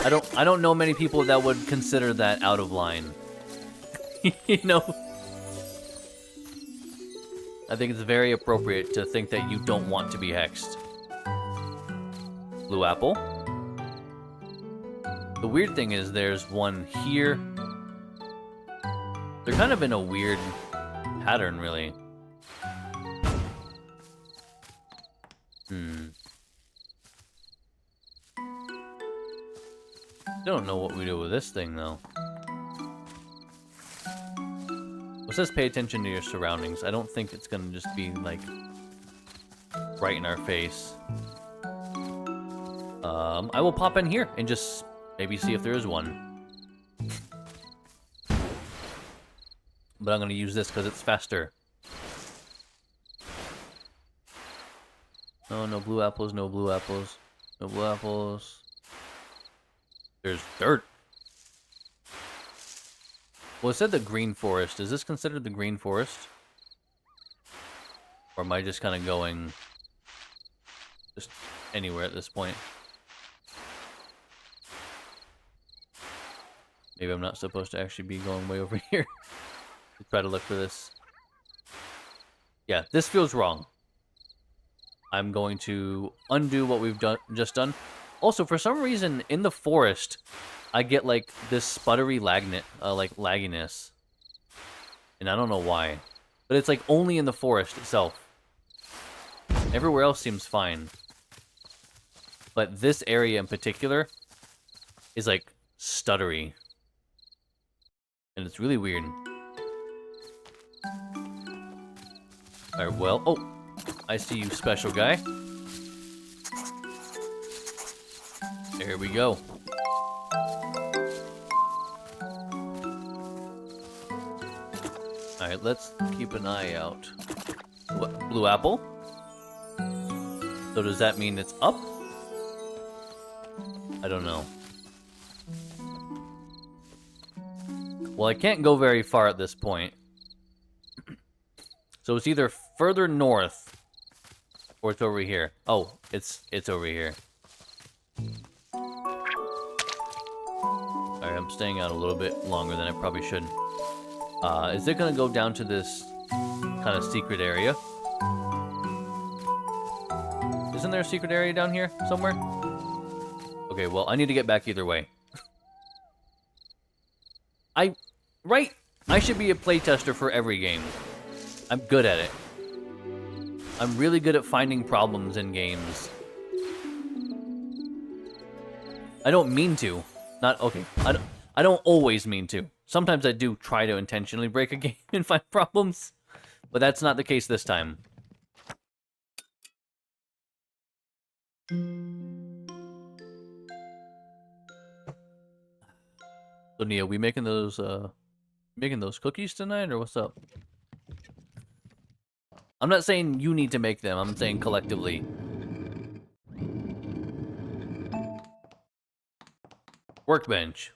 I don't know many people that would consider that out of line. You know? I think it's very appropriate to think that you don't want to be hexed. Blue apple. The weird thing is there's one here. They're kind of in a weird pattern, really. Don't know what we do with this thing, though. It says pay attention to your surroundings. I don't think it's gonna just be, like, right in our face. I will pop in here and just maybe see if there is one. but I'm gonna use this because it's faster. No, no blue apples, no blue apples. No blue apples. There's dirt. Well, it said the green forest. Is this considered the green forest? Or am I just kind of going just anywhere at this point? Maybe I'm not supposed to actually be going way over here to try to look for this. Yeah, this feels wrong. I'm going to undo what we've just done. Also, for some reason, in the forest, I get, like, this sputtery lagginess. And I don't know why. But it's, like, only in the forest itself. Everywhere else seems fine. But this area in particular is, like, stuttery. And it's really weird. Alright, well... Oh! I see you, special guy. There we go. Alright, let's keep an eye out. What, blue apple? So does that mean it's up? I don't know. Well, I can't go very far at this point. So it's either further north or it's over here. Oh, it's over here. Alright, I'm staying out a little bit longer than I probably should. Is it gonna go down to this kind of secret area? Isn't there a secret area down here somewhere? Okay, well, I need to get back either way. I should be a playtester for every game. I'm good at it. I'm really good at finding problems in games. I don't mean to. I don't always mean to. Sometimes I do try to intentionally break a game and find problems, but that's not the case this time. So Nia, we making those cookies tonight, or what's up? I'm not saying you need to make them, I'm saying collectively. Workbench.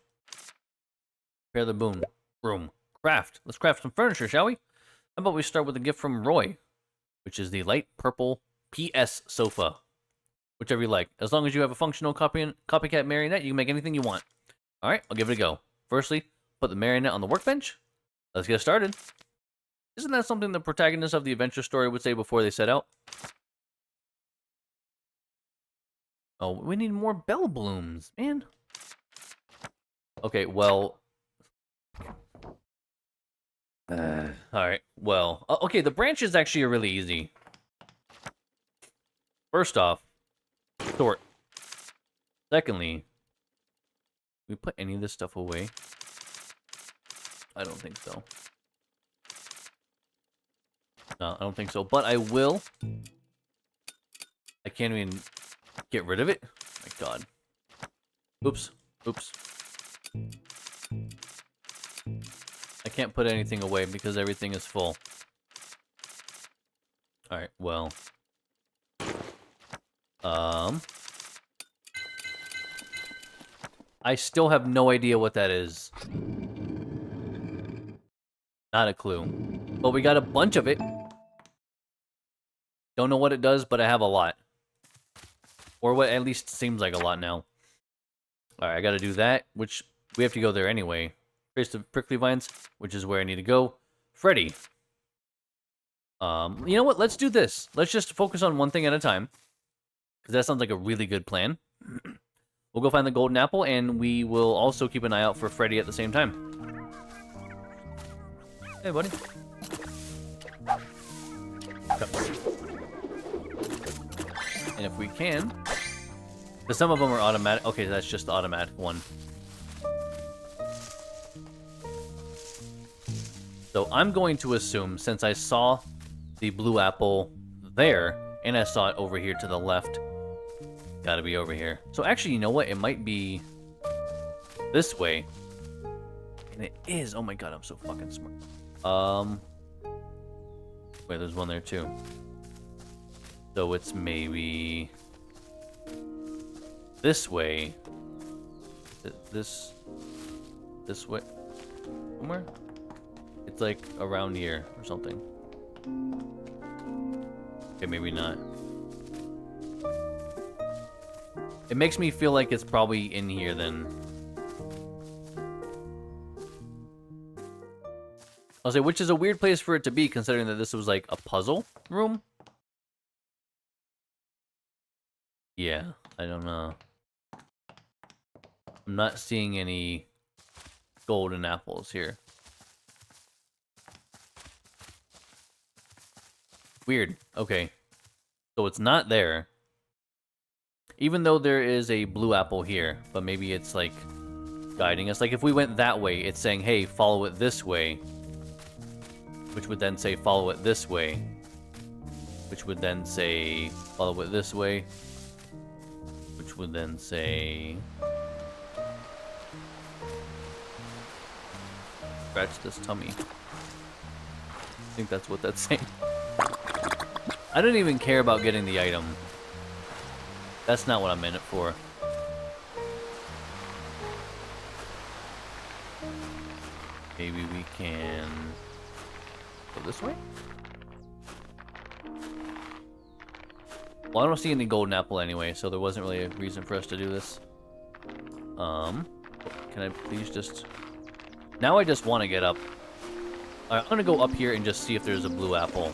Prepare the room. Craft. Let's craft some furniture, shall we? How about we start with a gift from Roy, which is the light purple PS sofa. Whichever you like. As long as you have a functional copycat marionette, you can make anything you want. Alright, I'll give it a go. Firstly, put the marionette on the workbench. Let's get started. Isn't that something the protagonist of the adventure story would say before they set out? Oh, we need more bell blooms, man. Okay, well... Alright, well... okay, the branches actually are really easy. First off, sort. Secondly, we put any of this stuff away? I don't think so. No, I don't think so. But I will. I can't even get rid of it. Oh my god. Oops. Oops. I can't put anything away because everything is full. Alright, well. I still have no idea what that is. Not a clue. But we got a bunch of it. Don't know what it does, but I have a lot. Or what at least seems like a lot now. Alright, I gotta do that, which we have to go there anyway. Trace the prickly vines, which is where I need to go. Freddy. You know what? Let's do this. Let's just focus on one thing at a time. Because that sounds like a really good plan. We'll go find the golden apple, and we will also keep an eye out for Freddy at the same time. Hey, buddy. And if we can... Because some of them are automatic. Okay, that's just the automatic one. So I'm going to assume, since I saw the blue apple there, and I saw it over here to the left, gotta be over here. So actually, you know what? It might be this way. And it is. Oh my god, I'm so fucking smart. Wait, there's one there too. So it's maybe this way. This way. Somewhere? It's like around here or something. Okay, maybe not. It makes me feel like it's probably in here then. I'll say, which is a weird place for it to be, considering that this was like a puzzle room. Yeah, I don't know. I'm not seeing any golden apples here. Weird. Okay. So it's not there. Even though there is a blue apple here, but maybe it's like guiding us. Like if we went that way, it's saying, hey, follow it this way. Which would then say, follow it this way. Which would then say, follow it this way. Which would then say... Scratch this tummy. I think that's what that's saying. I don't even care about getting the item. That's not what I'm in it for. Maybe we can go this way? Well, I don't see any golden apple anyway, so there wasn't really a reason for us to do this. Can I please just... Now I just want to get up. Alright, I'm gonna go up here and just see if there's a blue apple.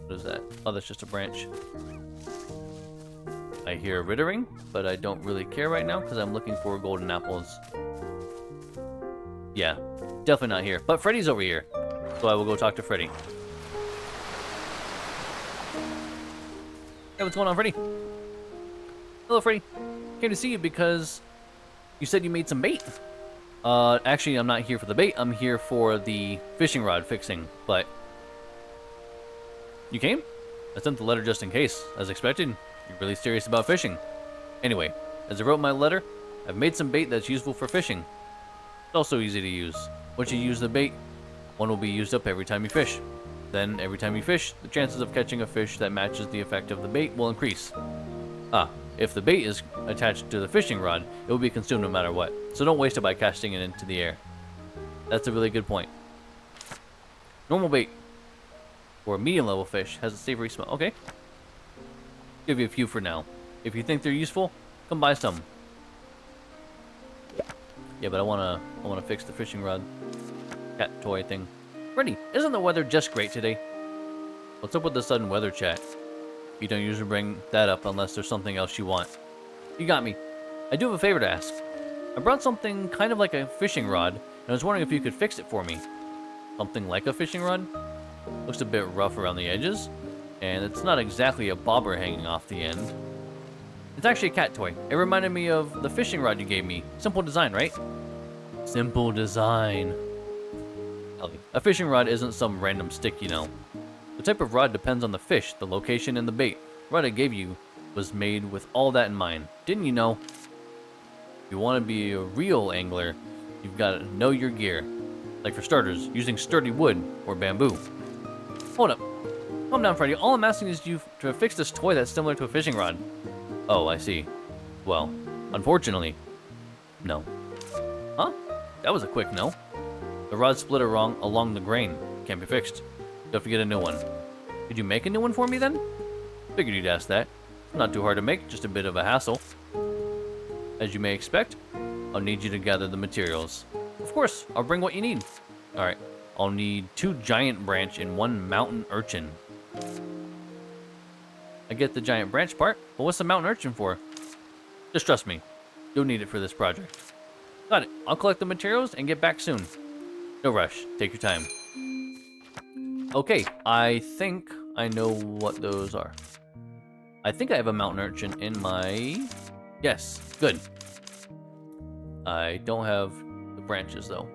What is that? Oh, that's just a branch. I hear rittering, but I don't really care right now because I'm looking for golden apples. Yeah, definitely not here. But Freddy's over here, so I will go talk to Freddy. Hey, what's going on, Freddy? Hello, Freddy. Came to see you because you said you made some bait. Actually, I'm not here for the bait. I'm here for the fishing rod fixing, but... You came? I sent the letter just in case. As expected, you're really serious about fishing. Anyway, as I wrote in my letter, I've made some bait that's useful for fishing. It's also easy to use. Once you use the bait, one will be used up every time you fish. Then, every time you fish, the chances of catching a fish that matches the effect of the bait will increase. If the bait is attached to the fishing rod, it will be consumed no matter what. So don't waste it by casting it into the air. That's a really good point. Normal bait for a medium level fish has a savory smell. Okay. Give you a few for now. If you think they're useful, come buy some. Yeah, but I wanna fix the fishing rod cat toy thing. Freddy, isn't the weather just great today? What's up with the sudden weather chat? You don't usually bring that up unless there's something else you want. You got me. I do have a favor to ask. I brought something kind of like a fishing rod, and I was wondering if you could fix it for me. Something like a fishing rod? Looks a bit rough around the edges, and it's not exactly a bobber hanging off the end. It's actually a cat toy. It reminded me of the fishing rod you gave me. Simple design, right? Simple design. A fishing rod isn't some random stick, you know. The type of rod depends on the fish, the location, and the bait. The rod I gave you was made with all that in mind. Didn't you know? If you want to be a real angler, you've got to know your gear. Like for starters, using sturdy wood or bamboo. Hold up. Calm down, Freddy. All I'm asking is you to fix this toy that's similar to a fishing rod. Oh, I see. Well, unfortunately, no. Huh? That was a quick no. The rod split along the grain. Can't be fixed. You'll have to get a new one. Could you make a new one for me then? Figured you'd ask that. Not too hard to make, just a bit of a hassle. As you may expect, I'll need you to gather the materials. Of course, I'll bring what you need. Alright, I'll need 2 giant branch and 1 mountain urchin. I get the giant branch part, but what's the mountain urchin for? Just trust me, you'll need it for this project. Got it, I'll collect the materials and get back soon. No rush, take your time. Okay, I think I know what those are. I think I have a mountain urchin in my... Yes, good. I don't have the branches, though.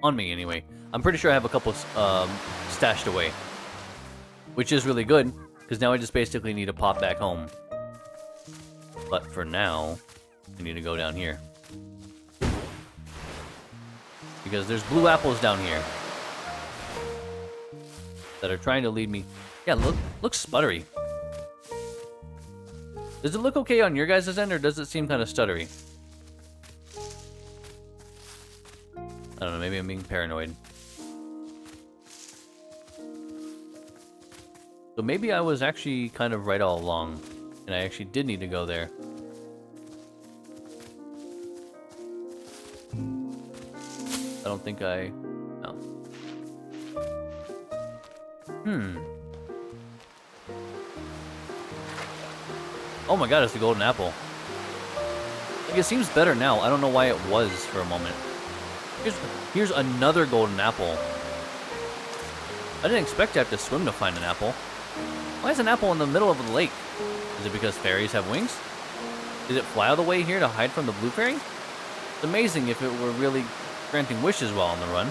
On me, anyway. I'm pretty sure I have a couple stashed away. Which is really good, because now I just basically need to pop back home. But for now, I need to go down here. Because there's blue apples down here that are trying to lead me. Yeah, looks sputtery. Does it look okay on your guys' end, or does it seem kind of stuttery? I don't know, maybe I'm being paranoid. So maybe I was actually kind of right all along, and I actually did need to go there. I don't think I... No. Oh my god, it's the golden apple. Like, it seems better now. I don't know why it was for a moment. Here's another golden apple. I didn't expect to have to swim to find an apple. Why is an apple in the middle of the lake? Is it because fairies have wings? Did it fly all the way here to hide from the blue fairy? It's amazing if it were really granting wishes while on the run.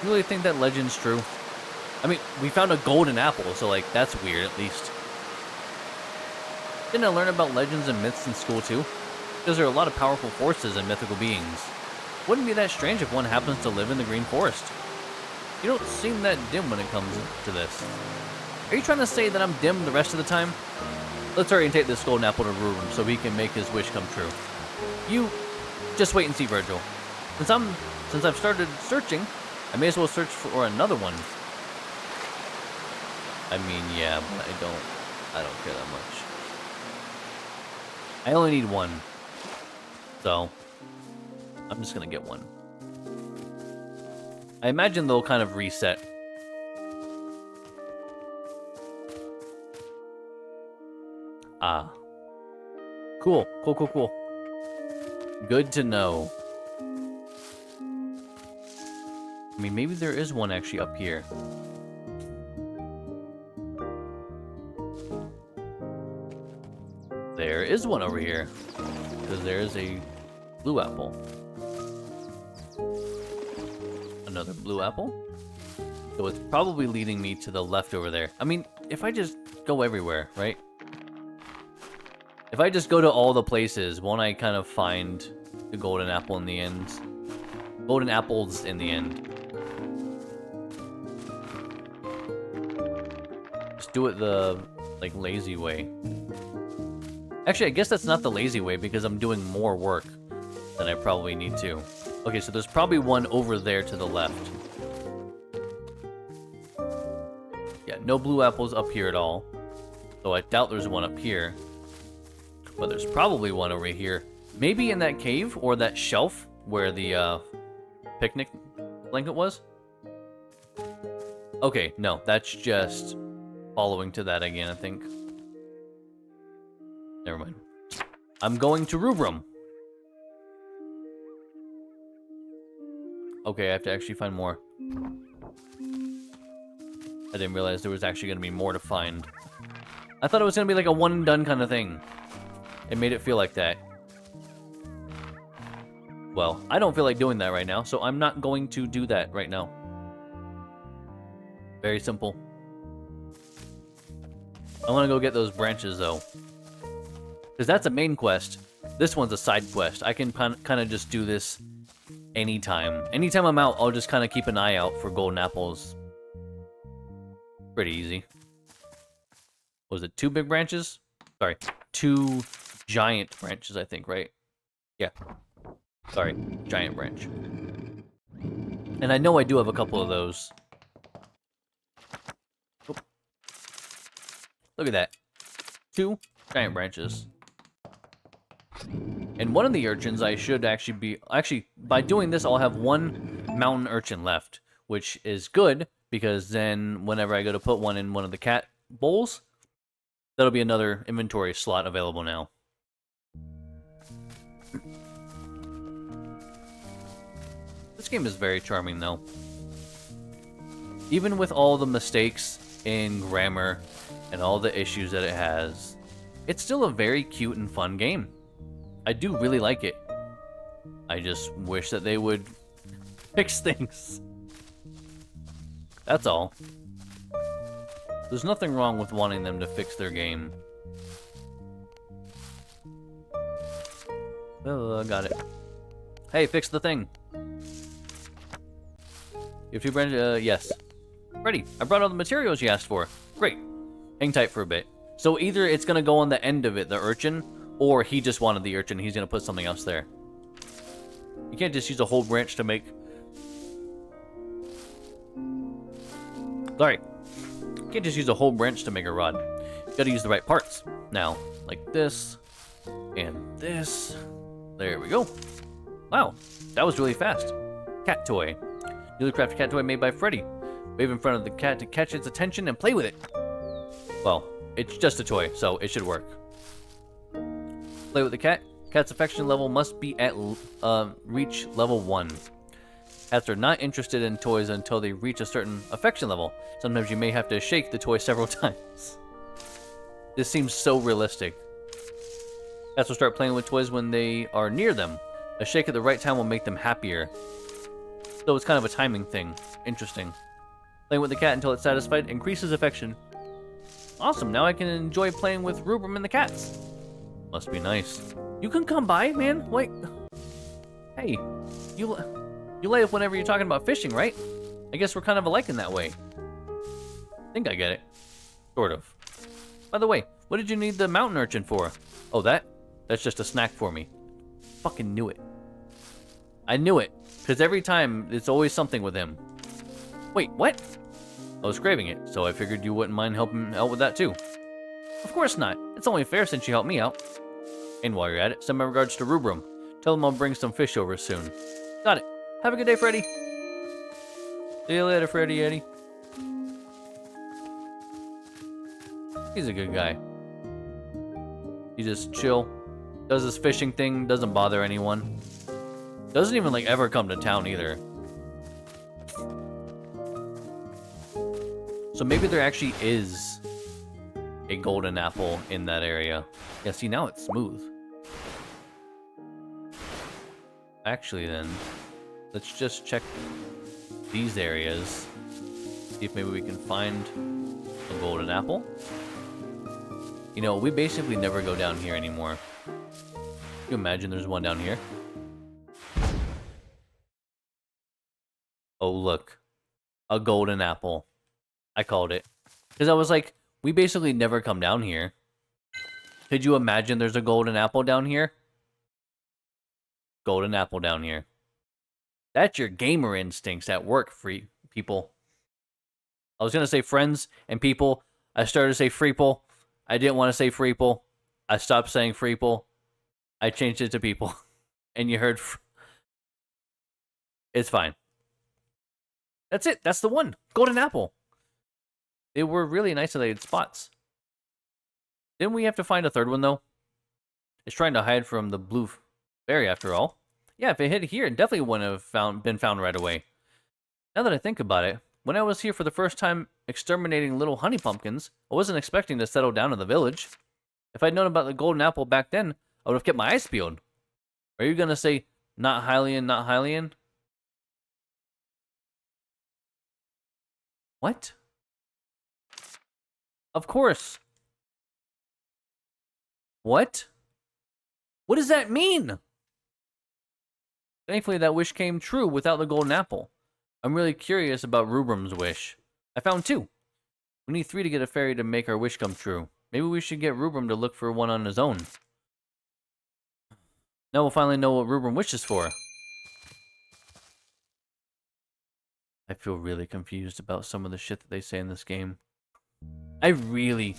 You really think that legend's true? I mean, we found a golden apple, so like, that's weird at least. Didn't I learn about legends and myths in school too? Because there are a lot of powerful forces and mythical beings. Wouldn't be that strange if one happens to live in the Green Forest. You don't seem that dim when it comes to this. Are you trying to say that I'm dim the rest of the time? Let's hurry and take this golden apple to Rue Room so he can make his wish come true. You just wait and see, Virgil. Since I've started searching, I may as well search for another one. I mean, yeah, but I don't care that much. I only need one. So, I'm just gonna get one. I imagine they'll kind of reset. Ah. Cool. Cool. Good to know. I mean, maybe there is one actually up here. There is one over here. Because there is a blue apple. Another blue apple. So it's probably leading me to the left over there. I mean, if I just go everywhere, right? If I just go to all the places, won't I kind of find the golden apple in the end? Golden apples in the end. Just do it the, like, lazy way. Actually, I guess that's not the lazy way because I'm doing more work than I probably need to. Okay, so there's probably one over there to the left. Yeah, no blue apples up here at all. So I doubt there's one up here. But there's probably one over here. Maybe in that cave or that shelf where the picnic blanket was. Okay, no, that's just following to that again, I think. Never mind. I'm going to Rubrum. Okay, I have to actually find more. I didn't realize there was actually going to be more to find. I thought it was going to be like a one and done kind of thing. It made it feel like that. Well, I don't feel like doing that right now, so I'm not going to do that right now. Very simple. I want to go get those branches, though. Because that's a main quest. This one's a side quest. I can kind of just do this anytime. Anytime I'm out, I'll just kind of keep an eye out for golden apples. Pretty easy. Was it 2 big branches? Sorry, 2 giant branches, I think, right? Yeah. Sorry, giant branch. And I know I do have a couple of those. Oh. Look at that. 2 giant branches. And one of the urchins I should actually be... Actually, by doing this, I'll have 1 mountain urchin left. Which is good, because then whenever I go to put one in one of the cat bowls, that'll be another inventory slot available now. This game is very charming, though. Even with all the mistakes in grammar and all the issues that it has, it's still a very cute and fun game. I do really like it. I just wish that they would fix things. That's all. There's nothing wrong with wanting them to fix their game. Oh, got it. Hey, fix the thing. You have 2 branches? Yes. Ready. I brought all the materials you asked for. Great. Hang tight for a bit. So either it's going to go on the end of it, the urchin, or he just wanted the urchin. He's going to put something else there. You can't just use a whole branch to make... Sorry. You can't just use a whole branch to make a rod. You got to use the right parts. Now, like this, and this. There we go. Wow, that was really fast. Cat toy. Newly crafted cat toy made by Freddy. Wave in front of the cat to catch its attention and play with it. Well, it's just a toy, so it should work. Play with the cat. Cat's affection level must be at reach level 1. Cats are not interested in toys until they reach a certain affection level. Sometimes you may have to shake the toy several times. This seems so realistic. Cats will start playing with toys when they are near them. A shake at the right time will make them happier. So it's kind of a timing thing. Interesting. Playing with the cat until it's satisfied increases affection. Awesome, now I can enjoy playing with Rubrum and the cats. Must be nice. You can come by, man. Wait. Hey, you lay up whenever you're talking about fishing, right? I guess we're kind of alike in that way. I think I get it. Sort of. By the way, what did you need the mountain urchin for? Oh, that's just a snack for me. Fucking knew it. I knew it. Because every time, it's always something with him. Wait, what? I was craving it, so I figured you wouldn't mind helping out with that too. Of course not. It's only fair since you helped me out. And while you're at it, send my regards to Rubrum. Tell him I'll bring some fish over soon. Got it. Have a good day, Freddy. See you later, Freddy Eddie. He's a good guy. He just chill. Does his fishing thing. Doesn't bother anyone. Doesn't even, like, ever come to town either. So maybe there actually is a golden apple in that area. Yeah, see, now it's smooth. Actually, then, let's just check these areas. See if maybe we can find a golden apple. You know, we basically never go down here anymore. Can you imagine there's one down here? Oh, look. A golden apple. I called it. Because I was like, we basically never come down here. Could you imagine there's a golden apple down here? Golden apple down here. That's your gamer instincts at work, free people. I was going to say friends and people. I started to say freeple. I didn't want to say freeple. I stopped saying freeple. I changed it to people. And you heard... It's fine. That's it. That's the one. Golden apple. They were really isolated spots. Didn't we have to find a third one, though? It's trying to hide from the blue berry, after all. Yeah, if it hid here, it definitely wouldn't have been found right away. Now that I think about it, when I was here for the first time exterminating little honey pumpkins, I wasn't expecting to settle down in the village. If I'd known about the golden apple back then, I would have kept my eyes peeled. Are you going to say, not Hylian, not Hylian? What? Of course. What? What does that mean? Thankfully, that wish came true without the golden apple. I'm really curious about Rubrum's wish. I found 2. We need 3 to get a fairy to make our wish come true. Maybe we should get Rubrum to look for one on his own. Now we'll finally know what Rubrum wishes for. I feel really confused about some of the shit that they say in this game. I really,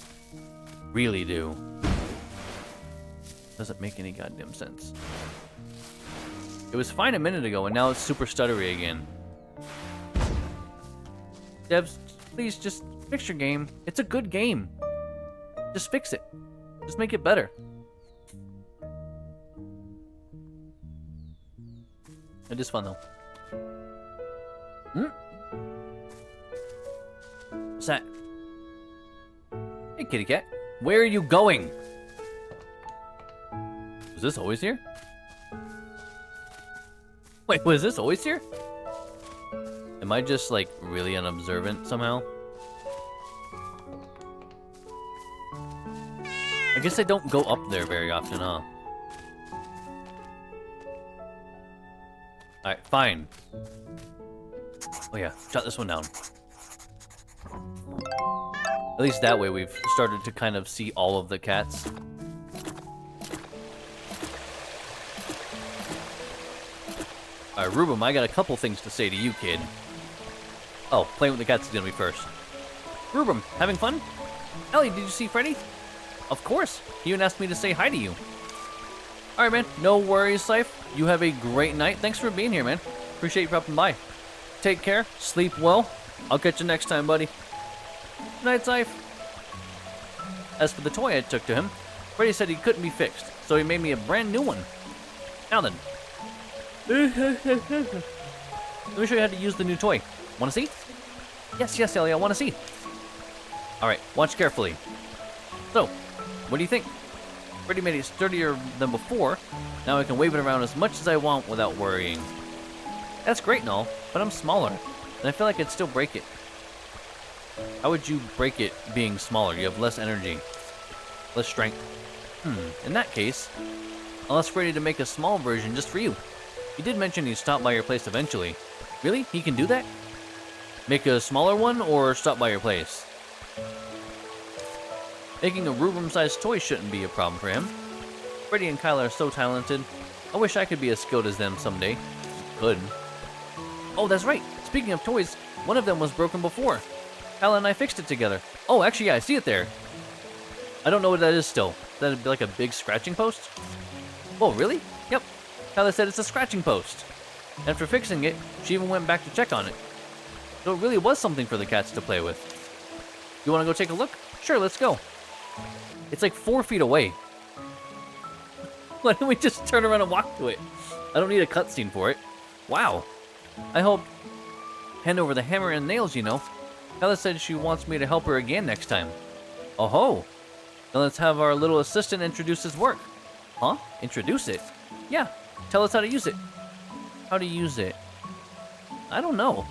really do. Doesn't make any goddamn sense. It was fine a minute ago, and now it's super stuttery again. Devs, please just fix your game. It's a good game. Just fix it. Just make it better. It is fun, though. What's that? Hey, kitty cat. Where are you going? Was this always here? Wait, was this always here? Am I just, like, really unobservant somehow? I guess I don't go up there very often, huh? Alright, fine. Oh yeah, jot this one down. At least that way we've started to kind of see all of the cats. Alright, Rubum, I got a couple things to say to you, kid. Oh, playing with the cats is gonna be first. Rubum, having fun? Ellie, did you see Freddy? Of course. He even asked me to say hi to you. Alright, man. No worries, Syph. You have a great night. Thanks for being here, man. Appreciate you dropping by. Take care. Sleep well. I'll catch you next time, buddy. Good night, Syph. As for the toy I took to him, Freddy said he couldn't be fixed, so he made me a brand new one. Now then. Let me show you how to use the new toy. Want to see? Yes, Ellie, I want to see. Alright, watch carefully. So, what do you think? Freddy made it sturdier than before. Now I can wave it around as much as I want without worrying. That's great and all, but I'm smaller, and I feel like I'd still break it. How would you break it being smaller? You have less energy, less strength. In that case, I'll ask Freddy to make a small version just for you. He did mention he'd stop by your place eventually. Really? He can do that? Make a smaller one, or stop by your place? Making a Rubum-sized toy shouldn't be a problem for him. Freddy and Kyle are so talented. I wish I could be as skilled as them someday. Could. Oh, that's right. Speaking of toys, one of them was broken before. Kyle and I fixed it together. Oh, actually, yeah, I see it there. I don't know what that is still. That'd be like a big scratching post? Oh, really? Yep. Kyle said it's a scratching post. After fixing it, she even went back to check on it. So it really was something for the cats to play with. You want to go take a look? Sure, let's go. It's like 4 feet away. Why don't we just turn around and walk to it? I don't need a cutscene for it. Wow. I hope... Hand over the hammer and nails, you know. Ella said she wants me to help her again next time. Oh ho! Now let's have our little assistant introduce his work. Huh? Introduce it? Yeah. Tell us how to use it. How to use it? I don't know.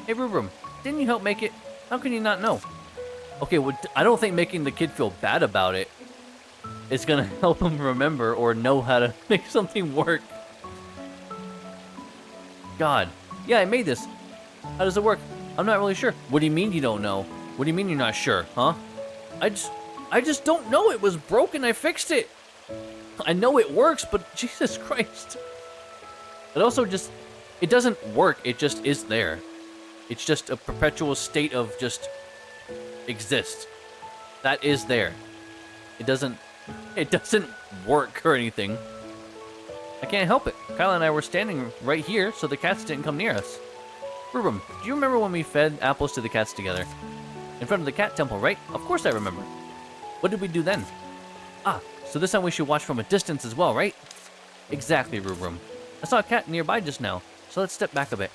Hey Rubrum, didn't you help make it? How can you not know? Okay, well, I don't think making the kid feel bad about it is gonna help him remember or know how to make something work. God. Yeah, I made this. How does it work? I'm not really sure. What do you mean you don't know? What do you mean you're not sure, huh? I just don't know. It was broken. I fixed it. I know it works, but Jesus Christ. It also just, it doesn't work. It just is there. It's just a perpetual state of just exist. That is there. It doesn't work or anything. I can't help it. Kyle and I were standing right here, so the cats didn't come near us. Rubrum, do you remember when we fed apples to the cats together? In front of the cat temple, right? Of course I remember. What did we do then? Ah, so this time we should watch from a distance as well, right? Exactly, Rubrum. I saw a cat nearby just now, so let's step back a bit.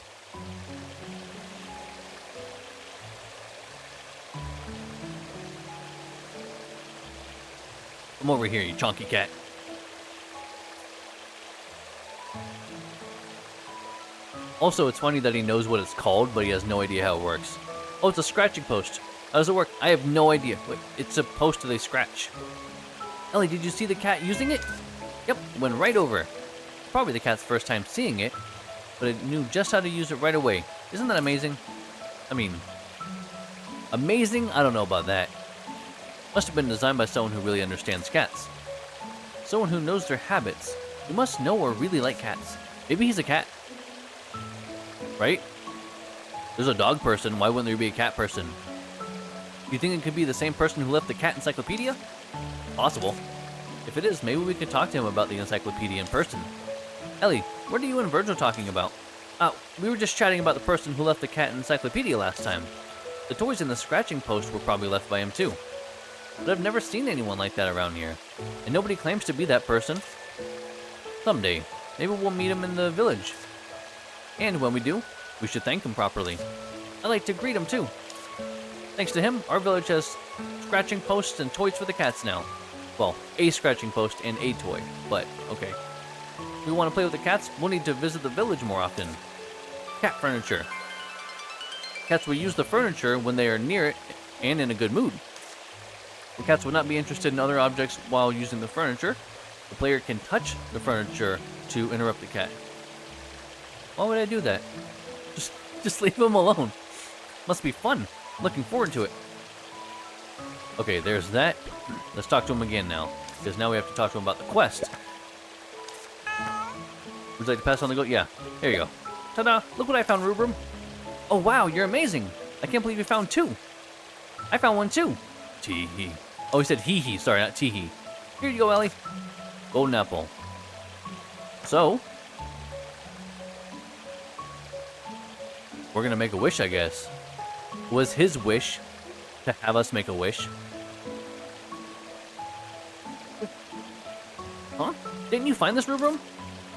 Come over here, you chonky cat. Also, it's funny that he knows what it's called, but he has no idea how it works. Oh, it's a scratching post. How does it work? I have no idea. Wait, it's a post that they scratch. Ellie, did you see the cat using it? Yep, went right over. Probably the cat's first time seeing it, but it knew just how to use it right away. Isn't that amazing? I mean, amazing? I don't know about that. Must have been designed by someone who really understands cats. Someone who knows their habits. You must know or really like cats. Maybe he's a cat. Right? There's a dog person, why wouldn't there be a cat person? Do you think it could be the same person who left the cat encyclopedia? Possible. If it is, maybe we could talk to him about the encyclopedia in person. Ellie, what are you and Virgil talking about? We were just chatting about the person who left the cat encyclopedia last time. The toys in the scratching post were probably left by him too. But I've never seen anyone like that around here. And nobody claims to be that person. Someday, maybe we'll meet him in the village. And when we do, we should thank him properly. I'd like to greet him too. Thanks to him, our village has scratching posts and toys for the cats now. Well, a scratching post and a toy, but okay. If we want to play with the cats, we'll need to visit the village more often. Cat furniture. Cats will use the furniture when they are near it and in a good mood. The cats would not be interested in other objects while using the furniture. The player can touch the furniture to interrupt the cat. Why would I do that? Just leave him alone. Must be fun. Looking forward to it. Okay, there's that. Let's talk to him again now. Because now we have to talk to him about the quest. Would you like to pass on the goat? Yeah. Here you go. Ta-da! Look what I found, Rubrum. Oh, wow, you're amazing. I can't believe you found 2. I found 1 too. Tee-hee. Oh, he said hee-hee. Sorry, not tee-hee. Here you go, Ellie. Golden apple. So, we're going to make a wish, I guess. Was his wish to have us make a wish? Huh? Didn't you find this Rubrum?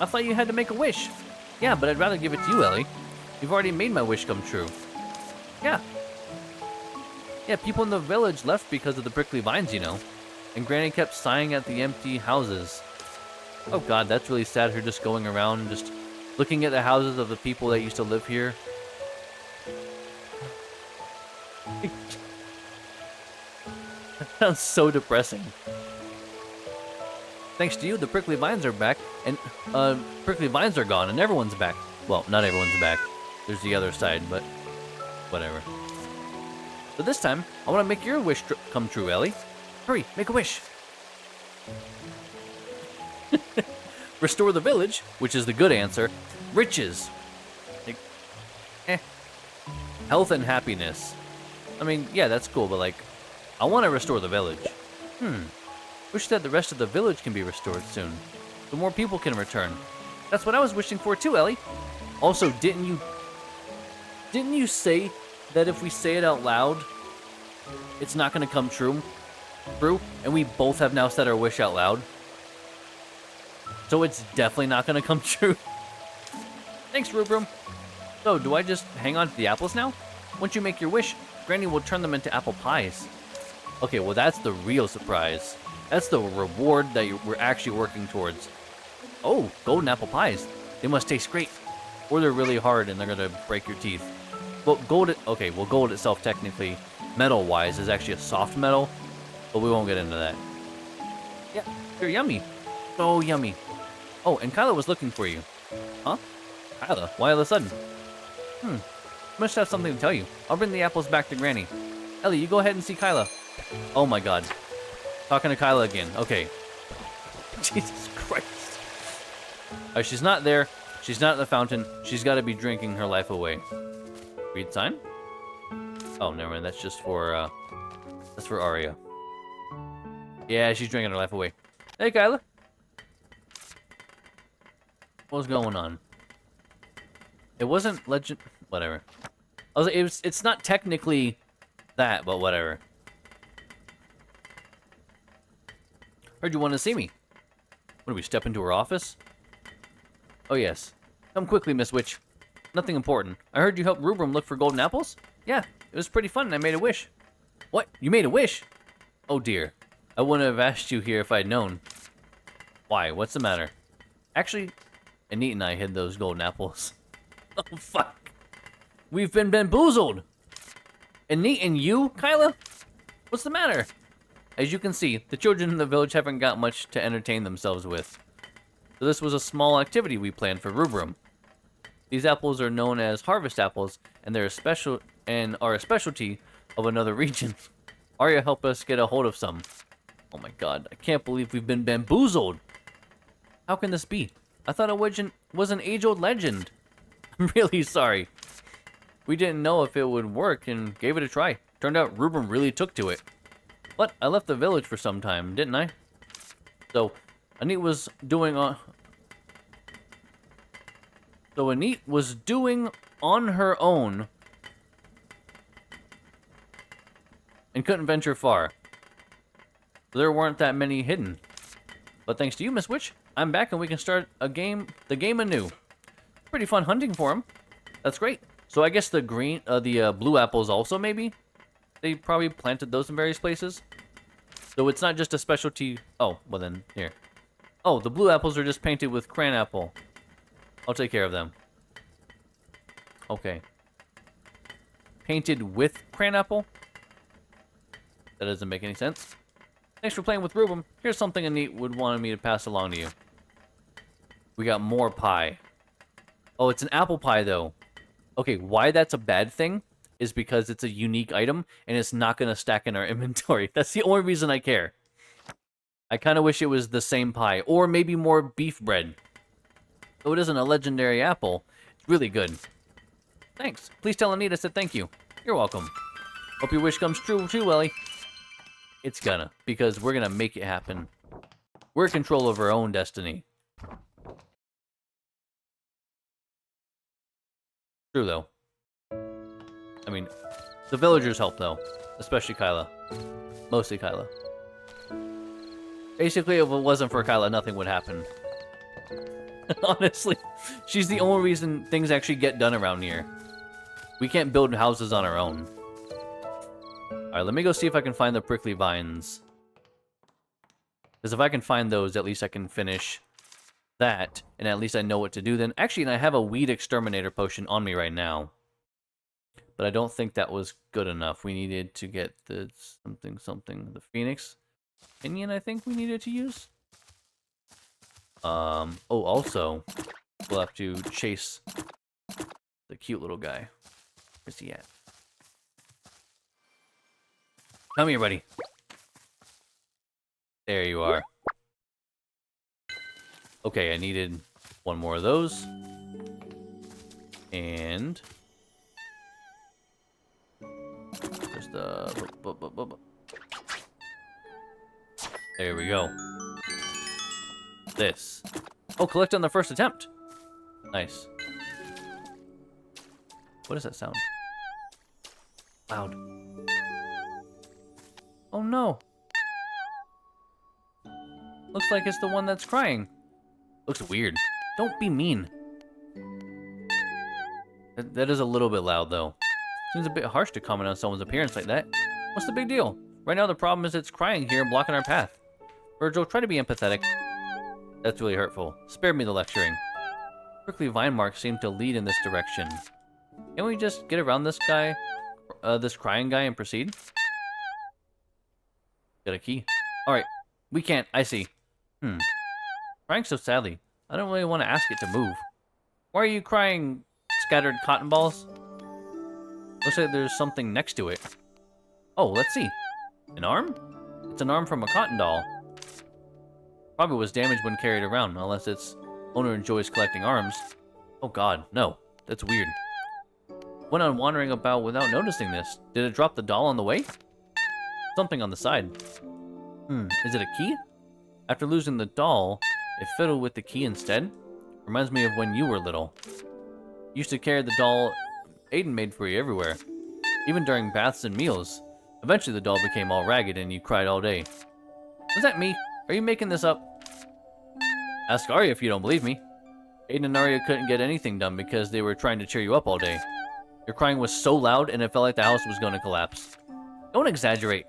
I thought you had to make a wish. Yeah, but I'd rather give it to you, Ellie. You've already made my wish come true. Yeah. Yeah, people in the village left because of the prickly vines, you know. And Granny kept sighing at the empty houses. Oh god, that's really sad, her just going around, just looking at the houses of the people that used to live here. That sounds so depressing. Thanks to you, the prickly vines are back, and prickly vines are gone, and everyone's back. Well, not everyone's back. There's the other side, but whatever. But this time, I want to make your wish come true, Ellie. Hurry, make a wish. Restore the village, which is the good answer. Riches. Like, Health and happiness. I mean, yeah, that's cool, but like, I want to restore the village. Wish that the rest of the village can be restored soon, so more people can return. That's what I was wishing for too, Ellie. Also, didn't you say that if we say it out loud, it's not going to come true? And we both have now said our wish out loud. So it's definitely not going to come true. Thanks, Rubrum. So, do I just hang on to the apples now? Once you make your wish, Granny will turn them into apple pies. Okay, well that's the real surprise. That's the reward that we're actually working towards. Oh, golden apple pies. They must taste great. Or they're really hard and they're going to break your teeth. Well, gold itself technically, metal-wise, is actually a soft metal. But we won't get into that. Yeah, they're yummy. So yummy. Oh, and Kyla was looking for you. Huh? Kyla, why all of a sudden? Must have something to tell you. I'll bring the apples back to Granny. Ellie, you go ahead and see Kyla. Oh my god. Talking to Kyla again. Okay. Jesus Christ. Alright, she's not there. She's not at the fountain. She's got to be drinking her life away. Read sign? Oh, never mind. That's just for, that's for Arya. Yeah, she's drinking her life away. Hey, Kyla. What's going on? It wasn't legend... Whatever. I was like, it's not technically that, but whatever. Heard you wanted to see me. What, do we step into her office? Oh, yes. Come quickly, Miss Witch. Nothing important. I heard you helped Rubrum look for golden apples? Yeah, it was pretty fun and I made a wish. What? You made a wish? Oh, dear. I wouldn't have asked you here if I'd known. Why? What's the matter? Actually, Anit and I hid those golden apples. Oh, fuck. We've been bamboozled. Anit and you, Kyla? What's the matter? As you can see, the children in the village haven't got much to entertain themselves with. So this was a small activity we planned for Rubrum. These apples are known as harvest apples, and they're are a specialty of another region. Arya helped us get a hold of some. Oh my god, I can't believe we've been bamboozled. How can this be? I thought a witch was an age-old legend. I'm really sorry. We didn't know if it would work and gave it a try. Turned out Rubrum really took to it. But I left the village for some time, didn't I? So, Anit was doing on her own and couldn't venture far. There weren't that many hidden. But thanks to you, Miss Witch, I'm back and we can start the game anew. Pretty fun hunting for him. That's great. So I guess the blue apples also maybe? They probably planted those in various places. So it's not just a specialty. Oh, well then, here. Oh, the blue apples are just painted with cran apple. I'll take care of them. Okay. Painted with cran apple? That doesn't make any sense. Thanks for playing with Rubrum. Here's something Anit would want me to pass along to you. We got more pie. Oh, it's an apple pie, though. Okay, why that's a bad thing is because it's a unique item and it's not going to stack in our inventory. That's the only reason I care. I kind of wish it was the same pie, or maybe more beef bread. Though it isn't a legendary apple, it's really good. Thanks. Please tell Anita I said thank you. You're welcome. Hope your wish comes true too, Ellie. It's gonna, because we're gonna make it happen. We're in control of our own destiny. True, though. I mean, the villagers help, though. Especially Kyla. Mostly Kyla. Basically, if it wasn't for Kyla, nothing would happen. Honestly, she's the only reason things actually get done around here. We can't build houses on our own. Alright, let me go see if I can find the prickly vines. Because if I can find those, at least I can finish that, and at least I know what to do then. Actually, and I have a weed exterminator potion on me right now. But I don't think that was good enough. We needed to get the the phoenix opinion, I think we needed to use. Oh, also, we'll have to chase the cute little guy. Where's he at? Come here, buddy. There you are. Okay, I needed one more of those. And just there we go. This. Oh, collect on the first attempt. Nice. What does that sound? Loud. Oh no. Looks like it's the one that's crying. Looks weird. Don't be mean. That is a little bit loud, though. Seems a bit harsh to comment on someone's appearance like that. What's the big deal? Right now the problem is it's crying here and blocking our path. Virgil, try to be empathetic. That's really hurtful. Spare me the lecturing. Prickly vine marks seem to lead in this direction. Can't we just get around this guy, this crying guy, and proceed? Got a key. Alright, we can't. I see. Crying so sadly. I don't really want to ask it to move. Why are you crying, scattered cotton balls? Looks like there's something next to it. Oh, let's see. An arm? It's an arm from a cotton doll. Probably was damaged when carried around, unless its owner enjoys collecting arms. Oh god, no. That's weird. Went on wandering about without noticing this. Did it drop the doll on the way? Something on the side. Is it a key? After losing the doll, it fiddled with the key instead. Reminds me of when you were little. You used to carry the doll Aiden made for you everywhere. Even during baths and meals. Eventually the doll became all ragged and you cried all day. Was that me? Are you making this up? Ask Arya if you don't believe me. Aiden and Arya couldn't get anything done because they were trying to cheer you up all day. Your crying was so loud and it felt like the house was going to collapse. Don't exaggerate.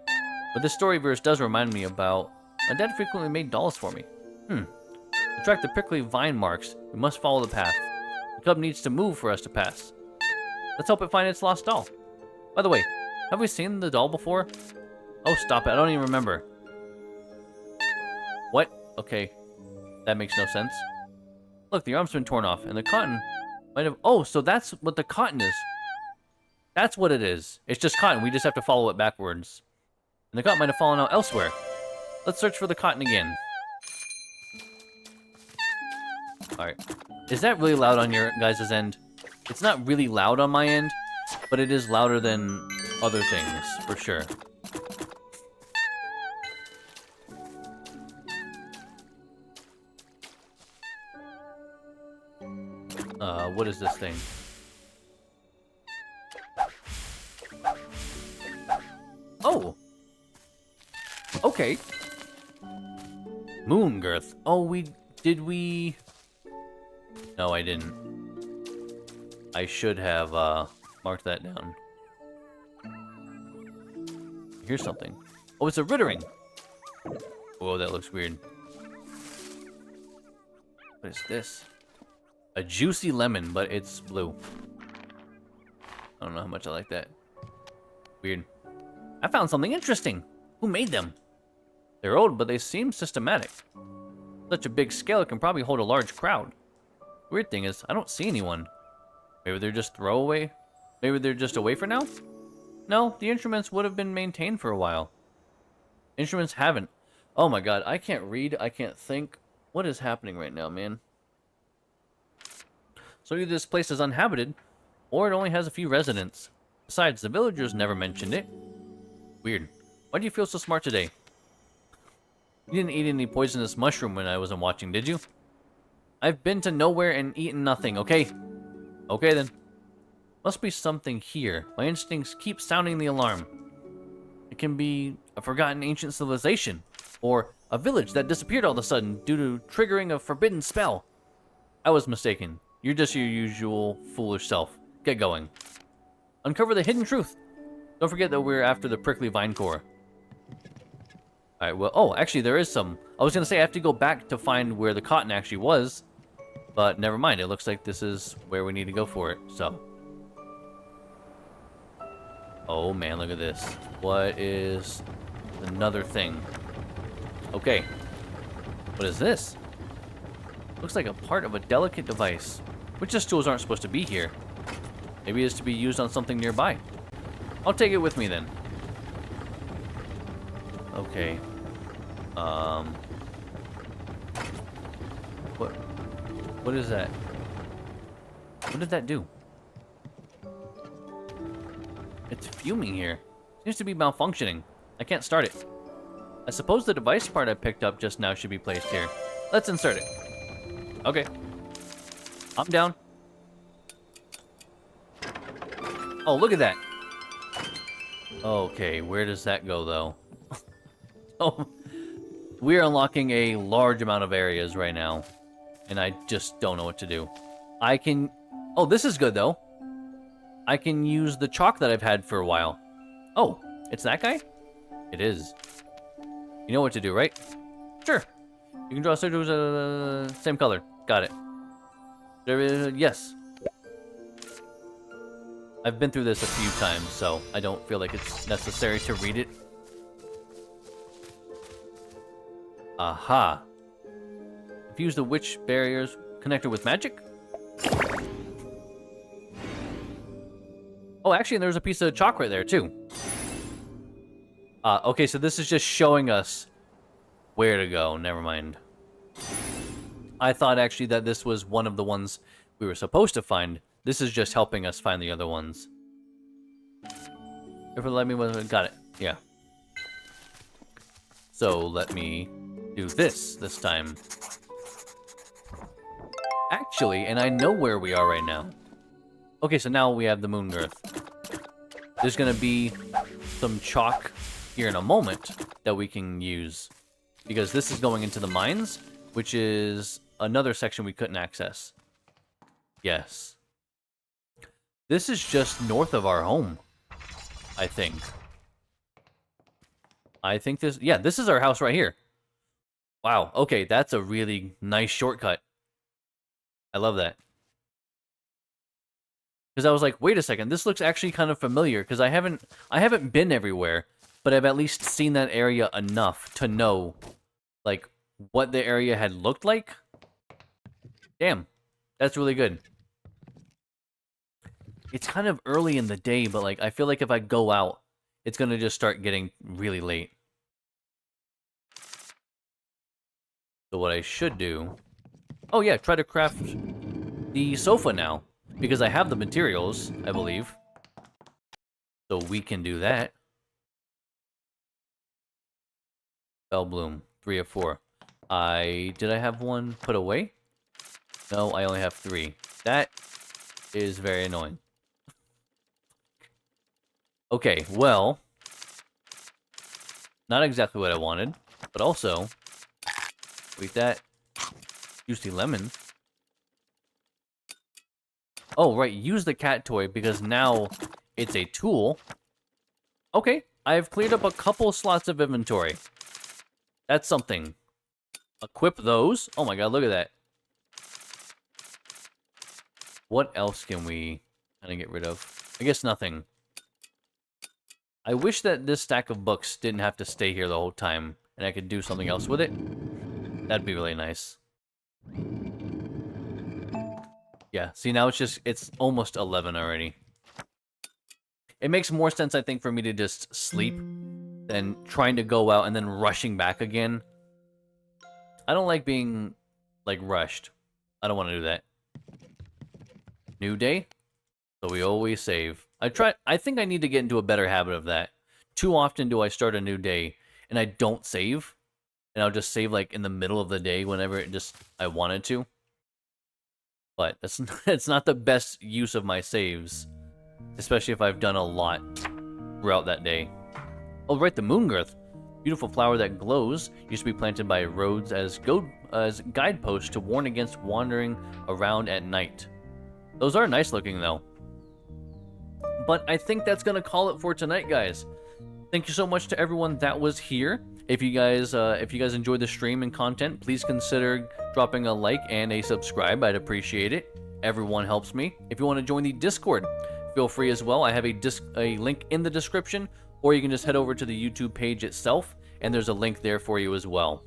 But this story verse does remind me about... My dad frequently made dolls for me. To track the prickly vine marks, we must follow the path. The cub needs to move for us to pass. Let's help it find its lost doll. By the way, have we seen the doll before? Oh, stop it. I don't even remember. What? Okay. That makes no sense. Look, the arm's been torn off, and the cotton might have... Oh, so that's what the cotton is. That's what it is. It's just cotton. We just have to follow it backwards. And the cotton might have fallen out elsewhere. Let's search for the cotton again. Alright. Is that really loud on your guys' end? It's not really loud on my end, but it is louder than other things, for sure. What is this thing? Oh! Okay. Moon girth. Oh, did we... No, I didn't. I should have, marked that down. Here's something. Oh, it's a rittering. Whoa, that looks weird. What is this? A juicy lemon, but it's blue. I don't know how much I like that. Weird. I found something interesting. Who made them? They're old, but they seem systematic. Such a big scale, it can probably hold a large crowd. Weird thing is, I don't see anyone. Maybe they're just throwaway? Maybe they're just away for now? No, the instruments would have been maintained for a while. Instruments haven't. Oh my god, I can't read, I can't think. What is happening right now, man? So either this place is uninhabited, or it only has a few residents. Besides, the villagers never mentioned it. Weird. Why do you feel so smart today? You didn't eat any poisonous mushroom when I wasn't watching, did you? I've been to nowhere and eaten nothing, okay? Okay then. Must be something here. My instincts keep sounding the alarm. It can be a forgotten ancient civilization, or a village that disappeared all of a sudden due to triggering a forbidden spell. I was mistaken. You're just your usual foolish self. Get going. Uncover the hidden truth. Don't forget that we're after the prickly vine core. Alright, well, oh, actually there is some. I was gonna say I have to go back to find where the cotton actually was, but never mind. It looks like this is where we need to go for it, so. Oh man, look at this. What is another thing? Okay. What is this? Looks like a part of a delicate device. Witch's tools aren't supposed to be here. Maybe it's to be used on something nearby. I'll take it with me then. Okay. What is that? What did that do? It's fuming here. Seems to be malfunctioning. I can't start it. I suppose the device part I picked up just now should be placed here. Let's insert it. Okay. I'm down. Oh, look at that. Okay, where does that go, though? Oh, we're unlocking a large amount of areas right now, and I just don't know what to do. I can... Oh, this is good, though. I can use the chalk that I've had for a while. Oh, it's that guy? It is. You know what to do, right? Sure. You can draw circles same color. Got it. There is... Yes. I've been through this a few times, so I don't feel like it's necessary to read it. Aha. Fuse the witch barriers connected with magic? Oh, actually, there's a piece of chalk right there, too. Okay, so this is just showing us where to go. Never mind. I thought, actually, that this was one of the ones we were supposed to find. This is just helping us find the other ones. If it let me... Got it. Yeah. So, let me do this time. Actually, and I know where we are right now. Okay, so now we have the moon girth. There's gonna be some chalk here in a moment that we can use. Because this is going into the mines, which is another section we couldn't access. Yes. This is just north of our home, I think. I think this... Yeah, this is our house right here. Wow, okay, that's a really nice shortcut. I love that. Because I was like, wait a second, this looks actually kind of familiar, because I haven't been everywhere, but I've at least seen that area enough to know, like, what the area had looked like. Damn, that's really good. It's kind of early in the day, but, like, I feel like if I go out, it's gonna just start getting really late. So what I should do... Oh yeah, try to craft the sofa now. Because I have the materials, I believe. So we can do that. Bell bloom, 3 of 4. Did I have one put away? No, I only have 3. That is very annoying. Okay, well. Not exactly what I wanted. But also, wait, that juicy lemon. Oh, right, use the cat toy, because now it's a tool. Okay, I've cleared up a couple slots of inventory. That's something. Equip those. Oh my god, look at that. What else can we kind of get rid of? I guess nothing. I wish that this stack of books didn't have to stay here the whole time, and I could do something else with it. That'd be really nice. Yeah, see, now it's almost 11 already. It makes more sense, I think, for me to just sleep than trying to go out and then rushing back again. I don't like being, like, rushed. I don't want to do that. New day, so we always save. I think I need to get into a better habit of that. Too often do I start a new day and I don't save, and I'll just save, like, in the middle of the day whenever I wanted to. But it's not the best use of my saves, especially if I've done a lot throughout that day. Oh, right, the moongirth. Beautiful flower that glows used to be planted by roads as guideposts to warn against wandering around at night. Those are nice looking, though. But I think that's going to call it for tonight, guys. Thank you so much to everyone that was here. If you guys enjoyed the stream and content, please consider dropping a like and a subscribe. I'd appreciate it. Everyone helps me. If you want to join the Discord, feel free as well. I have a link in the description, or you can just head over to the YouTube page itself, and there's a link there for you as well.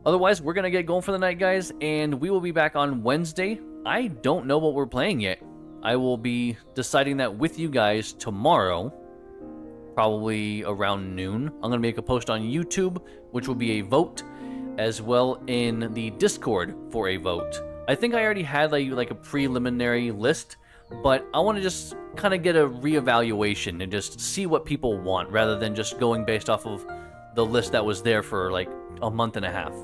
Otherwise, we're going to get going for the night, guys, and we will be back on Wednesday. I don't know what we're playing yet. I will be deciding that with you guys tomorrow, probably around noon. I'm going to make a post on YouTube, which will be a vote, as well in the Discord for a vote. I think I already had like a preliminary list, but I want to just kind of get a reevaluation and just see what people want, rather than just going based off of the list that was there for like a month and a half.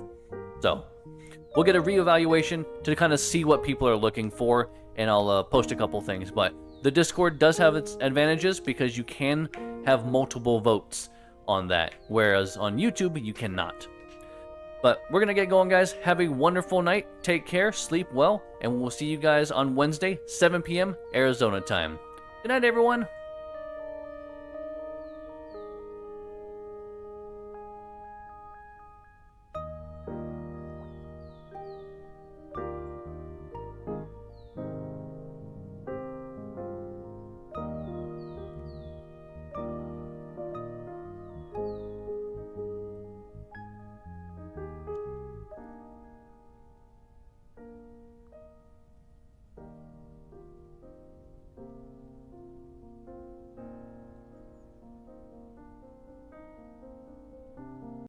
So we'll get a reevaluation to kind of see what people are looking for, and I'll post a couple things. But the Discord does have its advantages because you can have multiple votes on that, whereas on YouTube you cannot. But we're going to get going, guys. Have a wonderful night. Take care, sleep well, and we'll see you guys on Wednesday, 7 p.m. Arizona time. Good night, everyone.